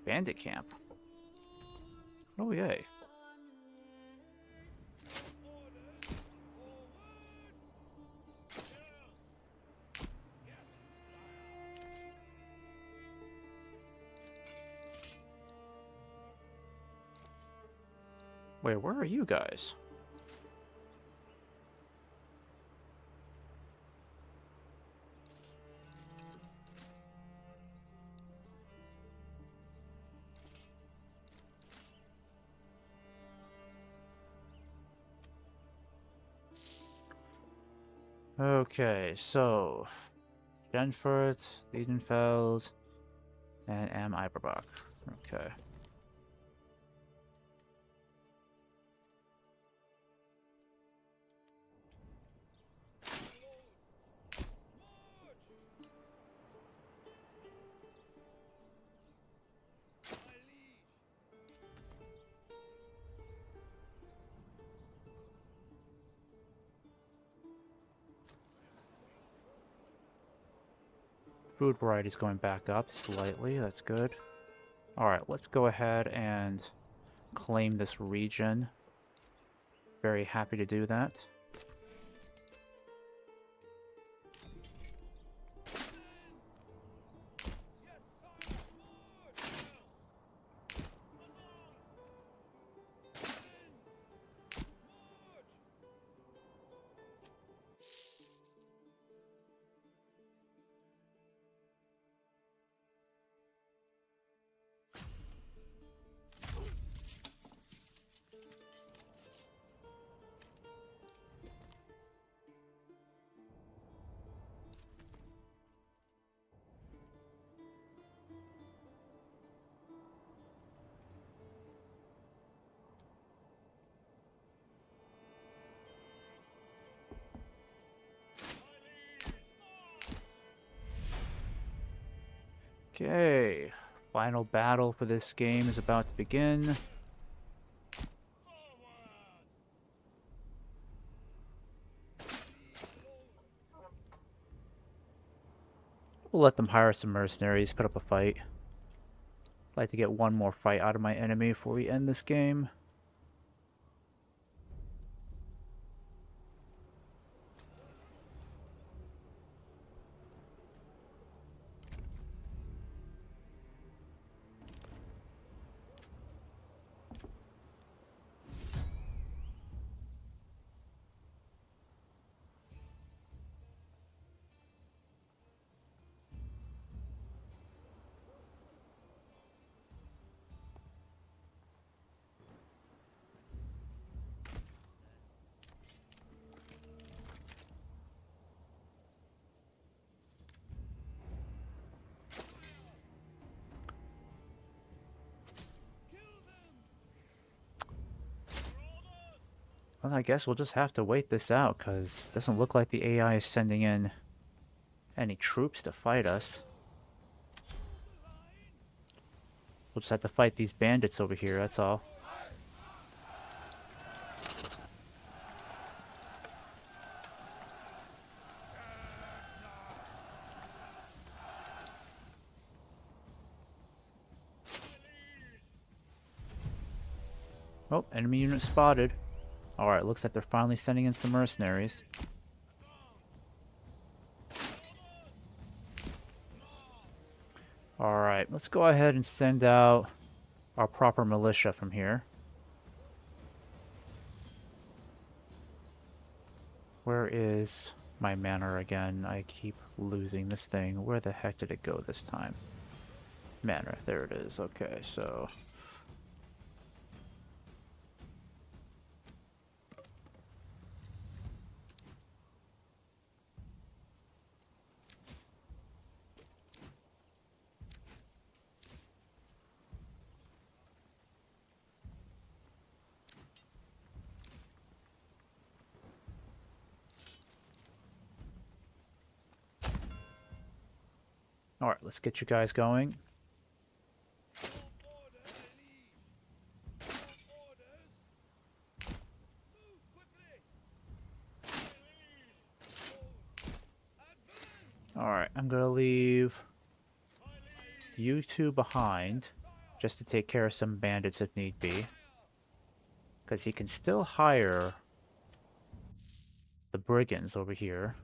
Bandit camp. Oh, yay. Wait, where are you guys? Okay, so Schenfurt, Liedenfeld, and Am Iberbach. Okay. Food variety is going back up slightly. That's good. Alright, let's go ahead and claim this region. Very happy to do that. Okay, final battle for this game is about to begin. We'll let them hire some mercenaries, put up a fight. I'd like to get one more fight out of my enemy before we end this game. Well, I guess we'll just have to wait this out, because it doesn't look like the AI is sending in any troops to fight us. We'll just have to fight these bandits over here, that's all. Oh, enemy unit spotted. Alright, looks like they're finally sending in some mercenaries. Alright, let's go ahead and send out our proper militia from here. Where is my manor again? I keep losing this thing. Where the heck did it go this time? Manor, there it is. Okay, so... Alright, let's get you guys going. Alright, I'm gonna leave you two behind just to take care of some bandits if need be. Because he can still hire the brigands over here.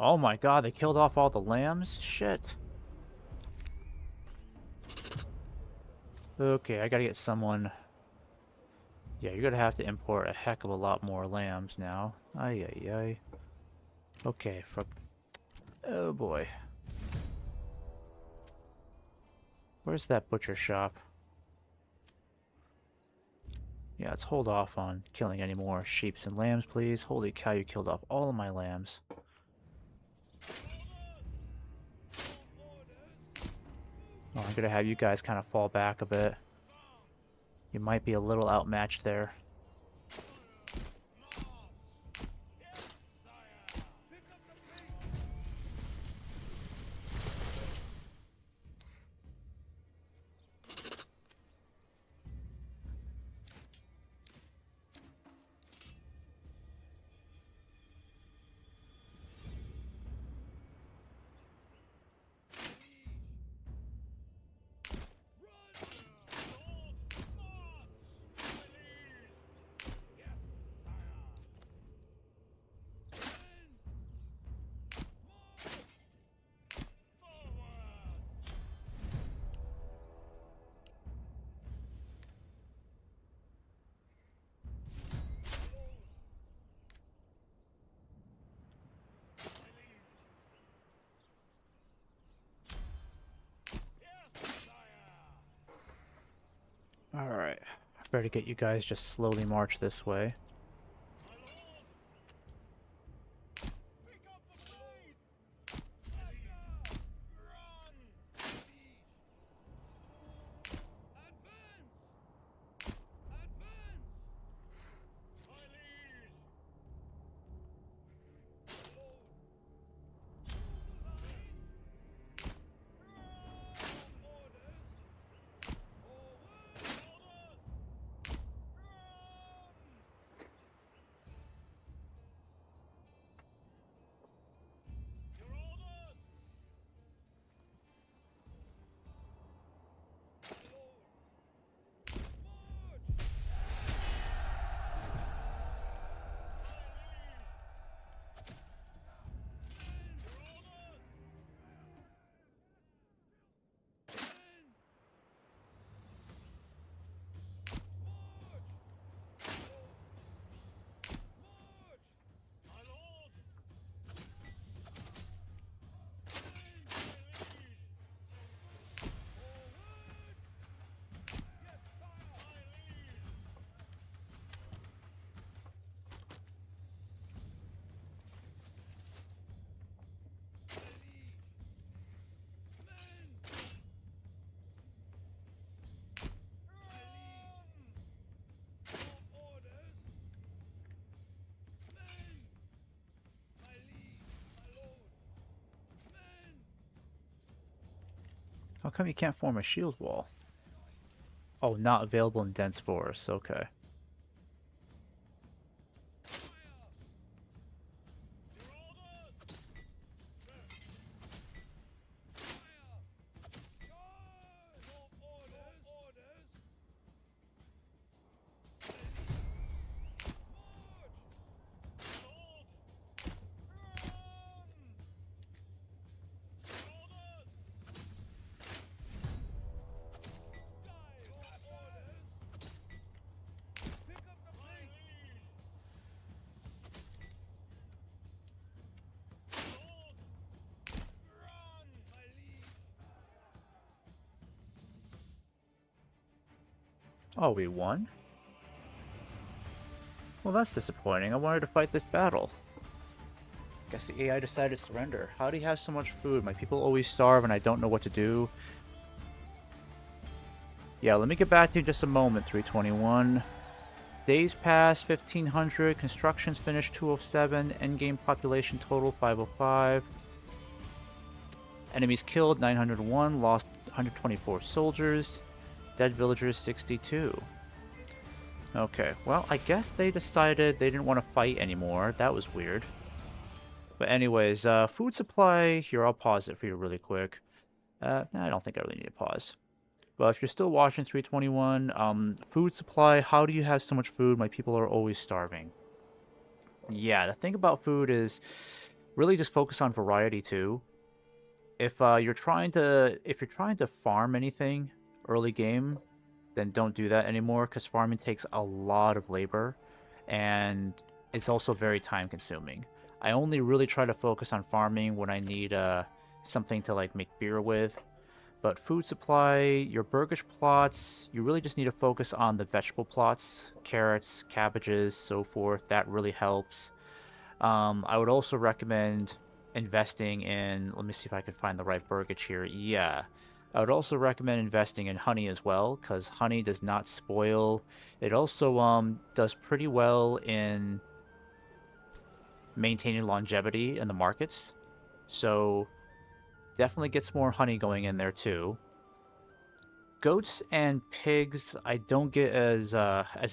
Oh my god, they killed off all the lambs? Shit. Okay, I gotta get someone... Yeah, you're gonna have to import a heck of a lot more lambs now. Ay, ay, ay. Okay, oh boy. Where's that butcher shop? Yeah, let's hold off on killing any more sheeps and lambs, please. Holy cow, you killed off all of my lambs. Oh, I'm gonna have you guys kind of fall back a bit. You might be a little outmatched there. Better get you guys just slowly march this way. How come you can't form a shield wall? Oh, not available in dense forests. Okay. Oh, we won? Well, that's disappointing. I wanted to fight this battle. Guess the AI decided to surrender. How do you have so much food? My people always starve and I don't know what to do. Yeah, let me get back to you in just a moment, 321. Days passed, 1500. Constructions finished, 207. Endgame population total, 505. Enemies killed, 901. Lost 124 soldiers. Dead villagers, 62. Okay, well, I guess they decided they didn't want to fight anymore. That was weird. But anyways, food supply. Here, I'll pause it for you really quick. I don't think I really need to pause. But if you're still watching 321, food supply, how do you have so much food? My people are always starving. Yeah, the thing about food is really just focus on variety too. If you're trying to farm anything early game, then don't do that anymore because farming takes a lot of labor and it's also very time consuming. I only really try to focus on farming when I need something to like make beer with. But food supply, your burgish plots, you really just need to focus on the vegetable plots, carrots, cabbages, so forth. That really helps. I would also recommend investing in, let me see if I can find the right burgage here. Yeah. I would also recommend investing in honey as well, because honey does not spoil. It also does pretty well in maintaining longevity in the markets. So definitely get some more honey going in there too. Goats and pigs, I don't get as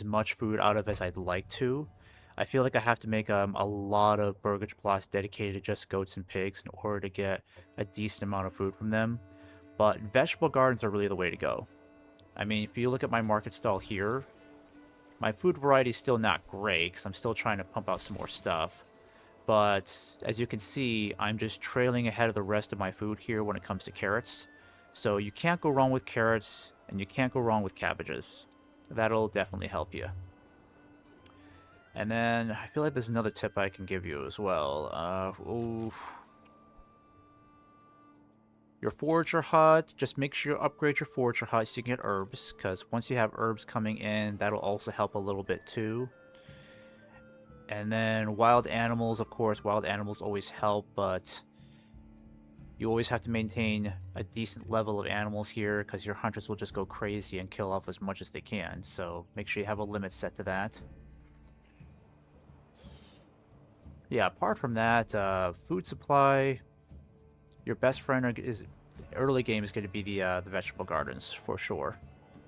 much food out of as I'd like to. I feel like I have to make a lot of burgage plots dedicated to just goats and pigs in order to get a decent amount of food from them. But vegetable gardens are really the way to go. I mean, if you look at my market stall here, my food variety is still not great because I'm still trying to pump out some more stuff. But as you can see, I'm just trailing ahead of the rest of my food here when it comes to carrots. So you can't go wrong with carrots, and you can't go wrong with cabbages. That'll definitely help you. And then I feel like there's another tip I can give you as well. You're your forager hut, just make sure you upgrade your forager hut so you can get herbs, because once you have herbs coming in, that'll also help a little bit too. And then wild animals, of course, wild animals always help, but you always have to maintain a decent level of animals here, because your hunters will just go crazy and kill off as much as they can, so make sure you have a limit set to that. Yeah, apart from that, food supply, your best friend is early game is going to be the vegetable gardens for sure.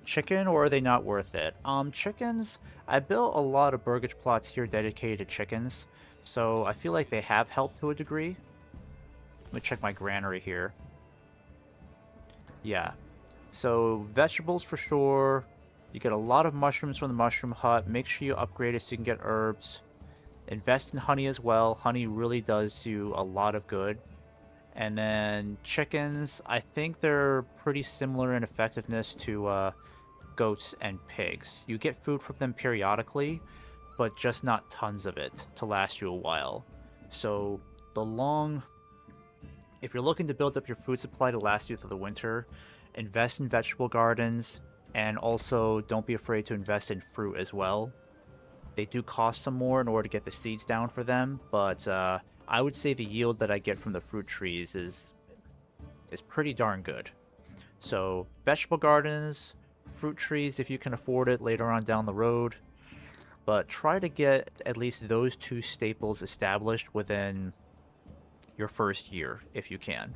Chicken, or are they not worth it? Chickens, I built a lot of burgage plots here dedicated to chickens, so I feel like they have helped to a degree. Let me check my granary here. Yeah, so vegetables for sure. You get a lot of mushrooms from the mushroom hut. Make sure you upgrade it so you can get herbs. Invest in honey as well. Honey really does you a lot of good. And then chickens, I think they're pretty similar in effectiveness to goats and pigs. You get food from them periodically, but just not tons of it to last you a while. So if you're looking to build up your food supply to last you through the winter, invest in vegetable gardens, and also don't be afraid to invest in fruit as well. They do cost some more in order to get the seeds down for them, but I would say the yield that I get from the fruit trees is pretty darn good. So vegetable gardens, fruit trees if you can afford it later on down the road, but try to get at least those two staples established within your first year if you can,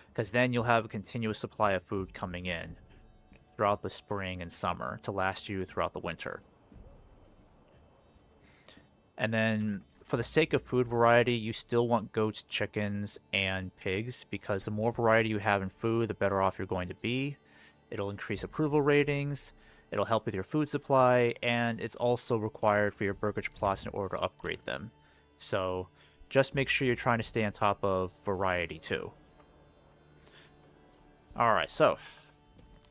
because then you'll have a continuous supply of food coming in throughout the spring and summer to last you throughout the winter. And then for the sake of food variety, you still want goats, chickens, and pigs, because the more variety you have in food, the better off you're going to be. It'll increase approval ratings, it'll help with your food supply, and it's also required for your burgage plots in order to upgrade them. So just make sure you're trying to stay on top of variety too. Alright, so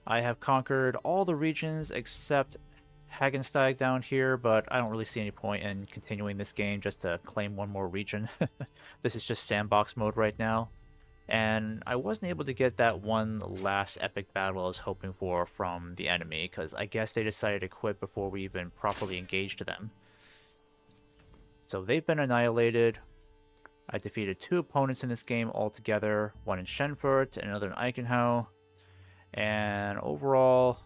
I have conquered all the regions except Hagensteig down here, but I don't really see any point in continuing this game just to claim one more region. This is just sandbox mode right now. And I wasn't able to get that one last epic battle I was hoping for from the enemy, because I guess they decided to quit before we even properly engaged them. So they've been annihilated. I defeated 2 opponents in this game altogether, one in Schenfurt and another in Eichenau. And overall,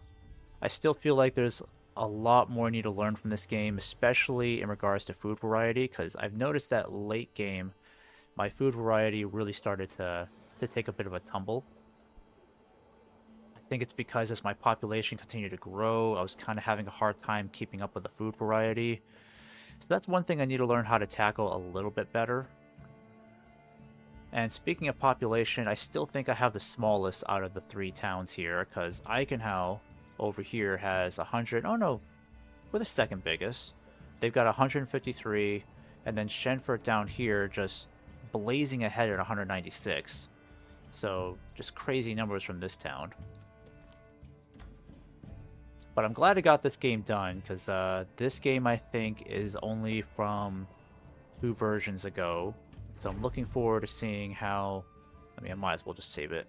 I still feel like there's a lot more I need to learn from this game, especially in regards to food variety, because I've noticed that late game, my food variety really started to take a bit of a tumble. I think it's because as my population continued to grow, I was kind of having a hard time keeping up with the food variety. So that's one thing I need to learn how to tackle a little bit better. And speaking of population, I still think I have the smallest out of the 3 towns here, because Eichenau over here has 100, oh no, we're the second biggest. They've got 153, and then Schenfurt down here just blazing ahead at 196. So just crazy numbers from this town. But I'm glad I got this game done, because this game I think is only from 2 versions ago. So I'm looking forward to seeing how, I mean, I might as well just save it.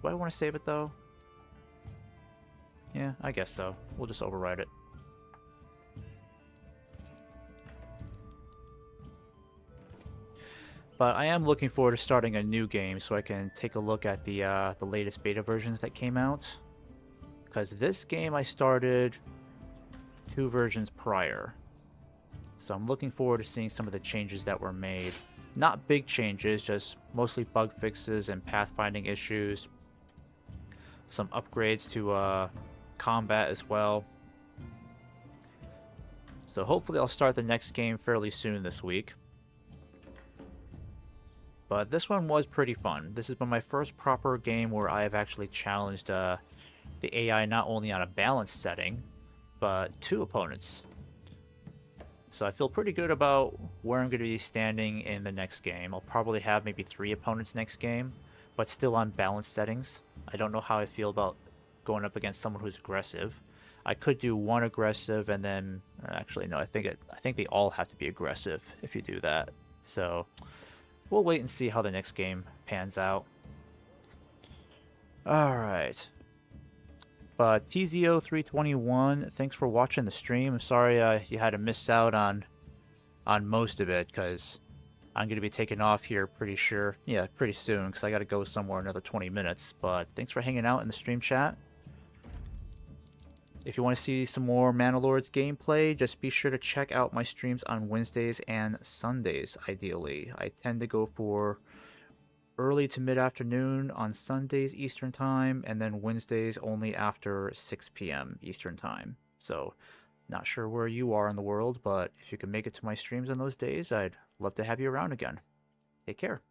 Do I want to save it though? Yeah, I guess so. We'll just override it. But I am looking forward to starting a new game so I can take a look at the latest beta versions that came out. Because this game I started 2 versions prior. So I'm looking forward to seeing some of the changes that were made. Not big changes, just mostly bug fixes and pathfinding issues. Some upgrades to combat as well. So hopefully I'll start the next game fairly soon this week. But this one was pretty fun. This has been my first proper game where I have actually challenged the AI not only on a balanced setting, but 2 opponents. So I feel pretty good about where I'm going to be standing in the next game. I'll probably have maybe 3 opponents next game, but still on balanced settings. I don't know how I feel about going up against someone who's aggressive. I could do 1 aggressive and then... Actually, no, I think they all have to be aggressive if you do that. So we'll wait and see how the next game pans out. Alright. But TZO321, thanks for watching the stream. I'm sorry you had to miss out on most of it, because I'm going to be taking off here pretty soon, because I got to go somewhere another 20 minutes. But thanks for hanging out in the stream chat. If you want to see some more Manor Lords gameplay, just be sure to check out my streams on Wednesdays and Sundays, ideally. I tend to go for early to mid-afternoon on Sundays Eastern Time, and then Wednesdays only after 6 p.m. Eastern Time. So, not sure where you are in the world, but if you can make it to my streams on those days, I'd love to have you around again. Take care.